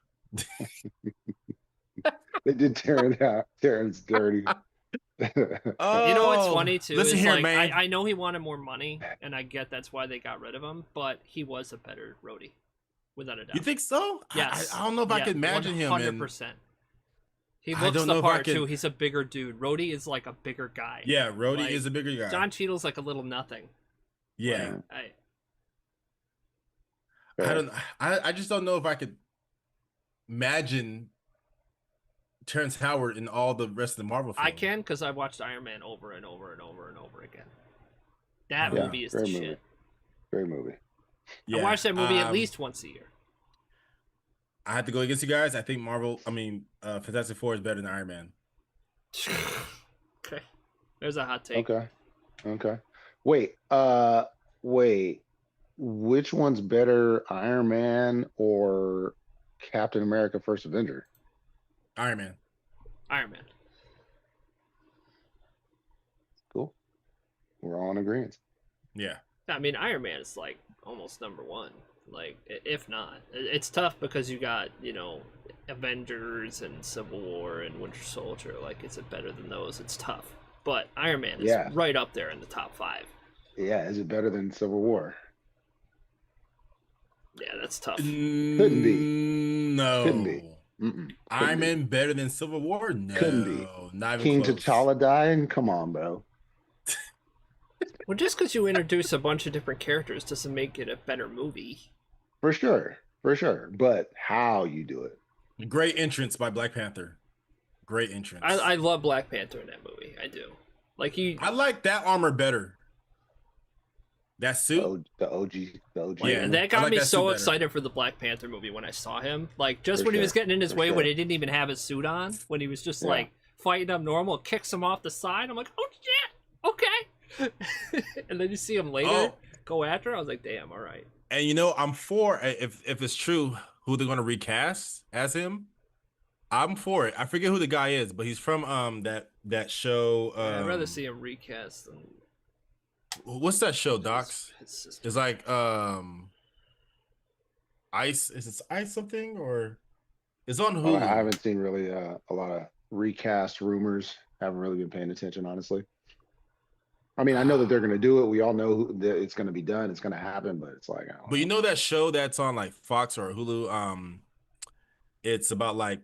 [SPEAKER 3] They did Terrence out. Terrence dirty.
[SPEAKER 2] You know what's
[SPEAKER 1] Oh,
[SPEAKER 2] funny too
[SPEAKER 1] listen
[SPEAKER 2] is
[SPEAKER 1] here,
[SPEAKER 2] like
[SPEAKER 1] man.
[SPEAKER 2] I know he wanted more money, and I get that's why they got rid of him. But he was a better roadie, without a doubt.
[SPEAKER 1] You think so?
[SPEAKER 2] Yes.
[SPEAKER 1] I don't know if I could imagine him.
[SPEAKER 2] 100%. He
[SPEAKER 1] I
[SPEAKER 2] looks
[SPEAKER 1] don't
[SPEAKER 2] the
[SPEAKER 1] know if I
[SPEAKER 2] part
[SPEAKER 1] could-
[SPEAKER 2] too. He's a bigger dude. Rhodey is like a bigger guy.
[SPEAKER 1] Yeah, Rhodey
[SPEAKER 2] Like,
[SPEAKER 1] is a bigger guy.
[SPEAKER 2] John Cheadle's like a little nothing.
[SPEAKER 1] yeah.
[SPEAKER 2] I
[SPEAKER 1] I just don't know if I could imagine Terrence Howard in all the rest of the Marvel films.
[SPEAKER 2] I can because I watched Iron Man over and over and over and over again. That
[SPEAKER 1] Yeah,
[SPEAKER 2] movie is the
[SPEAKER 3] great movie.
[SPEAKER 2] shit.
[SPEAKER 3] Great movie.
[SPEAKER 1] Yeah.
[SPEAKER 2] I watch that movie at
[SPEAKER 1] um,
[SPEAKER 2] least once a year.
[SPEAKER 1] I have to go against you guys. I think Fantastic Four is better than Iron Man.
[SPEAKER 2] Okay, there's a hot take.
[SPEAKER 3] Okay. Wait. Which one's better, Iron Man or Captain America: First Avenger?
[SPEAKER 1] Iron Man.
[SPEAKER 2] Iron Man.
[SPEAKER 3] Cool. We're all in agreement.
[SPEAKER 1] Yeah.
[SPEAKER 2] I mean, Iron Man is like almost number one. Like, if not, it's tough because you got Avengers and Civil War and Winter Soldier. Like, is it better than those? It's tough. But Iron Man is
[SPEAKER 3] Yeah.
[SPEAKER 2] right up there in the top 5.
[SPEAKER 3] Yeah, is it better than Civil War?
[SPEAKER 2] Yeah, that's tough.
[SPEAKER 3] Couldn't be.
[SPEAKER 1] No.
[SPEAKER 3] Couldn't be. Mm-mm.
[SPEAKER 1] Iron Man better than Civil War? No.
[SPEAKER 3] Couldn't be.
[SPEAKER 1] Not even
[SPEAKER 3] King
[SPEAKER 1] close.
[SPEAKER 3] T'Challa dying? Come on, bro.
[SPEAKER 2] Well, just because you introduce a bunch of different characters doesn't make it a better movie.
[SPEAKER 3] for sure, for sure. But how you do it?
[SPEAKER 1] Great entrance by Black Panther. Great entrance.
[SPEAKER 2] I love Black Panther in that movie. I do. Like
[SPEAKER 1] I like that armor better. That suit.
[SPEAKER 3] The OG, the OG.
[SPEAKER 2] Like,
[SPEAKER 1] Yeah,
[SPEAKER 2] and that
[SPEAKER 1] I
[SPEAKER 2] got
[SPEAKER 1] like
[SPEAKER 2] me
[SPEAKER 1] that
[SPEAKER 2] so
[SPEAKER 1] suit better.
[SPEAKER 2] excited for the Black Panther movie when I saw him. Like just
[SPEAKER 3] For
[SPEAKER 2] when he was
[SPEAKER 3] sure,
[SPEAKER 2] getting in his
[SPEAKER 3] for
[SPEAKER 2] way
[SPEAKER 3] sure.
[SPEAKER 2] when he didn't even have his suit on, when he was just
[SPEAKER 3] Yeah.
[SPEAKER 2] like fighting up normal, kicks him off the side. I'm like, oh shit, okay. And then you see him later
[SPEAKER 1] Oh.
[SPEAKER 2] go after. I was like, damn, all right.
[SPEAKER 1] And you know, I'm for if it's true who they're gonna recast as him. I'm for it. I forget who the guy is, but he's from that show.
[SPEAKER 2] Yeah, I'd rather see him recast than
[SPEAKER 1] What's that show, Docs?
[SPEAKER 2] his sister.
[SPEAKER 1] It's like Ice. Is it Ice something or it's on
[SPEAKER 3] Oh,
[SPEAKER 1] Hulu?
[SPEAKER 3] I haven't seen really a lot of recast rumors. Haven't really been paying attention, honestly. I mean, I know that they're going to do it. We all know that it's going to be done. It's going to happen, but it's like, I don't
[SPEAKER 1] But you
[SPEAKER 3] know.
[SPEAKER 1] know that show that's on like Fox or Hulu. It's about like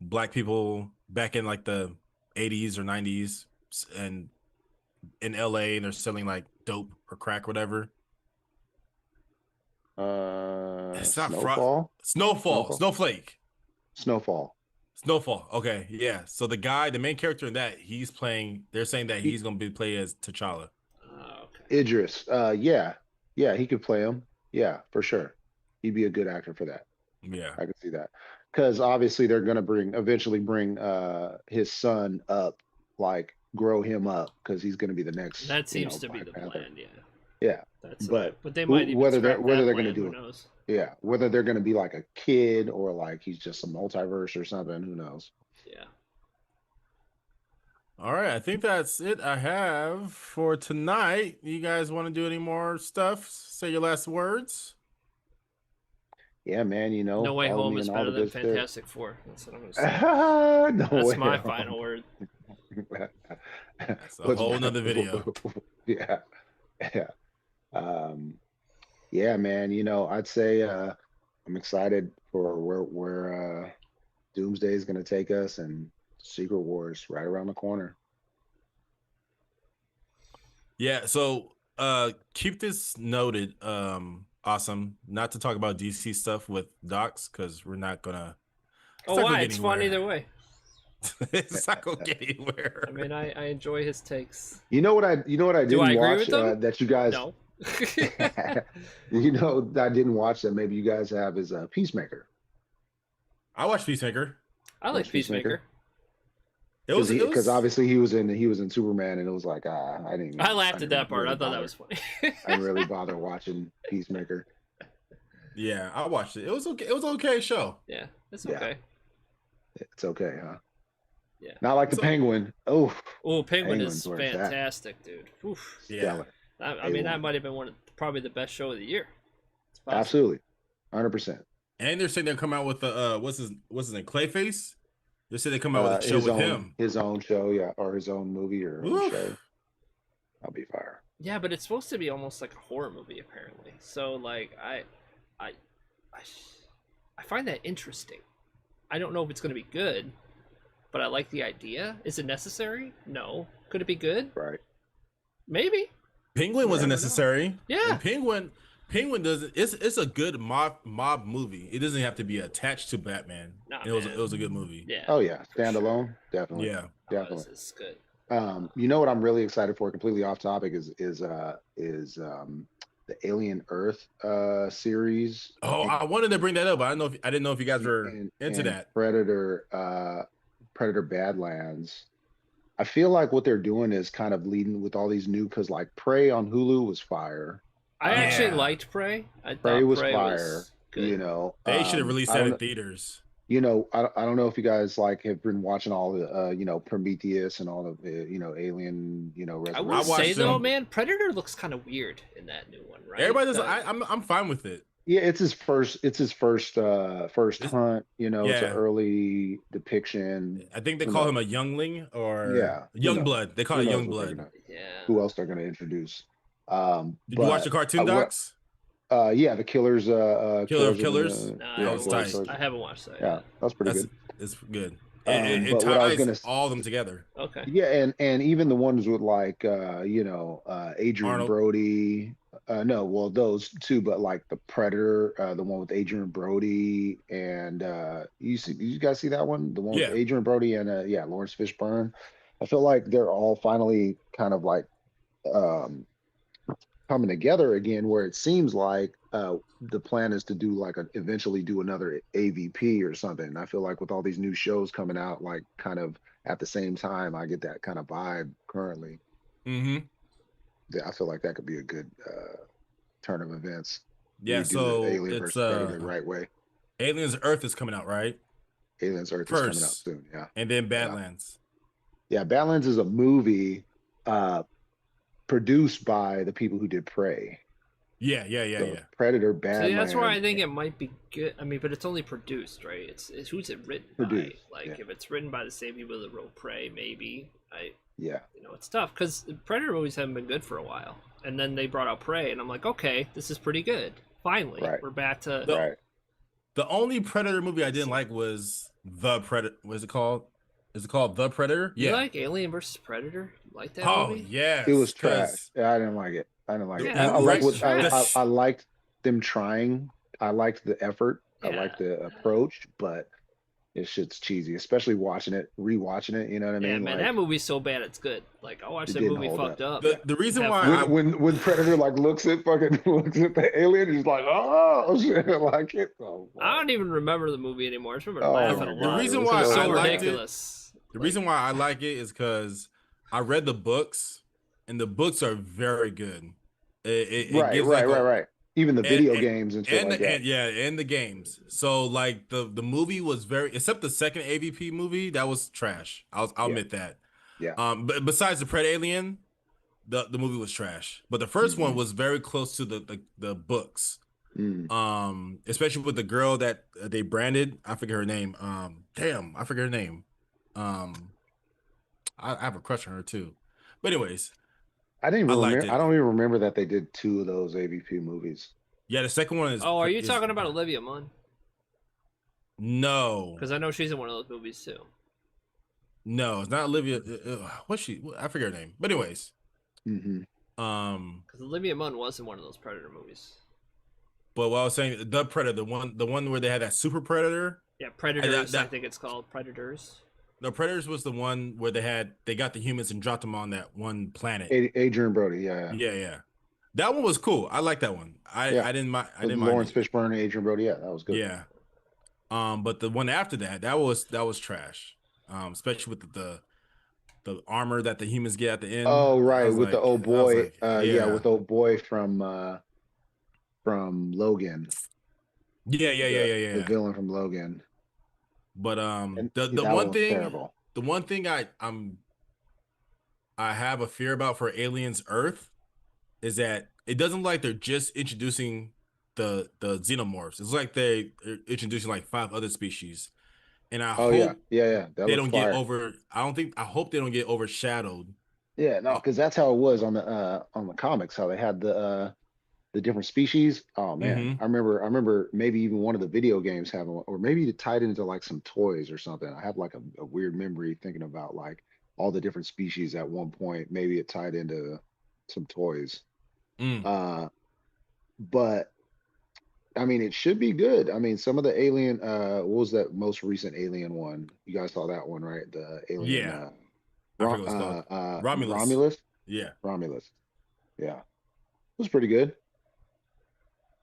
[SPEAKER 1] black people back in like the 80s or 90s and in LA, and they're selling like dope or crack, whatever. It's not
[SPEAKER 3] Snowfall.
[SPEAKER 1] Snowfall,
[SPEAKER 3] Snowfall?
[SPEAKER 1] Snowflake,
[SPEAKER 3] Snowfall.
[SPEAKER 1] Snowfall. Okay, yeah. So the guy, the main character in that, he's playing. They're saying that he's gonna be played as T'Challa.
[SPEAKER 2] Oh, okay.
[SPEAKER 3] Idris. Yeah, he could play him. Yeah, for sure. He'd be a good actor for that.
[SPEAKER 1] Yeah.
[SPEAKER 3] I could see that. Because obviously they're going to eventually bring his son up, like grow him up, because he's going to be the next.
[SPEAKER 2] That seems to be
[SPEAKER 3] Black
[SPEAKER 2] the
[SPEAKER 3] Panther.
[SPEAKER 2] plan, yeah.
[SPEAKER 3] Yeah,
[SPEAKER 2] That's
[SPEAKER 3] but
[SPEAKER 2] they
[SPEAKER 3] who-
[SPEAKER 2] might even
[SPEAKER 3] whether they're-
[SPEAKER 2] scrap
[SPEAKER 3] whether
[SPEAKER 2] that
[SPEAKER 3] they're gonna
[SPEAKER 2] plan,
[SPEAKER 3] do
[SPEAKER 2] who
[SPEAKER 3] it.
[SPEAKER 2] knows?
[SPEAKER 3] yeah. Whether they're going to be like a kid or like he's just a multiverse or something, who knows?
[SPEAKER 2] Yeah.
[SPEAKER 1] All right, I think that's it I have for tonight. You guys want to do any more stuff? Say your last words.
[SPEAKER 3] Yeah, man.
[SPEAKER 2] No Way
[SPEAKER 3] follow
[SPEAKER 2] Home
[SPEAKER 3] me
[SPEAKER 2] is
[SPEAKER 3] on all
[SPEAKER 2] better
[SPEAKER 3] the
[SPEAKER 2] than
[SPEAKER 3] good stuff.
[SPEAKER 2] Fantastic Four. That's what I'm gonna say.
[SPEAKER 3] No
[SPEAKER 2] That's
[SPEAKER 3] way
[SPEAKER 2] my
[SPEAKER 3] home.
[SPEAKER 2] final word.
[SPEAKER 1] That's a
[SPEAKER 3] What's
[SPEAKER 1] whole
[SPEAKER 3] my-
[SPEAKER 1] nother video.
[SPEAKER 3] yeah. Yeah, man. I'd say I'm excited for where Doomsday is going to take us, and Secret Wars right around the corner.
[SPEAKER 1] Yeah, so keep this noted. Awesome. Not to talk about DC stuff with Docs, because we're not gonna
[SPEAKER 2] Oh,
[SPEAKER 1] not
[SPEAKER 2] why?
[SPEAKER 1] gonna get
[SPEAKER 2] It's fun
[SPEAKER 1] anywhere.
[SPEAKER 2] either way.
[SPEAKER 1] It's not gonna get anywhere.
[SPEAKER 2] I mean, I enjoy his takes.
[SPEAKER 3] You know what I didn't
[SPEAKER 2] Do I agree
[SPEAKER 3] watch
[SPEAKER 2] with them?
[SPEAKER 3] that you guys
[SPEAKER 2] No.
[SPEAKER 3] I didn't watch that maybe you guys have is Peacemaker.
[SPEAKER 1] I watched Peacemaker.
[SPEAKER 2] I like
[SPEAKER 3] Watch Peacemaker?
[SPEAKER 2] Peacemaker.
[SPEAKER 3] Because obviously he was in Superman, and it was like I didn't even-
[SPEAKER 2] I laughed at that
[SPEAKER 3] didn't
[SPEAKER 2] part.
[SPEAKER 3] really
[SPEAKER 2] I thought that
[SPEAKER 3] bother-
[SPEAKER 2] was funny.
[SPEAKER 3] I didn't really bother watching Peacemaker.
[SPEAKER 1] Yeah, I watched it. It was okay. It was an okay show.
[SPEAKER 2] Yeah, it's
[SPEAKER 3] Yeah.
[SPEAKER 2] okay.
[SPEAKER 3] It's okay, huh?
[SPEAKER 2] Yeah.
[SPEAKER 3] Not like the
[SPEAKER 1] So-
[SPEAKER 3] Penguin. Oh,
[SPEAKER 2] Oh, Penguin
[SPEAKER 3] Penguin's
[SPEAKER 2] is
[SPEAKER 3] where it's at.
[SPEAKER 2] fantastic, dude. Oof.
[SPEAKER 1] Yeah.
[SPEAKER 3] stellar.
[SPEAKER 2] I mean, that
[SPEAKER 3] A1.
[SPEAKER 2] might have been probably the best show of the year. It's possible.
[SPEAKER 3] Absolutely, 100%.
[SPEAKER 1] And they're saying they'll come out with the what's his name, Clayface. They said they come out with a show with him.
[SPEAKER 3] His own show, yeah, or his own movie or own
[SPEAKER 1] Oof.
[SPEAKER 3] show. I'll be fire.
[SPEAKER 2] Yeah, but it's supposed to be almost like a horror movie, apparently. So, like, I find that interesting. I don't know if it's going to be good, but I like the idea. Is it necessary? No. Could it be good?
[SPEAKER 3] Right.
[SPEAKER 2] Maybe.
[SPEAKER 1] Penguin wasn't
[SPEAKER 3] Never know.
[SPEAKER 1] necessary.
[SPEAKER 2] Yeah.
[SPEAKER 1] And Penguin doesn't. It's a good mob movie. It doesn't have to be attached to Batman.
[SPEAKER 2] Nah,
[SPEAKER 1] it was
[SPEAKER 2] man.
[SPEAKER 1] it was a good movie.
[SPEAKER 2] Yeah.
[SPEAKER 3] Oh yeah,
[SPEAKER 2] for sure.
[SPEAKER 3] standalone, definitely.
[SPEAKER 1] Yeah.
[SPEAKER 3] definitely.
[SPEAKER 2] This is good.
[SPEAKER 3] You know what I'm really excited for? Completely off topic is the Alien Earth series.
[SPEAKER 1] Oh, I wanted to bring that up. But I didn't know if you guys were
[SPEAKER 3] and-
[SPEAKER 1] into
[SPEAKER 3] and
[SPEAKER 1] that.
[SPEAKER 3] Predator Badlands. I feel like what they're doing is kind of leading with all these new, because like Prey on Hulu was fire.
[SPEAKER 2] I actually
[SPEAKER 1] Yeah.
[SPEAKER 2] liked Prey. I thought
[SPEAKER 3] Prey was
[SPEAKER 2] Prey
[SPEAKER 3] fire.
[SPEAKER 2] was good.
[SPEAKER 1] They should have released
[SPEAKER 3] I
[SPEAKER 1] that
[SPEAKER 3] don't
[SPEAKER 1] in
[SPEAKER 3] know-
[SPEAKER 1] theaters.
[SPEAKER 3] I don't know if you guys like have been watching all the Prometheus and all of the
[SPEAKER 2] I
[SPEAKER 3] Resurrection.
[SPEAKER 2] would
[SPEAKER 1] I
[SPEAKER 2] say
[SPEAKER 1] watched
[SPEAKER 2] though,
[SPEAKER 1] them.
[SPEAKER 2] man, Predator looks kind of weird in that new one, right?
[SPEAKER 1] Everybody does.
[SPEAKER 2] The-
[SPEAKER 1] I'm fine with it.
[SPEAKER 3] Yeah, it's his first
[SPEAKER 1] It's-
[SPEAKER 3] hunt. It's
[SPEAKER 1] yeah.
[SPEAKER 3] an early depiction.
[SPEAKER 1] I think they
[SPEAKER 3] Who
[SPEAKER 1] call
[SPEAKER 3] knows?
[SPEAKER 1] him a youngling or
[SPEAKER 3] Yeah, who
[SPEAKER 1] young
[SPEAKER 3] knows?
[SPEAKER 1] blood. They call
[SPEAKER 3] Who
[SPEAKER 1] it
[SPEAKER 3] knows
[SPEAKER 1] young
[SPEAKER 3] what they're
[SPEAKER 1] blood.
[SPEAKER 3] gonna-
[SPEAKER 2] yeah.
[SPEAKER 3] Who else they're going to introduce?
[SPEAKER 1] Did you watch the cartoon docs?
[SPEAKER 3] Yeah, the Killers.
[SPEAKER 1] Killer of
[SPEAKER 3] in
[SPEAKER 1] Killers?
[SPEAKER 3] the-
[SPEAKER 2] No,
[SPEAKER 1] Yeah,
[SPEAKER 2] I,
[SPEAKER 1] it's
[SPEAKER 2] haven't
[SPEAKER 1] tight.
[SPEAKER 2] watched- I haven't watched that.
[SPEAKER 3] Yeah, that's pretty
[SPEAKER 1] That's
[SPEAKER 3] good.
[SPEAKER 1] it's good.
[SPEAKER 3] Um,
[SPEAKER 1] It
[SPEAKER 3] but what I was
[SPEAKER 1] ties
[SPEAKER 3] gonna-
[SPEAKER 1] all of them together.
[SPEAKER 2] Okay.
[SPEAKER 3] Yeah, and even the ones with like Adrian
[SPEAKER 1] Arnold.
[SPEAKER 3] Brody. No, well, those two, but like the Predator, the one with Adrian Brody, and you guys see that one? The one with
[SPEAKER 1] Yeah.
[SPEAKER 3] Adrian Brody and yeah, Lawrence Fishburne. I feel like they're all finally kind of like um coming together again, where it seems like the plan is to do like eventually do another AVP or something. And I feel like with all these new shows coming out, like kind of at the same time, I get that kind of vibe currently.
[SPEAKER 1] Mm-hmm.
[SPEAKER 3] I feel like that could be a good turn of events.
[SPEAKER 1] Yeah,
[SPEAKER 3] We do the
[SPEAKER 1] so
[SPEAKER 3] Alien
[SPEAKER 1] it's
[SPEAKER 3] versus Predator the right way.
[SPEAKER 1] Aliens Earth is coming out, right?
[SPEAKER 3] Aliens Earth is coming out
[SPEAKER 1] First.
[SPEAKER 3] soon. Yeah.
[SPEAKER 1] And then Badlands.
[SPEAKER 3] Yeah. Badlands is a movie produced by the people who did Prey.
[SPEAKER 1] Yeah.
[SPEAKER 3] So Predator,
[SPEAKER 2] See,
[SPEAKER 3] Badlands.
[SPEAKER 2] that's why I think it might be good. I mean, but it's only produced, right? It's who's it written by? Like, if it's written by the same people that wrote Prey, maybe.
[SPEAKER 3] Yeah.
[SPEAKER 2] You know, it's tough because Predator movies haven't been good for a while, and then they brought out Prey, and I'm like, okay, this is pretty good. Finally, we're back to
[SPEAKER 3] right.
[SPEAKER 1] The only Predator movie I didn't like was The Predator. What is it called? Is it called The Predator?
[SPEAKER 2] You like Alien versus Predator? You like that movie?
[SPEAKER 1] Yes.
[SPEAKER 3] It was trash. Yeah, I didn't like it.
[SPEAKER 2] Yeah,
[SPEAKER 3] I liked them trying. I liked the effort. I liked the approach, but this shit's cheesy, especially rewatching it. You know what I mean?
[SPEAKER 2] Yeah, man,
[SPEAKER 3] like,
[SPEAKER 2] that movie's so bad it's good. Like, I watched that movie fucked up.
[SPEAKER 1] The reason why
[SPEAKER 3] when Predator like looks at the alien, he's like, oh shit, like it. Oh,
[SPEAKER 2] I don't even remember the movie anymore. I just remember laughing a lot.
[SPEAKER 1] The reason why I liked
[SPEAKER 2] ridiculous.
[SPEAKER 1] The reason why I like it is because I read the books, and the books are very good.
[SPEAKER 3] Right. Even the video games and shit like that.
[SPEAKER 1] And the games. So like the movie was except the second AVP movie, that was trash. I'll admit that.
[SPEAKER 3] Yeah.
[SPEAKER 1] But besides the Pred Alien, the movie was trash. But the first one was very close to the books. Especially with the girl that they branded. I forget her name. I forget her name. I have a crush on her too. But anyways.
[SPEAKER 3] I don't even remember that they did 2 of those AVP movies.
[SPEAKER 1] Yeah, the second one is.
[SPEAKER 2] Oh, are you talking about Olivia Munn?
[SPEAKER 1] No,
[SPEAKER 2] because I know she's in one of those movies too.
[SPEAKER 1] No, it's not Olivia. What's she? I forget her name. But anyways,
[SPEAKER 2] because Olivia Munn was in one of those Predator movies.
[SPEAKER 1] But what I was saying, the Predator, the one where they had that super predator.
[SPEAKER 2] Yeah, Predators. I think it's called Predators.
[SPEAKER 1] No, Predators was the one where they got the humans and dropped them on that one planet.
[SPEAKER 3] Adrian Brody, yeah.
[SPEAKER 1] That one was cool. I like that one. I didn't mind.
[SPEAKER 3] Lawrence Fishburne and Adrian Brody. Yeah, that was good.
[SPEAKER 1] Yeah. But the one after that was trash. Especially with the armor that the humans get at the end.
[SPEAKER 3] Oh right, with the old boy. With the old boy from Logan.
[SPEAKER 1] Yeah.
[SPEAKER 3] The villain from Logan.
[SPEAKER 1] But the one thing I have a fear about for Aliens Earth is that it doesn't look like they're just introducing the xenomorphs. It's like they're introducing like 5 other species. And I hope
[SPEAKER 3] they
[SPEAKER 1] don't get over. I hope they don't get overshadowed.
[SPEAKER 3] Yeah, no, because that's how it was on the comics. How they had the different species. Oh man, I remember maybe even one of the video games having one, or maybe it tied into like some toys or something. I have like a weird memory thinking about like all the different species at one point. Maybe it tied into some toys. But I mean, it should be good. I mean, some of the Alien, what was that most recent Alien one? You guys saw that one, right? The Alien.
[SPEAKER 1] Yeah. Romulus.
[SPEAKER 3] Romulus.
[SPEAKER 1] Yeah.
[SPEAKER 3] Romulus. Yeah. It was pretty good.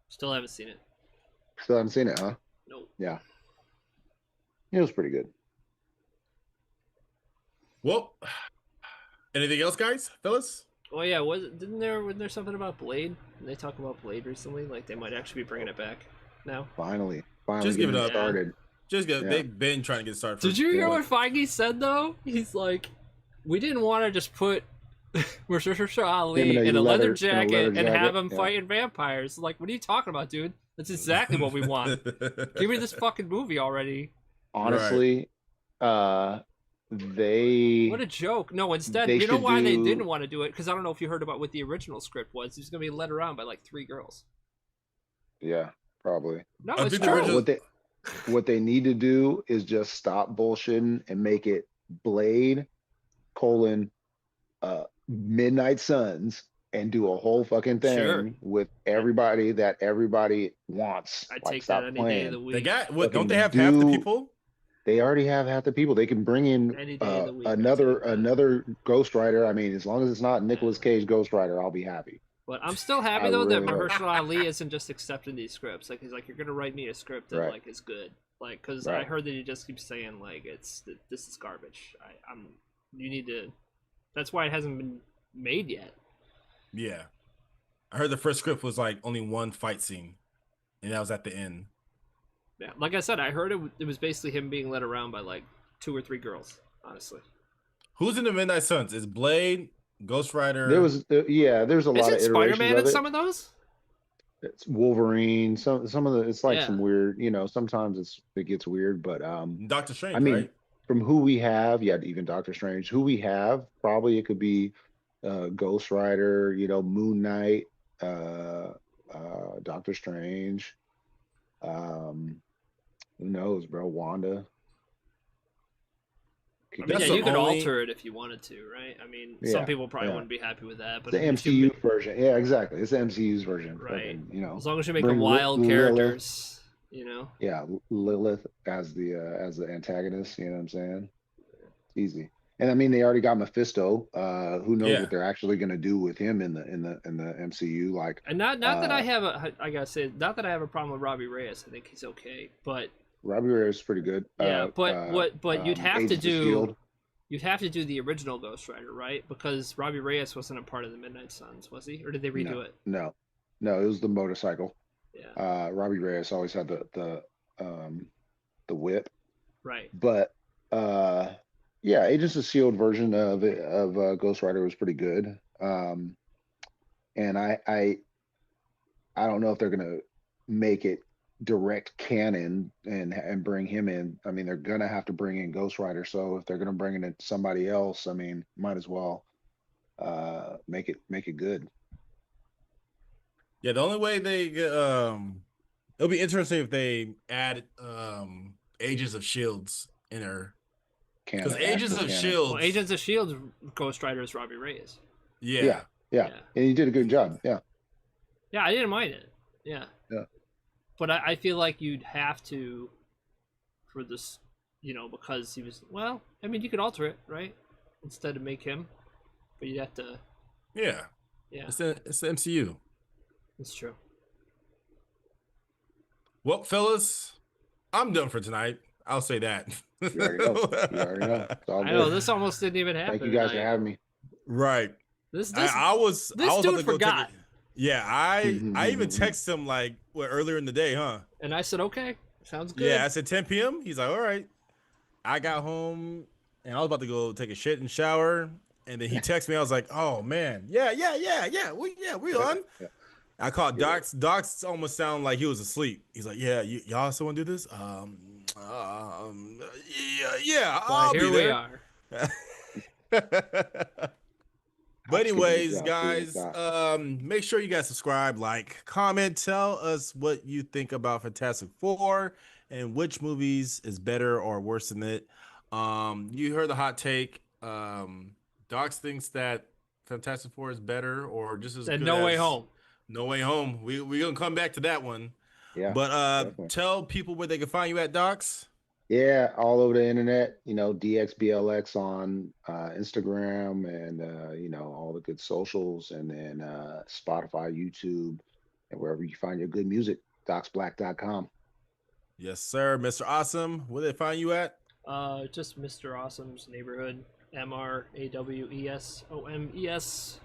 [SPEAKER 2] Still haven't seen it.
[SPEAKER 3] Still haven't seen it, huh?
[SPEAKER 2] Nope.
[SPEAKER 3] Yeah. It was pretty good.
[SPEAKER 1] Well, anything else, guys, fellas?
[SPEAKER 2] Oh yeah, wasn't there something about Blade? Didn't they talk about Blade recently? Like they might actually be bringing it back now.
[SPEAKER 3] Finally,
[SPEAKER 1] just give it up.
[SPEAKER 3] Started.
[SPEAKER 1] They've been trying to get started.
[SPEAKER 2] Did you hear what Feige said though? He's like, we didn't want to just put Mahershala Ali in a leather jacket and have him fighting vampires. Like, what are you talking about, dude? That's exactly what we want. Give me this fucking movie already.
[SPEAKER 3] Honestly,
[SPEAKER 2] what a joke. No, instead, you know why they didn't want to do it? Because I don't know if you heard about what the original script was. He was going to be led around by like 3 girls.
[SPEAKER 3] Yeah, probably.
[SPEAKER 2] No, it's true.
[SPEAKER 3] What they need to do is just stop bullshitting and make it Blade, Midnight Suns, and do a whole fucking thing
[SPEAKER 2] Sure.
[SPEAKER 3] with everybody that everybody wants.
[SPEAKER 2] I'd
[SPEAKER 3] Like,
[SPEAKER 2] take
[SPEAKER 3] stop
[SPEAKER 2] that any day of the
[SPEAKER 3] playing.
[SPEAKER 1] They
[SPEAKER 2] week.
[SPEAKER 1] got what? Don't
[SPEAKER 3] Fucking
[SPEAKER 1] they have half the
[SPEAKER 3] do-
[SPEAKER 1] people?
[SPEAKER 3] They already have half the people. They can bring in
[SPEAKER 2] Any day of the week, I'd
[SPEAKER 3] another
[SPEAKER 2] take that.
[SPEAKER 3] another Ghost Rider. I mean, as long as it's not Nicolas Cage Ghost Rider, I'll be happy.
[SPEAKER 2] But I'm still happy
[SPEAKER 3] I
[SPEAKER 2] though that
[SPEAKER 3] really hope.
[SPEAKER 2] Mahershala Ali isn't just accepting these scripts. Like he's like, you're gonna write me a script that
[SPEAKER 3] Right.
[SPEAKER 2] like is good. Like, because I
[SPEAKER 3] Right.
[SPEAKER 2] heard that he just keeps saying like this is garbage. I'm you need to. That's why it hasn't been made yet.
[SPEAKER 1] Yeah. I heard the first script was like only one fight scene, and that was at the end.
[SPEAKER 2] Yeah, like I said, I heard it was basically him being led around by like 2 or 3 girls. Honestly,
[SPEAKER 1] Who's in the Midnight Suns? Is Blade, Ghost Rider?
[SPEAKER 3] There's a lot
[SPEAKER 2] isn't
[SPEAKER 3] of iterations
[SPEAKER 2] Spider-Man
[SPEAKER 3] of
[SPEAKER 2] in
[SPEAKER 3] it.
[SPEAKER 2] some of those?
[SPEAKER 3] It's Wolverine. Some of the it's like
[SPEAKER 2] Yeah.
[SPEAKER 3] some weird. Sometimes it gets weird, but
[SPEAKER 1] Doctor Strange,
[SPEAKER 3] I mean,
[SPEAKER 1] right?
[SPEAKER 3] from who we have, yeah, even Doctor Strange, who we have, probably it could be Ghost Rider, Moon Knight, Doctor Strange. Who knows, bro? Wanda.
[SPEAKER 2] I mean,
[SPEAKER 1] That's
[SPEAKER 2] yeah,
[SPEAKER 1] the
[SPEAKER 2] you could
[SPEAKER 1] only-
[SPEAKER 2] alter it if you wanted to, right? I mean,
[SPEAKER 3] Yeah,
[SPEAKER 2] some people probably
[SPEAKER 3] yeah.
[SPEAKER 2] wouldn't be happy with that, but
[SPEAKER 3] The
[SPEAKER 2] if you
[SPEAKER 3] MCU
[SPEAKER 2] make-
[SPEAKER 3] version. Yeah, exactly. It's the MCU's version.
[SPEAKER 2] Right.
[SPEAKER 3] Fucking,
[SPEAKER 2] as long as you make
[SPEAKER 3] bring
[SPEAKER 2] them wild
[SPEAKER 3] Lilith.
[SPEAKER 2] characters,
[SPEAKER 3] Yeah, Lilith as the antagonist. You know what I'm saying? Easy. And I mean, they already got Mephisto. Who knows
[SPEAKER 1] Yeah.
[SPEAKER 3] what they're actually going to do with him in the MCU? Like,
[SPEAKER 2] And not that I have I gotta say, not that I have a problem with Robbie Reyes. I think he's okay, but
[SPEAKER 3] Robbie Reyes is pretty good.
[SPEAKER 2] yeah, but you'd have to
[SPEAKER 3] Agents of
[SPEAKER 2] do
[SPEAKER 3] S.H.I.E.L.D..
[SPEAKER 2] you'd have to do the original Ghost Rider, right? Because Robbie Reyes wasn't a part of the Midnight Suns, was he? Or did they redo it?
[SPEAKER 3] No, it was the motorcycle.
[SPEAKER 2] Yeah,
[SPEAKER 3] Robbie Reyes always had the whip,
[SPEAKER 2] right.
[SPEAKER 3] but yeah, Agents of Shield version of Ghost Rider was pretty good. And I don't know if they're gonna make it direct canon and bring him in. I mean, they're gonna have to bring in Ghost Rider. So if they're gonna bring in somebody else, I mean, might as well make it good.
[SPEAKER 1] Yeah, the only way they it'll be interesting if they add Agents of Shields in there.
[SPEAKER 3] Canon,
[SPEAKER 1] Because Agents
[SPEAKER 3] actual
[SPEAKER 1] of
[SPEAKER 3] canon.
[SPEAKER 1] Shields,
[SPEAKER 2] Well, Agents of Shield Ghost Rider is Robbie Reyes.
[SPEAKER 1] yeah.
[SPEAKER 3] Yeah, and he did a good job. Yeah.
[SPEAKER 2] Yeah, I didn't mind it. Yeah.
[SPEAKER 3] Yeah.
[SPEAKER 2] But I feel like you'd have to, for this, because he was, well, I mean, you could alter it, right? Instead of make him. But you'd have to,
[SPEAKER 1] Yeah.
[SPEAKER 2] yeah,
[SPEAKER 1] It's the MCU.
[SPEAKER 2] that's true.
[SPEAKER 1] Well, fellas, I'm done for tonight. I'll say that.
[SPEAKER 3] You already know. It's all
[SPEAKER 2] I know,
[SPEAKER 3] good.
[SPEAKER 2] this almost didn't even happen.
[SPEAKER 3] Thank you guys for
[SPEAKER 2] tonight.
[SPEAKER 3] having me.
[SPEAKER 1] Right.
[SPEAKER 2] This,
[SPEAKER 1] I was
[SPEAKER 2] this
[SPEAKER 1] about
[SPEAKER 2] dude
[SPEAKER 1] to go
[SPEAKER 2] forgot.
[SPEAKER 1] take it. Yeah, I even texted him like earlier in the day, huh?
[SPEAKER 2] And I said, okay, sounds good.
[SPEAKER 1] Yeah, I said 10 p.m. He's like, all right. I got home and I was about to go take a shit and shower. And then he texted me. I was like, oh man, yeah. We on.
[SPEAKER 3] Yeah.
[SPEAKER 1] I called Docs. Docs almost sounded like he was asleep. He's like, yeah, y'all still want to do this? Yeah.
[SPEAKER 2] Well,
[SPEAKER 1] I'll
[SPEAKER 2] here
[SPEAKER 1] be
[SPEAKER 2] we
[SPEAKER 1] there.
[SPEAKER 2] are.
[SPEAKER 1] But anyways,
[SPEAKER 3] Good
[SPEAKER 1] guys,
[SPEAKER 3] job.
[SPEAKER 1] make sure you guys subscribe, like, comment, tell us what you think about Fantastic Four and which movies is better or worse than it. You heard the hot take. Docs thinks that Fantastic Four is better or just as
[SPEAKER 2] Said
[SPEAKER 1] good
[SPEAKER 2] No Way
[SPEAKER 1] as
[SPEAKER 2] Home.
[SPEAKER 1] No Way Home. We gonna come back to that one.
[SPEAKER 3] Yeah.
[SPEAKER 1] But
[SPEAKER 3] definitely.
[SPEAKER 1] tell people where they can find you at, Docs.
[SPEAKER 3] Yeah, all over the internet, DXBLX on Instagram and all the good socials, and then Spotify, YouTube, and wherever you find your good music, docsblack.com.
[SPEAKER 1] Yes, sir. Mr. Awesome. Where they find you at?
[SPEAKER 2] Just Mr. Awesome's Neighborhood. MRAWESOMES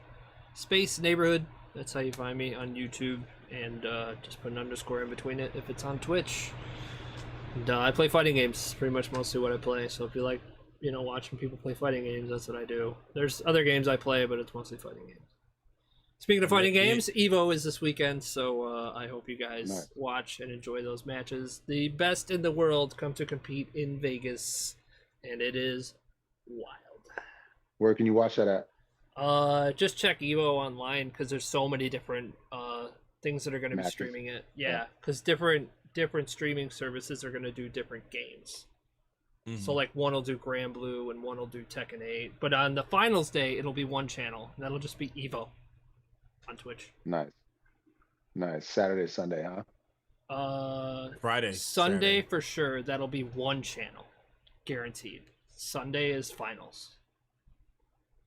[SPEAKER 2] space neighborhood. That's how you find me on YouTube, and just put an underscore in between it if it's on Twitch. And I play fighting games, pretty much mostly what I play. So if you like, watching people play fighting games, that's what I do. There's other games I play, but it's mostly fighting games. Speaking of fighting games, Evo is this weekend, so I hope you guys
[SPEAKER 3] Nice.
[SPEAKER 2] watch and enjoy those matches. The best in the world come to compete in Vegas, and it is wild.
[SPEAKER 3] Where can you watch that at?
[SPEAKER 2] Just check Evo online because there's so many different things that are going to be
[SPEAKER 3] Matches.
[SPEAKER 2] streaming it. Yeah, because different streaming services are going to do different games. So like one will do Grand Blue and one will do Tekken 8, but on the finals day it'll be one channel and that'll just be Evo. on Twitch.
[SPEAKER 3] Nice. Saturday, Sunday, huh?
[SPEAKER 1] Friday,
[SPEAKER 2] Sunday
[SPEAKER 1] Saturday.
[SPEAKER 2] for sure. That'll be one channel, guaranteed. Sunday is finals.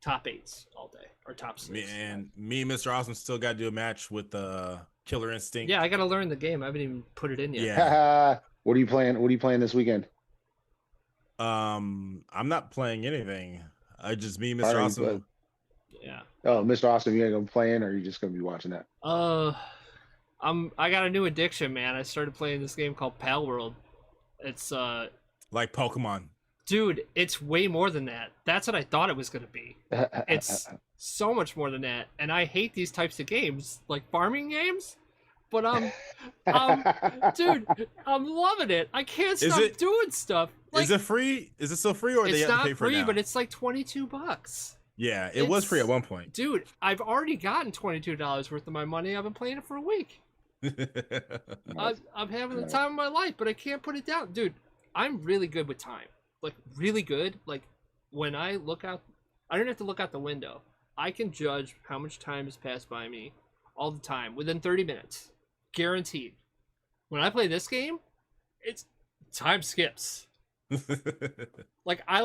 [SPEAKER 2] Top 8s all day, or top 6.
[SPEAKER 1] Me and Mr. Awesome, still got to do a match with Killer Instinct.
[SPEAKER 2] Yeah, I gotta learn the game. I haven't even put it in yet.
[SPEAKER 1] Yeah.
[SPEAKER 3] What are you playing this weekend?
[SPEAKER 1] I'm not playing anything. I just me,
[SPEAKER 3] Why
[SPEAKER 1] Mr.
[SPEAKER 3] are you
[SPEAKER 1] Awesome.
[SPEAKER 2] Yeah.
[SPEAKER 3] Oh, Mr. Awesome, you ain't gonna be playing, or are you just gonna be watching that?
[SPEAKER 2] I got a new addiction, man. I started playing this game called Pal World. It's
[SPEAKER 1] Like Pokemon.
[SPEAKER 2] dude, it's way more than that. That's what I thought it was gonna be. It's so much more than that. And I hate these types of games, like farming games. But dude, I'm loving it. I can't stop doing stuff. Like,
[SPEAKER 1] is it free? Is it still free, or
[SPEAKER 2] it's
[SPEAKER 1] they have to
[SPEAKER 2] not
[SPEAKER 1] pay for it
[SPEAKER 2] free,
[SPEAKER 1] now?
[SPEAKER 2] but it's like $22.
[SPEAKER 1] Yeah, it was free at one point.
[SPEAKER 2] Dude, I've already gotten $22 worth of my money. I've been playing it for a week. I'm having the time of my life, but I can't put it down. Dude, I'm really good with time. Like, really good. Like, when I look out, I don't have to look out the window. I can judge how much time has passed by me all the time within 30 minutes. Guaranteed. When I play this game, it's time skips. Like, I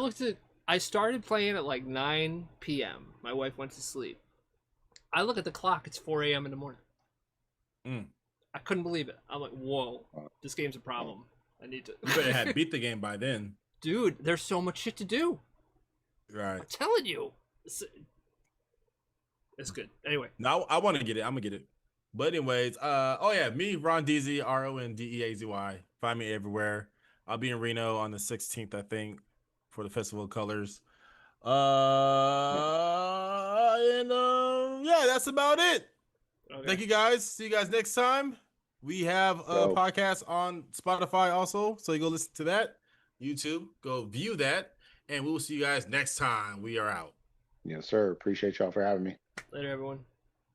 [SPEAKER 2] started playing at like 9 p.m. My wife went to sleep. I look at the clock, it's 4 a.m. in the morning. I couldn't believe it. I'm like, whoa, this game's a problem. I need to.
[SPEAKER 1] You better have beat the game by then.
[SPEAKER 2] Dude, there's so much shit to do.
[SPEAKER 1] Right.
[SPEAKER 2] I'm telling you. It's good. Anyway.
[SPEAKER 1] No, I want to get it. I'm going to get it. But anyways, me, Ron Deezy, RONDEAZY. Find me everywhere. I'll be in Reno on the 16th, I think, for the Festival of Colors. That's about it. Okay. Thank you guys. See you guys next time. We have a podcast on Spotify also, so you go listen to that. YouTube, go view that, and we will see you guys next time. We are out.
[SPEAKER 3] Yes, sir. Appreciate y'all for having me.
[SPEAKER 2] Later, everyone.